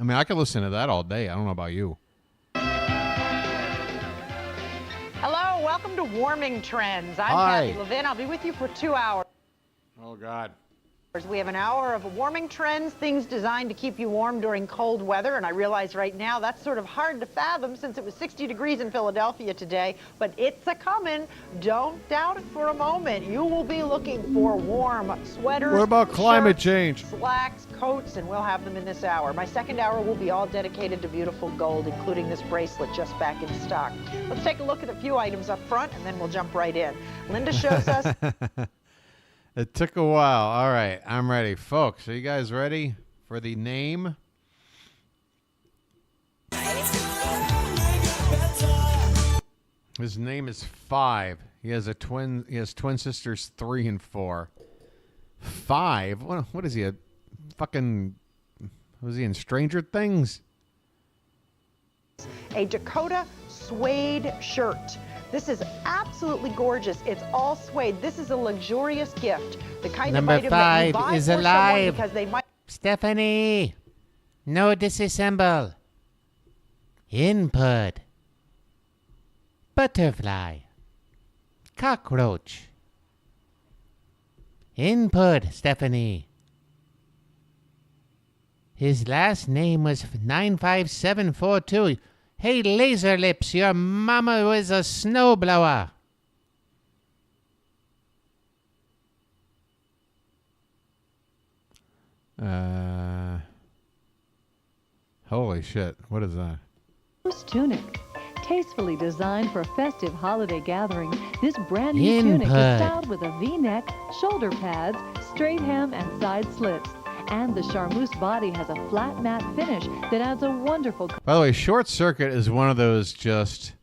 A: I mean, I could listen to that all day. I don't know about you.
J: Hello, welcome to Warming Trends. I'm
A: Hi.
J: Kathy Levin. I'll be with you for 2 hours.
A: Oh, God.
J: We have an hour of warming trends, things designed to keep you warm during cold weather, and I realize right now that's sort of hard to fathom since it was 60 degrees in Philadelphia today, but it's a-coming. Don't doubt it for a moment. You will be looking for warm sweaters.
A: What about climate
J: shirts,
A: change?
J: Slacks, coats, and we'll have them in this hour. My second hour will be all dedicated to beautiful gold, including this bracelet just back in stock. Let's take a look at a few items up front, and then we'll jump right in. Linda shows us...
A: It took a while. All right, I'm ready. Folks, are you guys ready for the name? His name is 5. He has twin sisters 3 and 4. 5. What is he? A fucking. Was he in Stranger Things?
J: A Dakota suede shirt. This is absolutely gorgeous. It's all suede. This is a luxurious gift. The kind
G: Number
J: of item that you
G: 5
J: buy
G: is
J: for
G: alive.
J: someone because they might.
G: Stephanie, no disassemble. Input. Butterfly. Cockroach. Input, Stephanie. His last name was 95742. Hey, Laser Lips, your mama was a snowblower.
A: Holy shit. What is that?
O: Tunic. Tastefully designed for festive holiday gatherings, this brand new tunic is styled with a V-neck, shoulder pads, straight hem, and side slits. And the charmeuse body has a flat matte finish that adds a wonderful...
A: By the way, Short Circuit is one of those just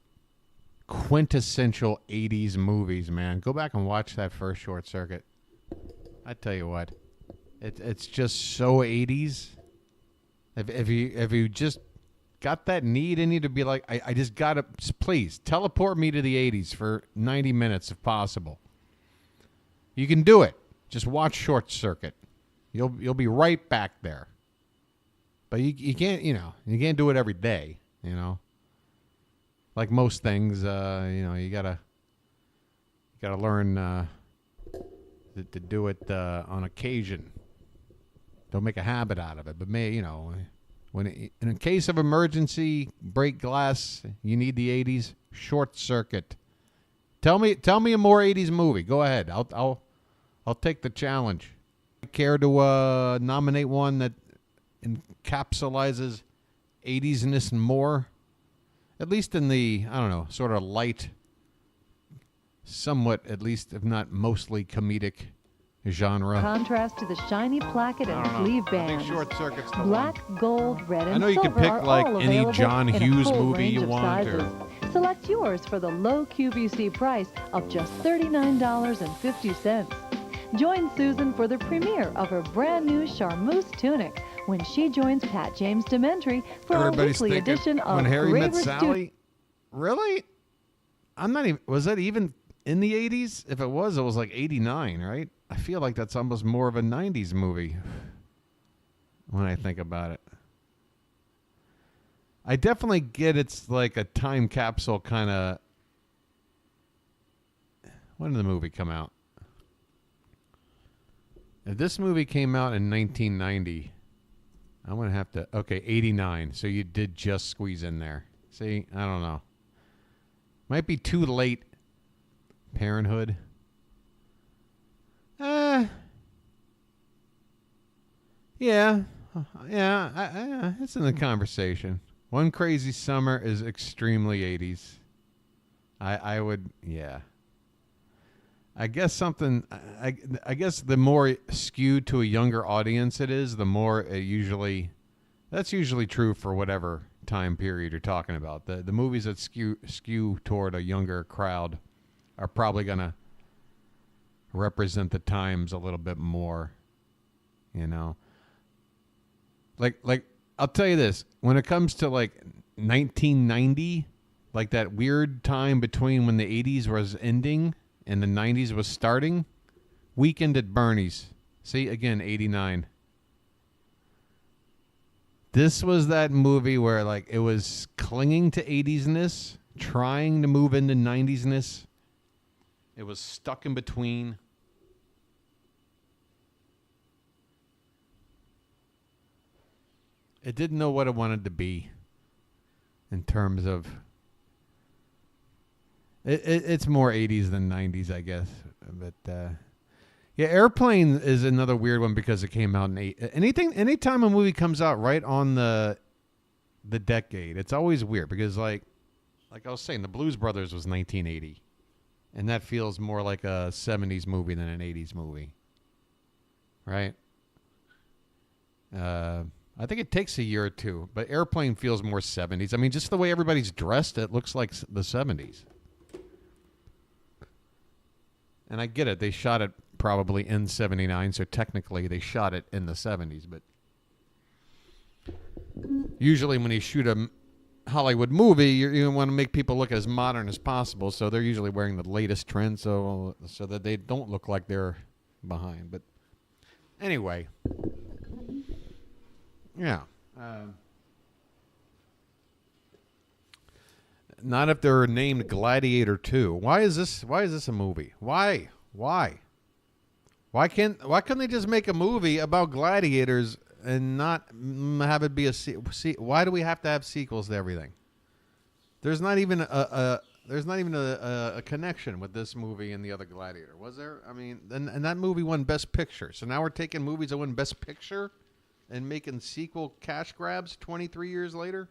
A: quintessential 80s movies, man. Go back and watch that first Short Circuit. I tell you what, it's just so 80s. If you just got that need in you to be like, I just gotta, please teleport me to the 80s for 90 minutes if possible. You can do it. Just watch Short Circuit. You'll be right back there. But you can't, you can't do it every day, Like most things, you gotta learn to do it on occasion. Don't make a habit out of it. But when in a case of emergency, break glass, you need the 80s. Short Circuit. Tell me a more 80s movie. Go ahead. I'll take the challenge. Care to nominate one that encapsulates 80s-ness and more? At least in the, I don't know, sort of light, somewhat, at least, if not mostly comedic genre.
O: Contrast to the shiny placket and sleeve bands.
A: Short Circuit's the
O: Black, gold, red, and
A: I know you can
O: silver
A: pick
O: are
A: like
O: all
A: any
O: available
A: John
O: in a
A: Hughes
O: full
A: movie
O: range
A: you
O: of
A: want.
O: sizes. Select yours for the low QVC price of just $39.50. Join Susan for the premiere of her brand new charmeuse tunic when she joins Pat James Dementry for
A: Everybody's
O: our weekly
A: thinking,
O: edition of
A: When Harry Met
O: Graver
A: Sally? Really? I'm not even. Was that even in the 80s? If it was like 89, right? I feel like that's almost more of a 90s movie when I think about it. I definitely get it's like a time capsule kind of. When did the movie come out? If this movie came out in 1990, I'm going to have to... Okay, 89. So you did just squeeze in there. See, I don't know. Might be too late. Parenthood. Yeah. It's in the conversation. One Crazy Summer is extremely 80s. I would... Yeah. I guess something. I guess the more skewed to a younger audience it is, the more it usually. That's usually true for whatever time period you're talking about. The movies that skew toward a younger crowd are probably gonna represent the times a little bit more. Like I'll tell you this: when it comes to like 1990, like that weird time between when the 80s was ending and the 90s was starting, Weekend at Bernie's. See, again, 89. This was that movie where, like, it was clinging to 80s-ness, trying to move into 90s-ness. It was stuck in between. It didn't know what it wanted to be in terms of... It's more 80s than 90s, I guess. But yeah, Airplane is another weird one because it came out in anytime a movie comes out right on the decade, it's always weird because like I was saying, the Blues Brothers was 1980, and that feels more like a 70s movie than an 80s movie, right? I think it takes a year or two, but Airplane feels more 70s. I mean, just the way everybody's dressed, it looks like the 70s. And I get it. They shot it probably in 79, so technically they shot it in the 70s. But usually when you shoot a Hollywood movie, you want to make people look as modern as possible. So they're usually wearing the latest trend so that they don't look like they're behind. But anyway, yeah. Not if they're named Gladiator 2. Why is this a movie? Why couldn't they just make a movie about gladiators and not have it be why do we have to have sequels to everything? There's not even a connection with this movie and the other Gladiator. Was there? I mean, and that movie won Best Picture. So now we're taking movies that win Best Picture and making sequel cash grabs 23 years later?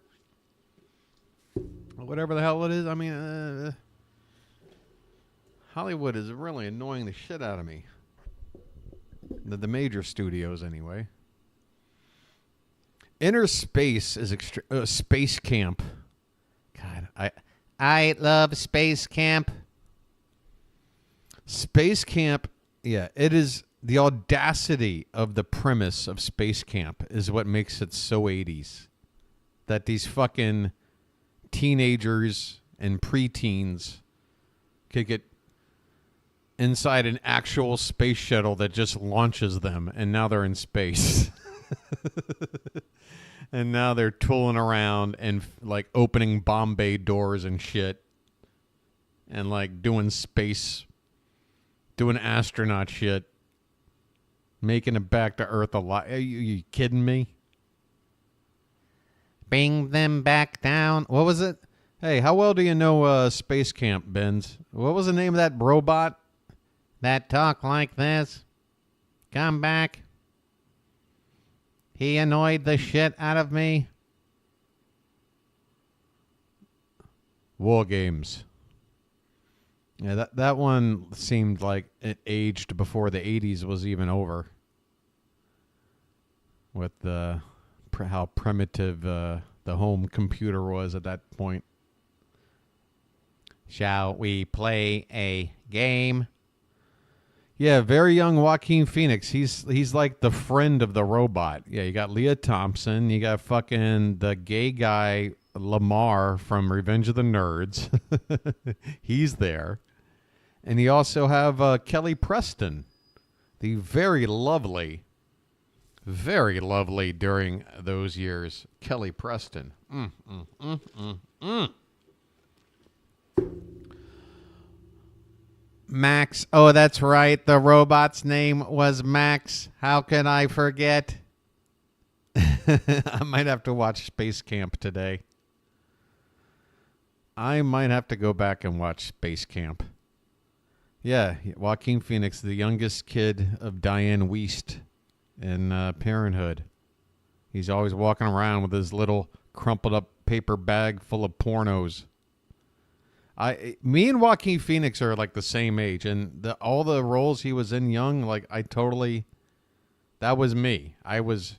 A: Whatever the hell it is. I mean, Hollywood is really annoying the shit out of me. The major studios, anyway. Inner Space is Space Camp. God, I love Space Camp. Space Camp, yeah, it is the audacity of the premise of Space Camp is what makes it so 80s. That these fucking teenagers and preteens could get inside an actual space shuttle that just launches them, and now they're in space. And now they're tooling around and like opening bomb bay doors and shit, and like doing astronaut shit, making it back to Earth alive. Are you kidding me? Bring them back down. What was it? Hey, how well do you know Space Camp, Benz? What was the name of that robot that talked like this? Come back. He annoyed the shit out of me. War Games. Yeah, that one seemed like it aged before the 80s was even over. With how primitive the home computer was at that point. Shall we play a game? Yeah, very young Joaquin Phoenix. He's like the friend of the robot. Yeah, you got Leah Thompson. You got fucking the gay guy Lamar from Revenge of the Nerds. He's there. And you also have Kelly Preston, the very lovely during those years, Kelly Preston. Max. Oh, that's right. The robot's name was Max. How can I forget? I might have to watch Space Camp today. I might have to go back and watch Space Camp. Yeah, Joaquin Phoenix, the youngest kid of Diane Wiest in Parenthood. He's always walking around with his little crumpled up paper bag full of pornos. Me and Joaquin Phoenix are like the same age, and all the roles he was in young, like that was me. I was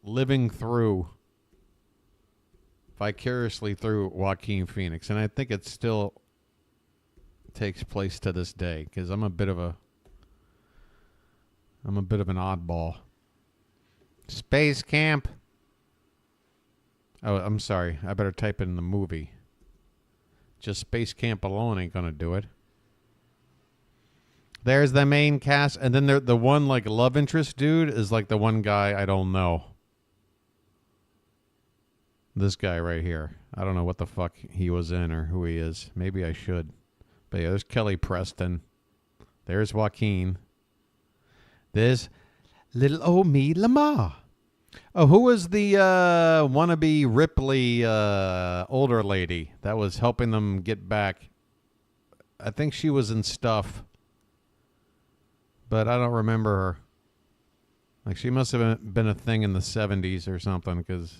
A: living vicariously through Joaquin Phoenix, and I think it still takes place to this day because I'm a bit of an oddball. Space Camp. Oh, I'm sorry. I better type it in the movie. Just Space Camp alone ain't gonna do it. There's the main cast, and then the one like love interest dude is like the one guy I don't know. This guy right here. I don't know what the fuck he was in or who he is. Maybe I should. But yeah, there's Kelly Preston. There's Joaquin. There's little old me Lamar. Oh, who was the wannabe Ripley older lady that was helping them get back? I think she was in stuff, but I don't remember her. Like, she must have been a thing in the 70s or something, because...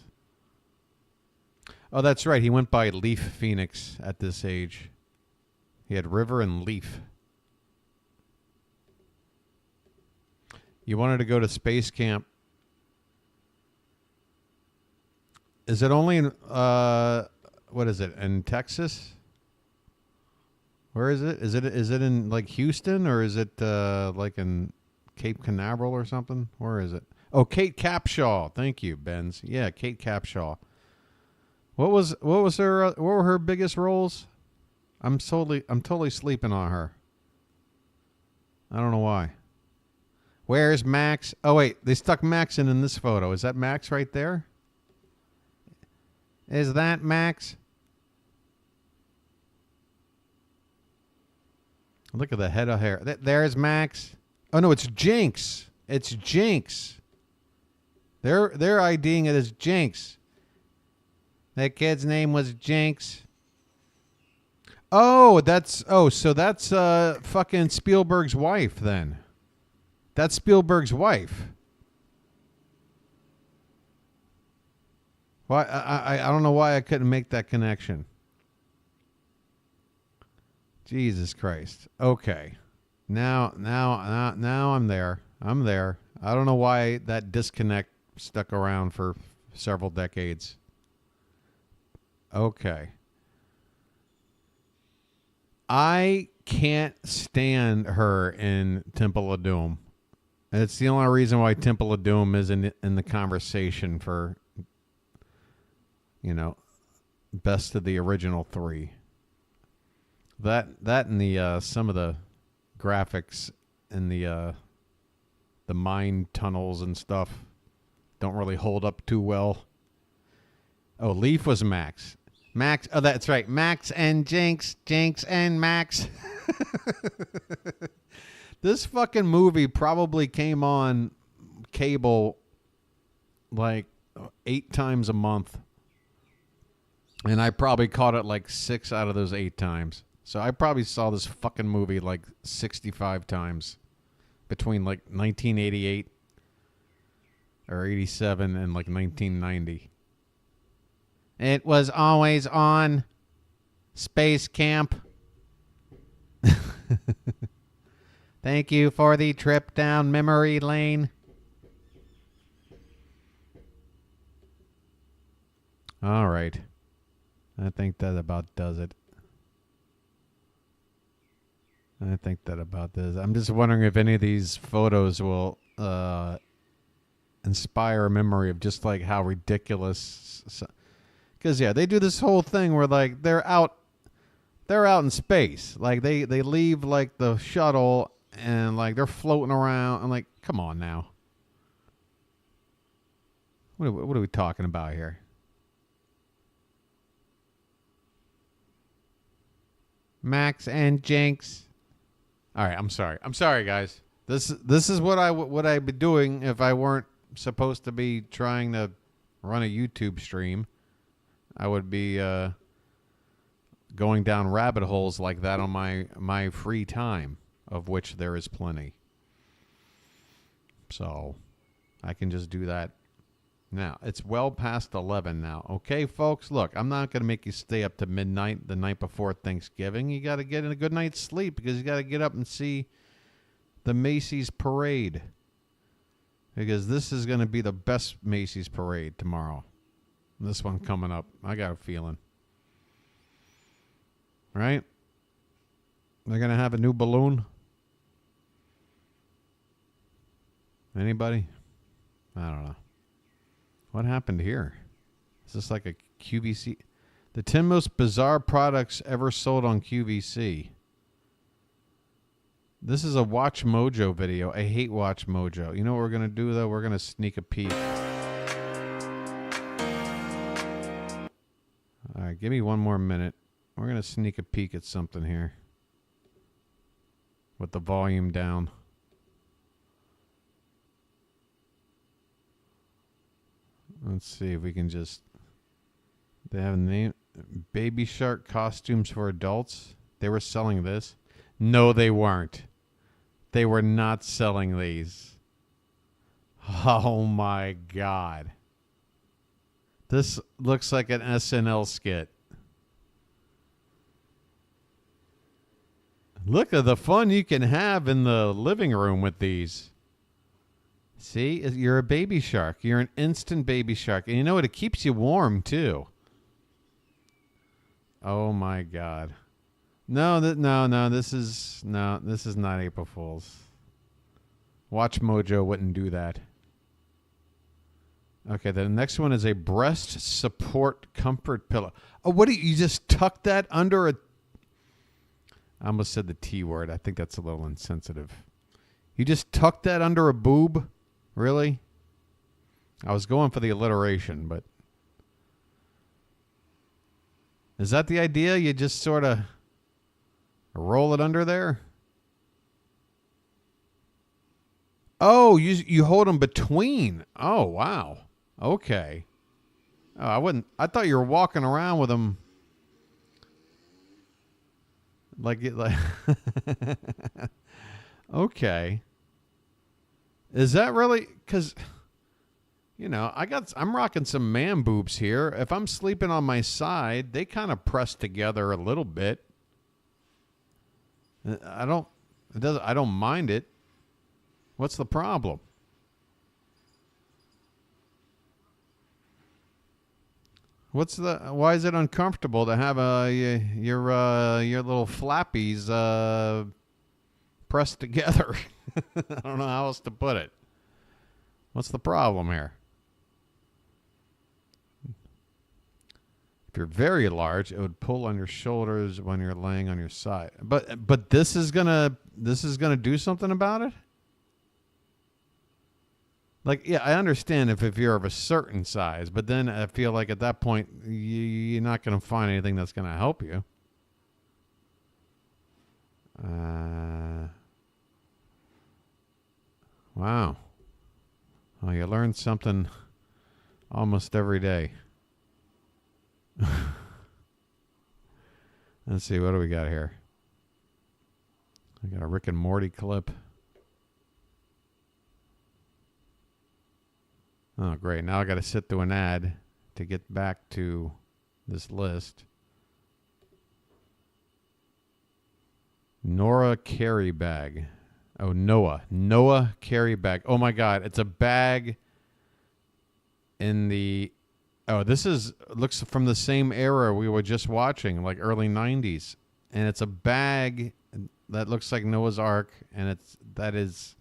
A: Oh, that's right. He went by Leaf Phoenix at this age. He had River and Leaf. You wanted to go to Space Camp. Is it only in, what is it, in Texas? Where is it? Is it in like Houston or is it like in Cape Canaveral or something? Where is it? Oh, Kate Capshaw. Thank you, Benz. Yeah, Kate Capshaw. What were her biggest roles? I'm totally sleeping on her. I don't know why. Where's Max? Oh wait, they stuck Max in this photo. Is that Max right there? Is that Max? Look at the head of hair. There's Max. Oh no, it's Jinx. It's Jinx. They're IDing it as Jinx. That kid's name was Jinx. So that's fucking Spielberg's wife then. That's Spielberg's wife. Why I don't know why I couldn't make that connection. Jesus Christ. Okay. Now I'm there. I'm there. I don't know why that disconnect stuck around for several decades. Okay. I can't stand her in Temple of Doom. It's the only reason why Temple of Doom is in the conversation for, best of the original three. That and the some of the graphics in the mine tunnels and stuff don't really hold up too well. Oh, Leaf was Max. Max. Oh, that's right. Max and Jinx. Jinx and Max. This fucking movie probably came on cable like 8 times a month. And I probably caught it like 6 out of those 8 times. So I probably saw this fucking movie like 65 times between like 1988 or 87 and like 1990. It was always on Space Camp. Thank you for the trip down memory lane. All right. I think that about does it. I think that about does. I'm just wondering if any of these photos will inspire a memory of just like how ridiculous. Because yeah, they do this whole thing where like they're out in space. Like they leave like the shuttle and like they're floating around. I'm like, come on now. What are we talking about here? Max and Jinx. All right, I'm sorry. I'm sorry, guys. This is what I'd be doing if I weren't supposed to be trying to run a YouTube stream. I would be going down rabbit holes like that on my free time, of which there is plenty. So I can just do that. Now, it's well past 11 now. Okay, folks, look, I'm not going to make you stay up to midnight the night before Thanksgiving. You got to get in a good night's sleep because you got to get up and see the Macy's parade. Because this is going to be the best Macy's parade tomorrow. This one coming up. I got a feeling. Right? They're going to have a new balloon? Anybody? I don't know. What happened here? Is this like a QVC? The 10 most bizarre products ever sold on QVC. This is a Watch Mojo video. I hate Watch Mojo. You know what we're going to do, though? We're going to sneak a peek. All right, give me one more minute. We're going to sneak a peek at something here. With the volume down. Let's see if we can just... They have a name. Baby Shark costumes for adults. They were selling this. No, they weren't. They were not selling these. Oh my God. This looks like an SNL skit. Look at the fun you can have in the living room with these. See, you're a baby shark. You're an instant baby shark. And you know what? It keeps you warm, too. Oh, my God. No, this is not April Fool's. Watch Mojo wouldn't do that. Okay, the next one is a breast support comfort pillow. Oh, what do you just tuck that under a... I almost said the T word. I think that's a little insensitive. You just tuck that under a boob? Really? I was going for the alliteration, but... Is that the idea? You just sort of roll it under there? Oh, you hold them between. Oh, wow. Okay. Oh, I thought you were walking around with them like okay. Is that really? Because, I'm rocking some man boobs here. If I'm sleeping on my side, they kind of press together a little bit. I don't mind it. What's the problem? Why is it uncomfortable to have your little flappies pressed together? I don't know how else to put it. What's the problem here? If you're very large, it would pull on your shoulders when you're laying on your side. But this is gonna do something about it? Like, yeah, I understand if you're of a certain size, but then I feel like at that point, you're not going to find anything that's going to help you. Wow. Well, you learn something almost every day. Let's see, what do we got here? I got a Rick and Morty clip. Oh, great. Now I got to sit through an ad to get back to this list. Nora carry bag. Oh, Noah carry bag. Oh, my God. It's a bag in the... Oh, looks from the same era we were just watching, like early 90s. And it's a bag that looks like Noah's Ark, and that is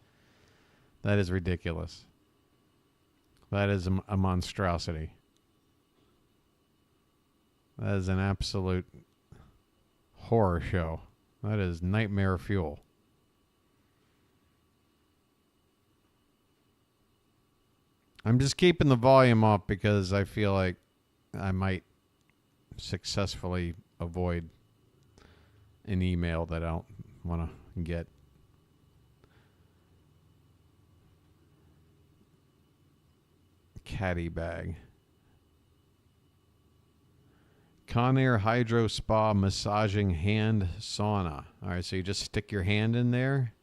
A: ridiculous. That is a monstrosity. That is an absolute horror show. That is nightmare fuel. I'm just keeping the volume up because I feel like I might successfully avoid an email that I don't want to get. Caddy bag. Conair Hydro Spa massaging hand sauna. All right, so you just stick your hand in there.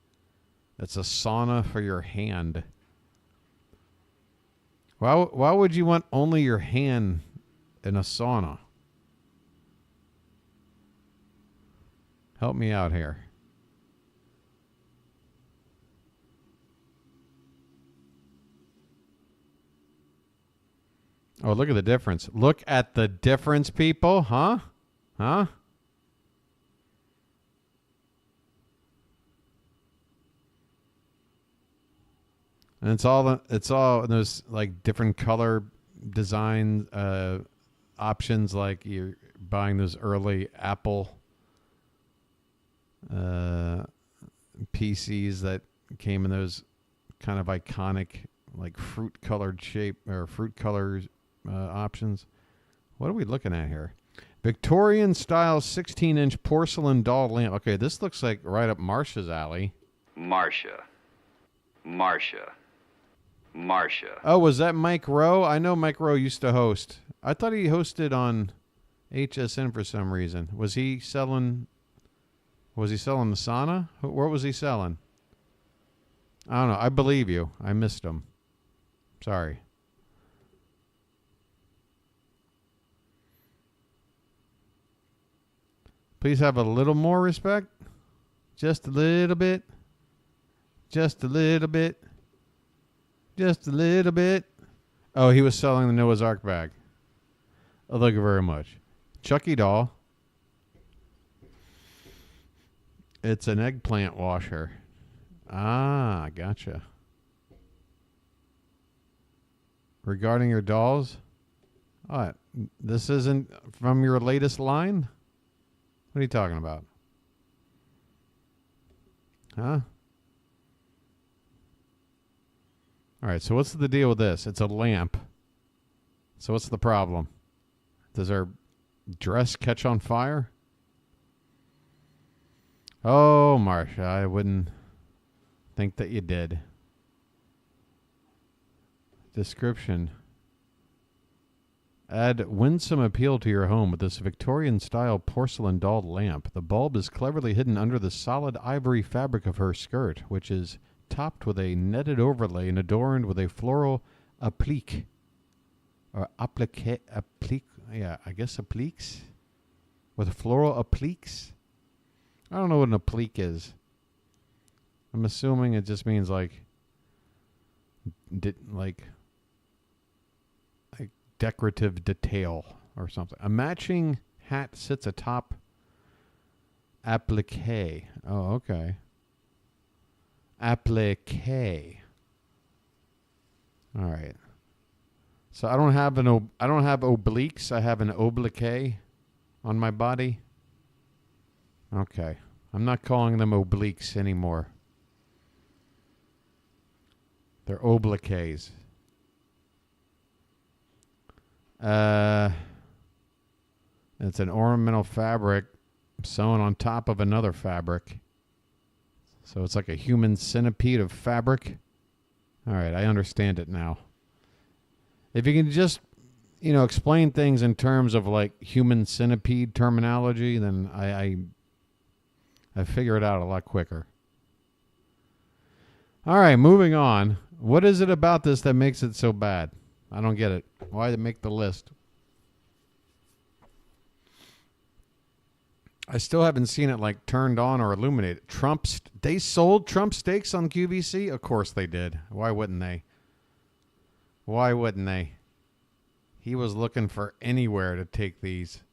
A: That's a sauna for your hand. Why would you want only your hand in a sauna? Help me out here. Oh, look at the difference. Look at the difference, people. Huh? Huh? And it's all those like different color design options, like you're buying those early Apple PCs that came in those kind of iconic like fruit colored shape or fruit colors options. What are we looking at here? Victorian style 16-inch porcelain doll lamp. Okay, this looks like right up Marsha's alley.
F: Marsha.
A: Oh, was that Mike Rowe? I know Mike Rowe used to host. I thought he hosted on HSN for some reason. Was he selling the sauna? What was he selling? I don't know. I believe you. I missed him. Sorry. Please have a little more respect. Just a little bit. Just a little bit. Just a little bit. Oh, he was selling the Noah's Ark bag. Oh, thank you very much. Chucky doll. It's an eggplant washer. Ah, gotcha. Regarding your dolls? What? This isn't from your latest line? What are you talking about? Huh? All right, so what's the deal with this? It's a lamp. So what's the problem? Does our dress catch on fire? Oh, Marsha, I wouldn't think that you did. Description. Add winsome appeal to your home with this Victorian-style porcelain doll lamp. The bulb is cleverly hidden under the solid ivory fabric of her skirt, which is topped with a netted overlay and adorned with a floral applique. Or applique, yeah, I guess appliques? With floral appliques? I don't know what an applique is. I'm assuming it just means like decorative detail or something. A matching hat sits atop applique. Oh, okay. Applique. All right. So I don't have obliques. I have an oblique on my body. Okay. I'm not calling them obliques anymore. They're obliques. It's an ornamental fabric sewn on top of another fabric. So it's like a human centipede of fabric. All right, I understand it now. If you can just, explain things in terms of like human centipede terminology, then I figure it out a lot quicker. All right, moving on. What is it about this that makes it so bad? I don't get it. Why did it make the list? I still haven't seen it like turned on or illuminated. They sold Trump steaks on QVC? Of course they did. Why wouldn't they? Why wouldn't they? He was looking for anywhere to take these.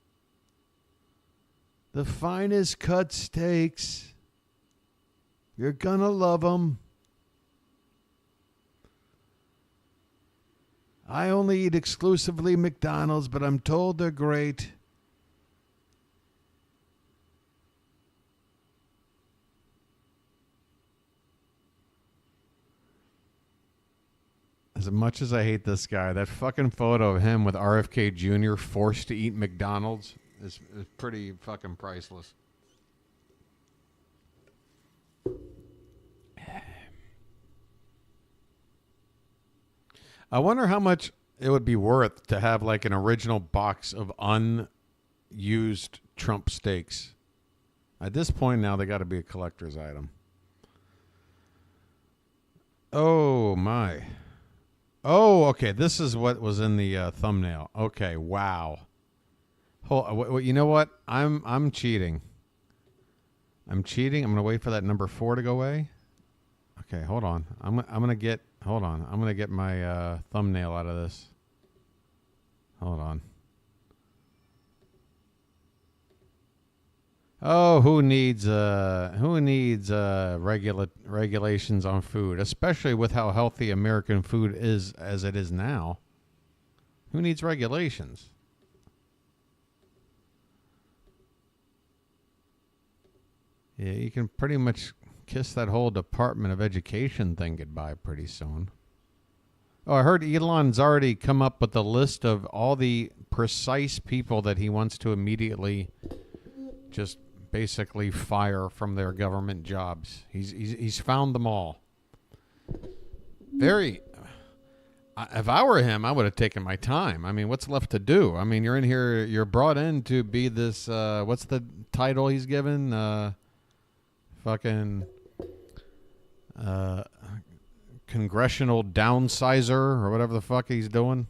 A: The finest cut steaks. You're gonna love them. I only eat exclusively McDonald's, but I'm told they're great. As much as I hate this guy, that fucking photo of him with RFK Jr. forced to eat McDonald's is pretty fucking priceless. I wonder how much it would be worth to have like an original box of unused Trump steaks. At this point now, they got to be a collector's item. Oh, my. Oh, okay. This is what was in the thumbnail. Okay, wow. You know what? I'm cheating. I'm cheating. I'm going to wait for that number 4 to go away. Okay, hold on. I'm going to get... Hold on. I'm going to get my thumbnail out of this. Hold on. Oh, who needs regulations on food, especially with how healthy American food is as it is now? Who needs regulations? Yeah, you can pretty much kiss that whole Department of Education thing goodbye pretty soon. Oh, I heard Elon's already come up with a list of all the precise people that he wants to immediately just basically fire from their government jobs. He's found them all. Very. If I were him, I would have taken my time. I mean, what's left to do? I mean, you're in here. You're brought in to be this. What's the title he's given? Fucking congressional downsizer or whatever the fuck he's doing.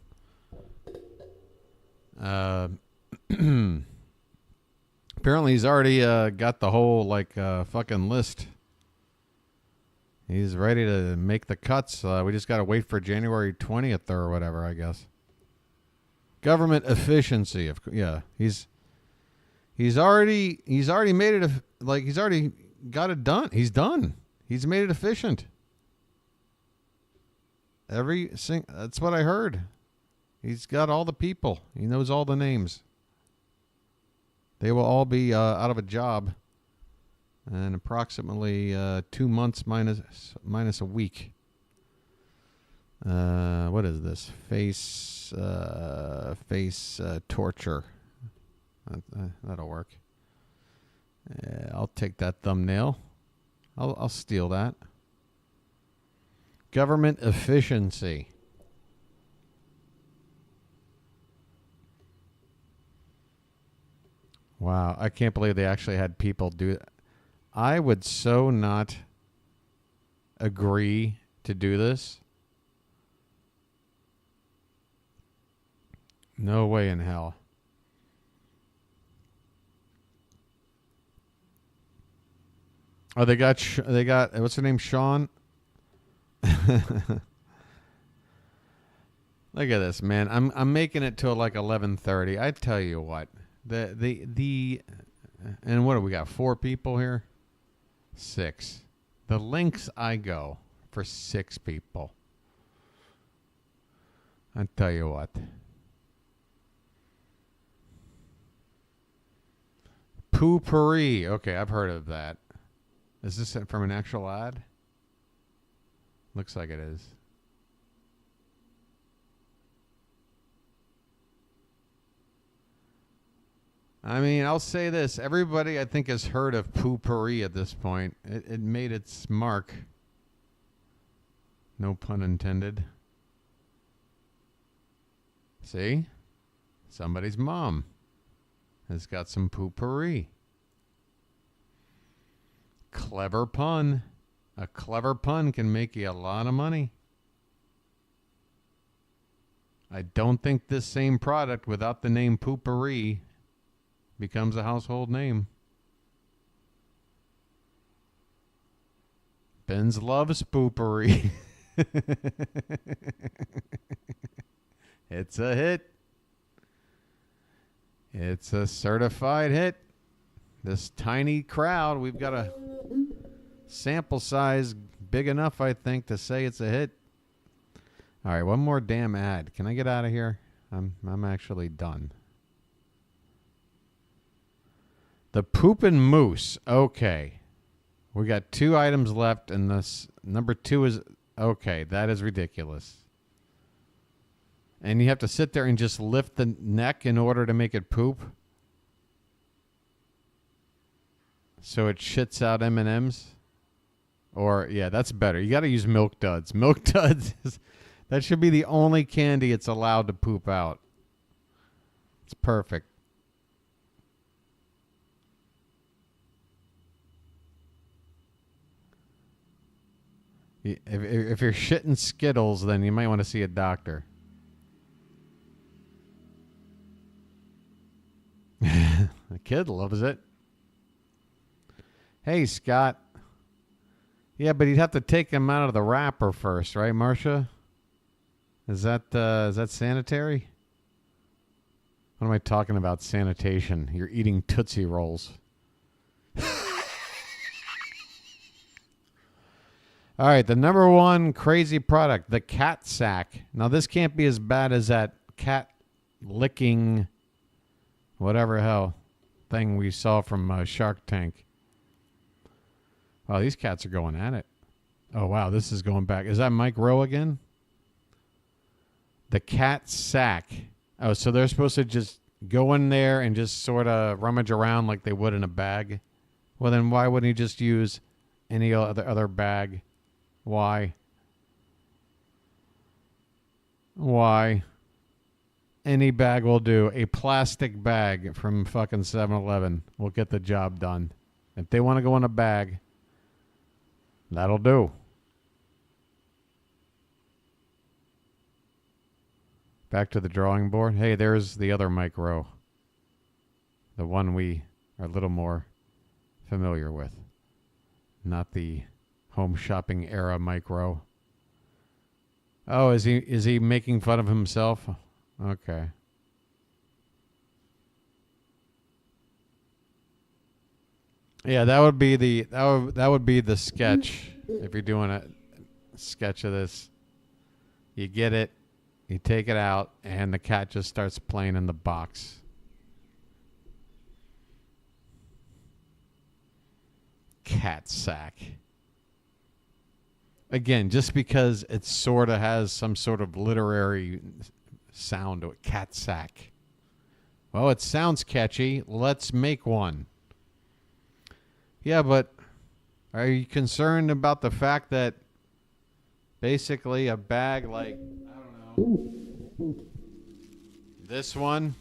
A: Apparently he's already got the whole fucking list. He's ready to make the cuts. We just got to wait for January 20th or whatever, I guess. Government efficiency. He's already made it. He's already got it done. He's done. He's made it efficient. That's what I heard. He's got all the people. He knows all the names. They will all be out of a job in approximately 2 months minus a week. What is this? Face torture. That'll work. I'll take that thumbnail. I'll steal that. Government efficiency. Wow, I can't believe they actually had people do that. I would so not agree to do this. No way in hell. Oh, they got what's her name? Sean. Look at this, man. I'm making it till like 11:30. I tell you what. And what do we got? 4 people here? 6. The lengths I go for 6 people. I tell you what. Poopery. Okay, I've heard of that. Is this from an actual ad? Looks like it is. I mean, I'll say this. Everybody, I think, has heard of poopery at this point. It made its mark. No pun intended. See? Somebody's mom has got some poopery. Clever pun. A clever pun can make you a lot of money. I don't think this same product without the name poopery becomes a household name. Benz loves poopery. It's a hit. It's a certified hit. This tiny crowd, we've got a sample size big enough, I think, to say it's a hit. All right, one more damn ad. Can I get out of here? I'm actually done. The Poopin' Moose. Okay. We got 2 items left, and this number 2 is... Okay, that is ridiculous. And you have to sit there and just lift the neck in order to make it poop? So it shits out M&Ms? Or, yeah, that's better. You got to use Milk Duds. Milk Duds, that should be the only candy it's allowed to poop out. It's perfect. If you're shitting Skittles, then you might want to see a doctor. The kid loves it. Hey, Scott. Yeah, but you'd have to take him out of the wrapper first, right, Marcia? Is that sanitary? What am I talking about? Sanitation. You're eating Tootsie Rolls. All right, the number 1 crazy product, the cat sack. Now, this can't be as bad as that cat licking whatever hell thing we saw from Shark Tank. Wow, these cats are going at it. Oh, wow, this is going back. Is that Mike Rowe again? The cat sack. Oh, so they're supposed to just go in there and just sort of rummage around like they would in a bag? Well, then why wouldn't he just use any other bag? Why? Why? Any bag will do. A plastic bag from fucking 7-Eleven will get the job done. If they want to go in a bag, that'll do. Back to the drawing board. Hey, there's the other Mike Rowe. The one we are a little more familiar with. Not the home shopping era Mike Rowe. Oh, is he making fun of himself? Okay. Yeah, that would be the sketch if you're doing a sketch of this. You get it, you take it out, and the cat just starts playing in the box. Cat sack. Again, just because it sort of has some sort of literary sound to it. Cat sack. Well, it sounds catchy. Let's make one. Yeah, but are you concerned about the fact that basically a bag like, I don't know, this one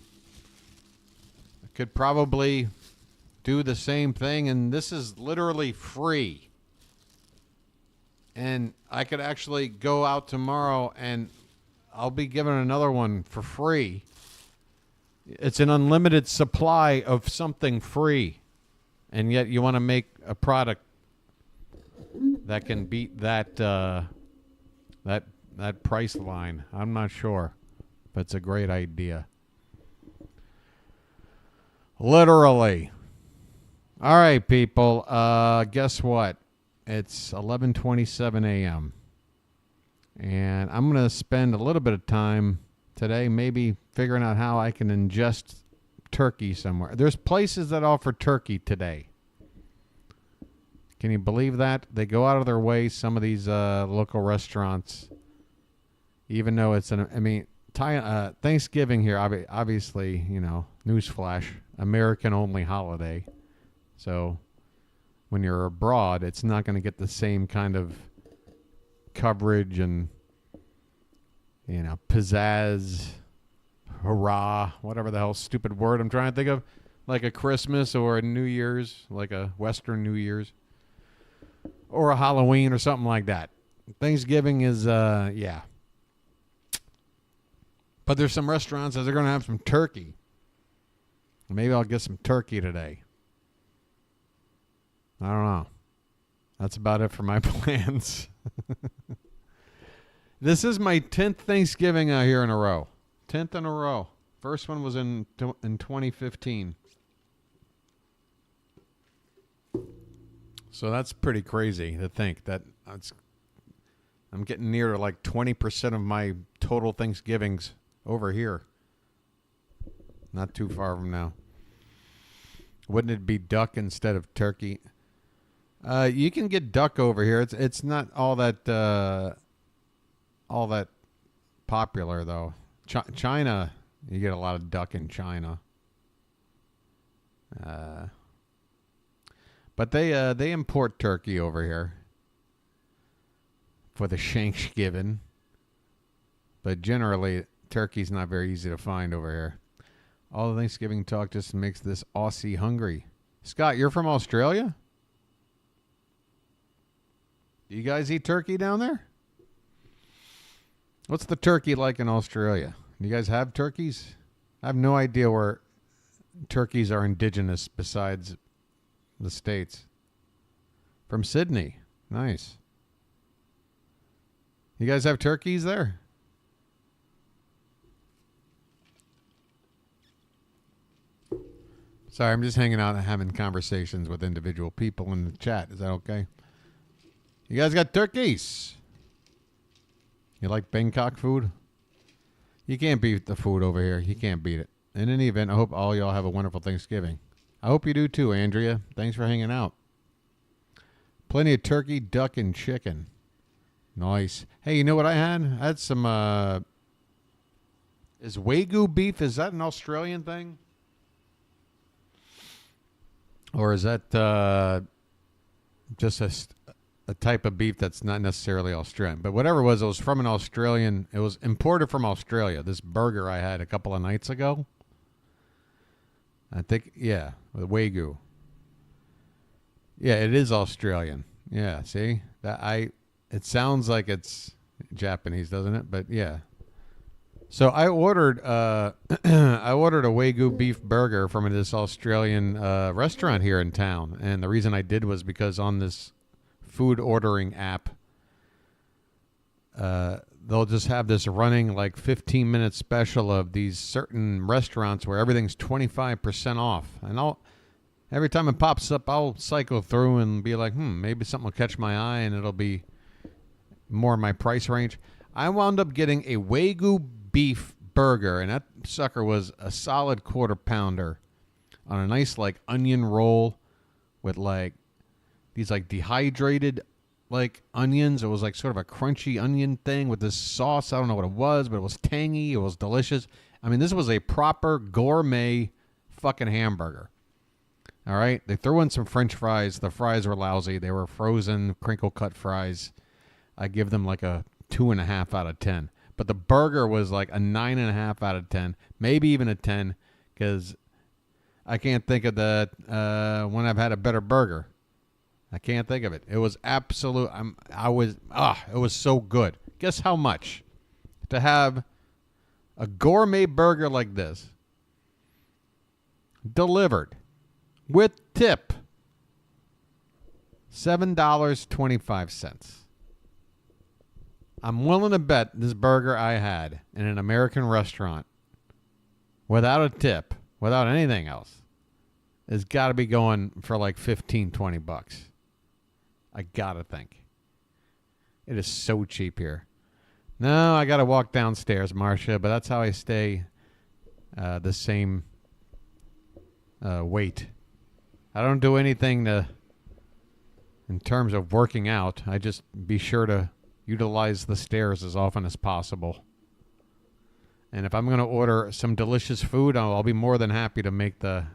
A: could probably do the same thing, and this is literally free. And I could actually go out tomorrow and I'll be given another one for free. It's an unlimited supply of something free. And yet you want to make a product that can beat that that price line. I'm not sure, but it's a great idea. Literally. All right, people. Guess what? It's 11:27 a.m. And I'm going to spend a little bit of time today maybe figuring out how I can ingest turkey somewhere. There's places that offer turkey today. Can you believe that? They go out of their way, some of these local restaurants, even though it's Thanksgiving here, obviously, newsflash, American-only holiday. So when you're abroad, it's not going to get the same kind of coverage and, pizzazz, hurrah, whatever the hell stupid word I'm trying to think of, like a Christmas or a New Year's, like a Western New Year's, or a Halloween or something like that. Thanksgiving is, yeah. But there's some restaurants that are going to have some turkey. Maybe I'll get some turkey today. I don't know. That's about it for my plans. This is my 10th Thanksgiving out here in a row. 10th in a row. First one was in 2015. So that's pretty crazy to think that I'm getting near to like 20% of my total Thanksgivings over here. Not too far from now. Wouldn't it be duck instead of turkey? You can get duck over here. It's not all that popular though. China, you get a lot of duck in China. But they import turkey over here for the Thanksgiving. But generally, turkey's not very easy to find over here. All the Thanksgiving talk just makes this Aussie hungry. Scott, you're from Australia? Do you guys eat turkey down there? What's the turkey like in Australia? Do you guys have turkeys? I have no idea where turkeys are indigenous besides the States. From Sydney. Nice. You guys have turkeys there? Sorry, I'm just hanging out and having conversations with individual people in the chat. Is that okay? You guys got turkeys? You like Bangkok food? You can't beat the food over here. You can't beat it. In any event, I hope all y'all have a wonderful Thanksgiving. I hope you do too, Andrea. Thanks for hanging out. Plenty of turkey, duck, and chicken. Nice. Hey, you know what I had? I had some, is Wagyu beef, is that an Australian thing? Or is that just a type of beef that's not necessarily Australian? But whatever it was from an Australian. It was imported from Australia. This burger I had a couple of nights ago. I think, yeah, with Wagyu. Yeah, it is Australian. Yeah, see? It sounds like it's Japanese, doesn't it? But yeah. So I ordered a Wagyu beef burger from this Australian restaurant here in town, and the reason I did was because on this food ordering app, they'll just have this running like 15-minute special of these certain restaurants where everything's 25% off, Every time it pops up, I'll cycle through and be like, maybe something will catch my eye and it'll be more my price range. I wound up getting a Wagyu beef burger, and that sucker was a solid quarter pounder on a nice like onion roll with like these like dehydrated like onions. It was like sort of a crunchy onion thing with this sauce. I don't know what it was, but it was tangy. It was delicious. I mean, this was a proper gourmet fucking hamburger. All right. They threw in some French fries. The fries were lousy. They were frozen, crinkle cut fries. I give them like a 2.5 out of 10. But the burger was like a 9.5 out of 10, maybe even a 10, because I can't think of the when I've had a better burger. I can't think of it. It was absolute. It was so good. Guess how much to have a gourmet burger like this delivered with tip? $7.25. I'm willing to bet this burger I had in an American restaurant without a tip, without anything else, has got to be going for like $15-20. I got to think. It is so cheap here. No, I got to walk downstairs, Marcia, but that's how I stay the same weight. I don't do anything in terms of working out. I just be sure to utilize the stairs as often as possible. And if I'm going to order some delicious food, I'll be more than happy to make the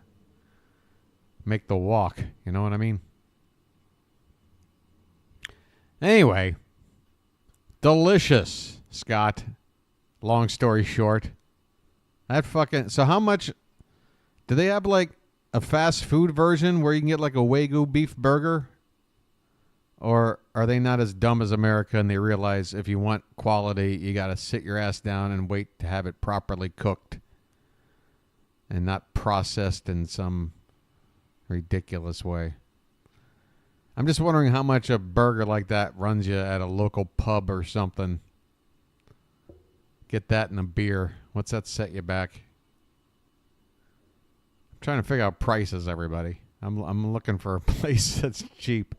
A: walk. You know what I mean? Anyway, delicious, Scott. Long story short, so how much do they have, like a fast food version where you can get like a Wagyu beef burger? Or are they not as dumb as America and they realize if you want quality, you got to sit your ass down and wait to have it properly cooked and not processed in some ridiculous way? I'm just wondering how much a burger like that runs you at a local pub or something. Get that and a beer. What's that set you back? I'm trying to figure out prices, everybody. I'm looking for a place that's cheap.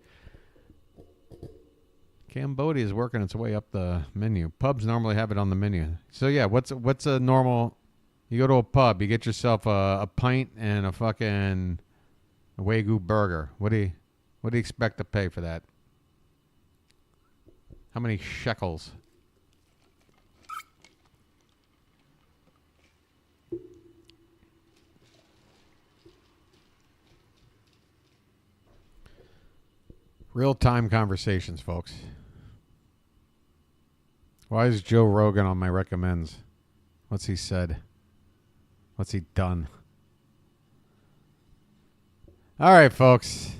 A: Cambodia is working its way up the menu. Pubs normally have it on the menu. So yeah, what's a normal? You go to a pub, you get yourself a pint and a fucking Wagyu burger. What do you expect to pay for that? How many shekels? Real-time conversations, folks. Why is Joe Rogan on my recommends? What's he said? What's he done? All right, folks.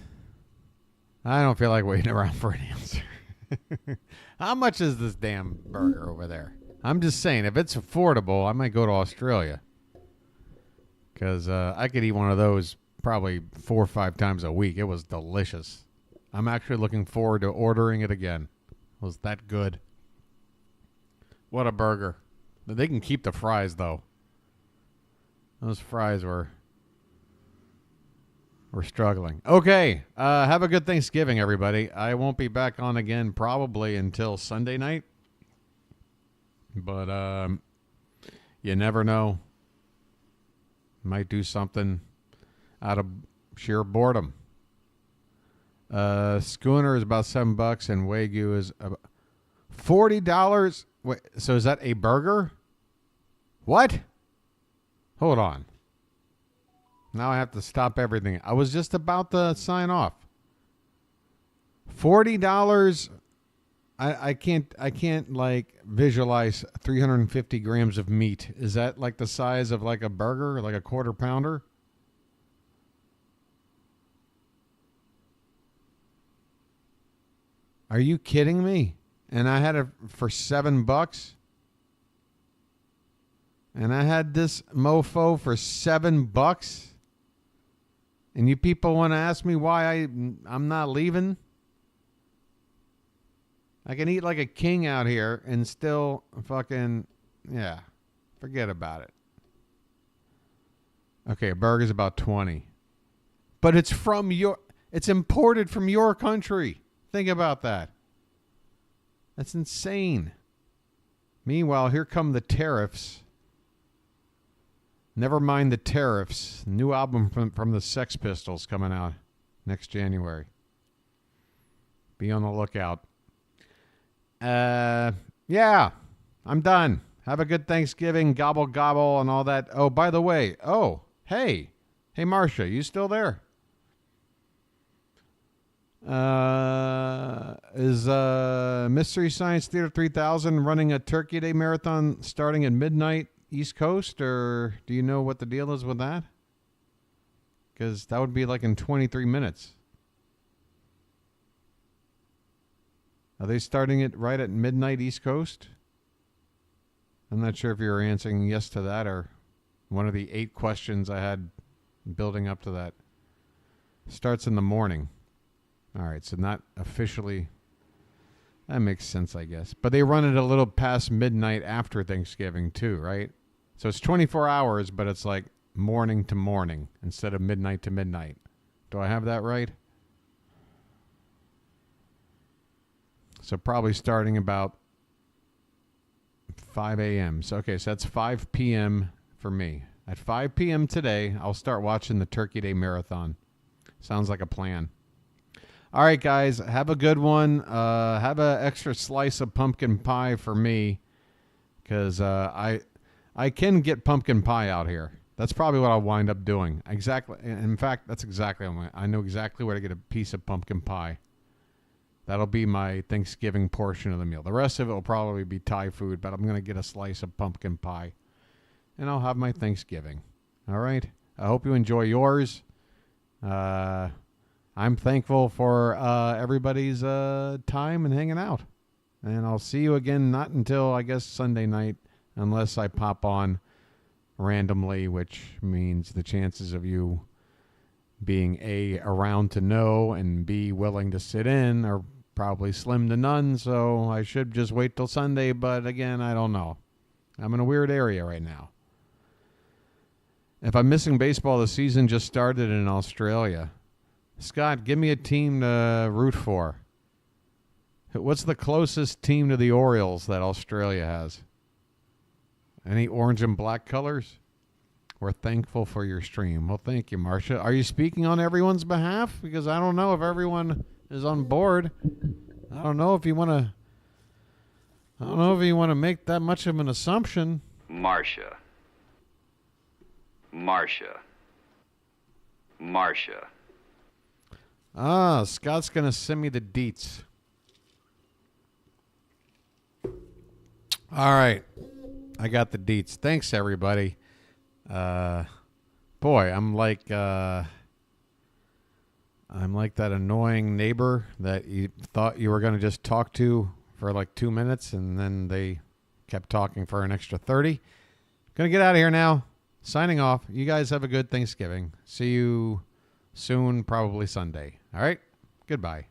A: I don't feel like waiting around for an answer. How much is this damn burger over there? I'm just saying, if it's affordable, I might go to Australia. Because I could eat one of those probably 4 or 5 times a week. It was delicious. I'm actually looking forward to ordering it again. It was that good. What a burger. They can keep the fries, though. Those fries were struggling. Okay. Have a good Thanksgiving, everybody. I won't be back on again probably until Sunday night. But you never know. Might do something out of sheer boredom. Schooner is about $7 and Wagyu is about $40. Wait, so is that a burger? What? Hold on. Now I have to stop everything. I was just about to sign off. $40. I can't like visualize 350 grams of meat. Is that like the size of like a burger, like a quarter pounder? Are you kidding me? And I had it for $7. And I had this mofo for $7. And you people want to ask me why I'm not leaving? I can eat like a king out here and still fucking, yeah, forget about it. Okay, a burger's about 20. But it's it's imported from your country. Think about that. That's insane. Meanwhile, here come the tariffs. Never mind the tariffs. New album from the Sex Pistols coming out next January. Be on the lookout. Yeah, I'm done. Have a good Thanksgiving, gobble gobble, and all that. Oh, by the way, hey, Marcia, you still there? Is Mystery Science Theater 3000 running a Turkey Day marathon starting at midnight East Coast, or do you know what the deal is with that? Because that would be like in 23 minutes. Are they starting it right at midnight East Coast? I'm not sure if you're answering yes to that or one of the 8 questions I had building up to that. Starts in the morning. All right, so not officially. That makes sense, I guess. But they run it a little past midnight after Thanksgiving too, right? So it's 24 hours, but it's like morning to morning instead of midnight to midnight. Do I have that right? So probably starting about 5 a.m. So, okay, so that's 5 p.m. for me. At 5 p.m. today, I'll start watching the Turkey Day Marathon. Sounds like a plan. All right, guys, have a good one. Have an extra slice of pumpkin pie for me because I can get pumpkin pie out here. That's probably what I'll wind up doing. Exactly. In fact, that's exactly what I know exactly where to get a piece of pumpkin pie. That'll be my Thanksgiving portion of the meal. The rest of it will probably be Thai food, but I'm going to get a slice of pumpkin pie, and I'll have my Thanksgiving. All right? I hope you enjoy yours. I'm thankful for everybody's time and hanging out. And I'll see you again, not until, I guess, Sunday night, unless I pop on randomly, which means the chances of you being A, around to know, and B, willing to sit in are probably slim to none, so I should just wait till Sunday, but again, I don't know. I'm in a weird area right now. If I'm missing baseball, the season just started in Australia. Scott, give me a team to root for. What's the closest team to the Orioles that Australia has? Any orange and black colors? We're thankful for your stream. Well, thank you, Marcia. Are you speaking on everyone's behalf? Because I don't know if everyone is on board. I don't know if you want to make that much of an assumption.
F: Marcia.
A: Ah, Scott's going to send me the deets. All right. I got the deets. Thanks, everybody. Boy, I'm like that annoying neighbor that you thought you were going to just talk to for like 2 minutes, and then they kept talking for an extra 30. Gonna get out of here now. Signing off. You guys have a good Thanksgiving. See you soon, probably Sunday. All right? Goodbye.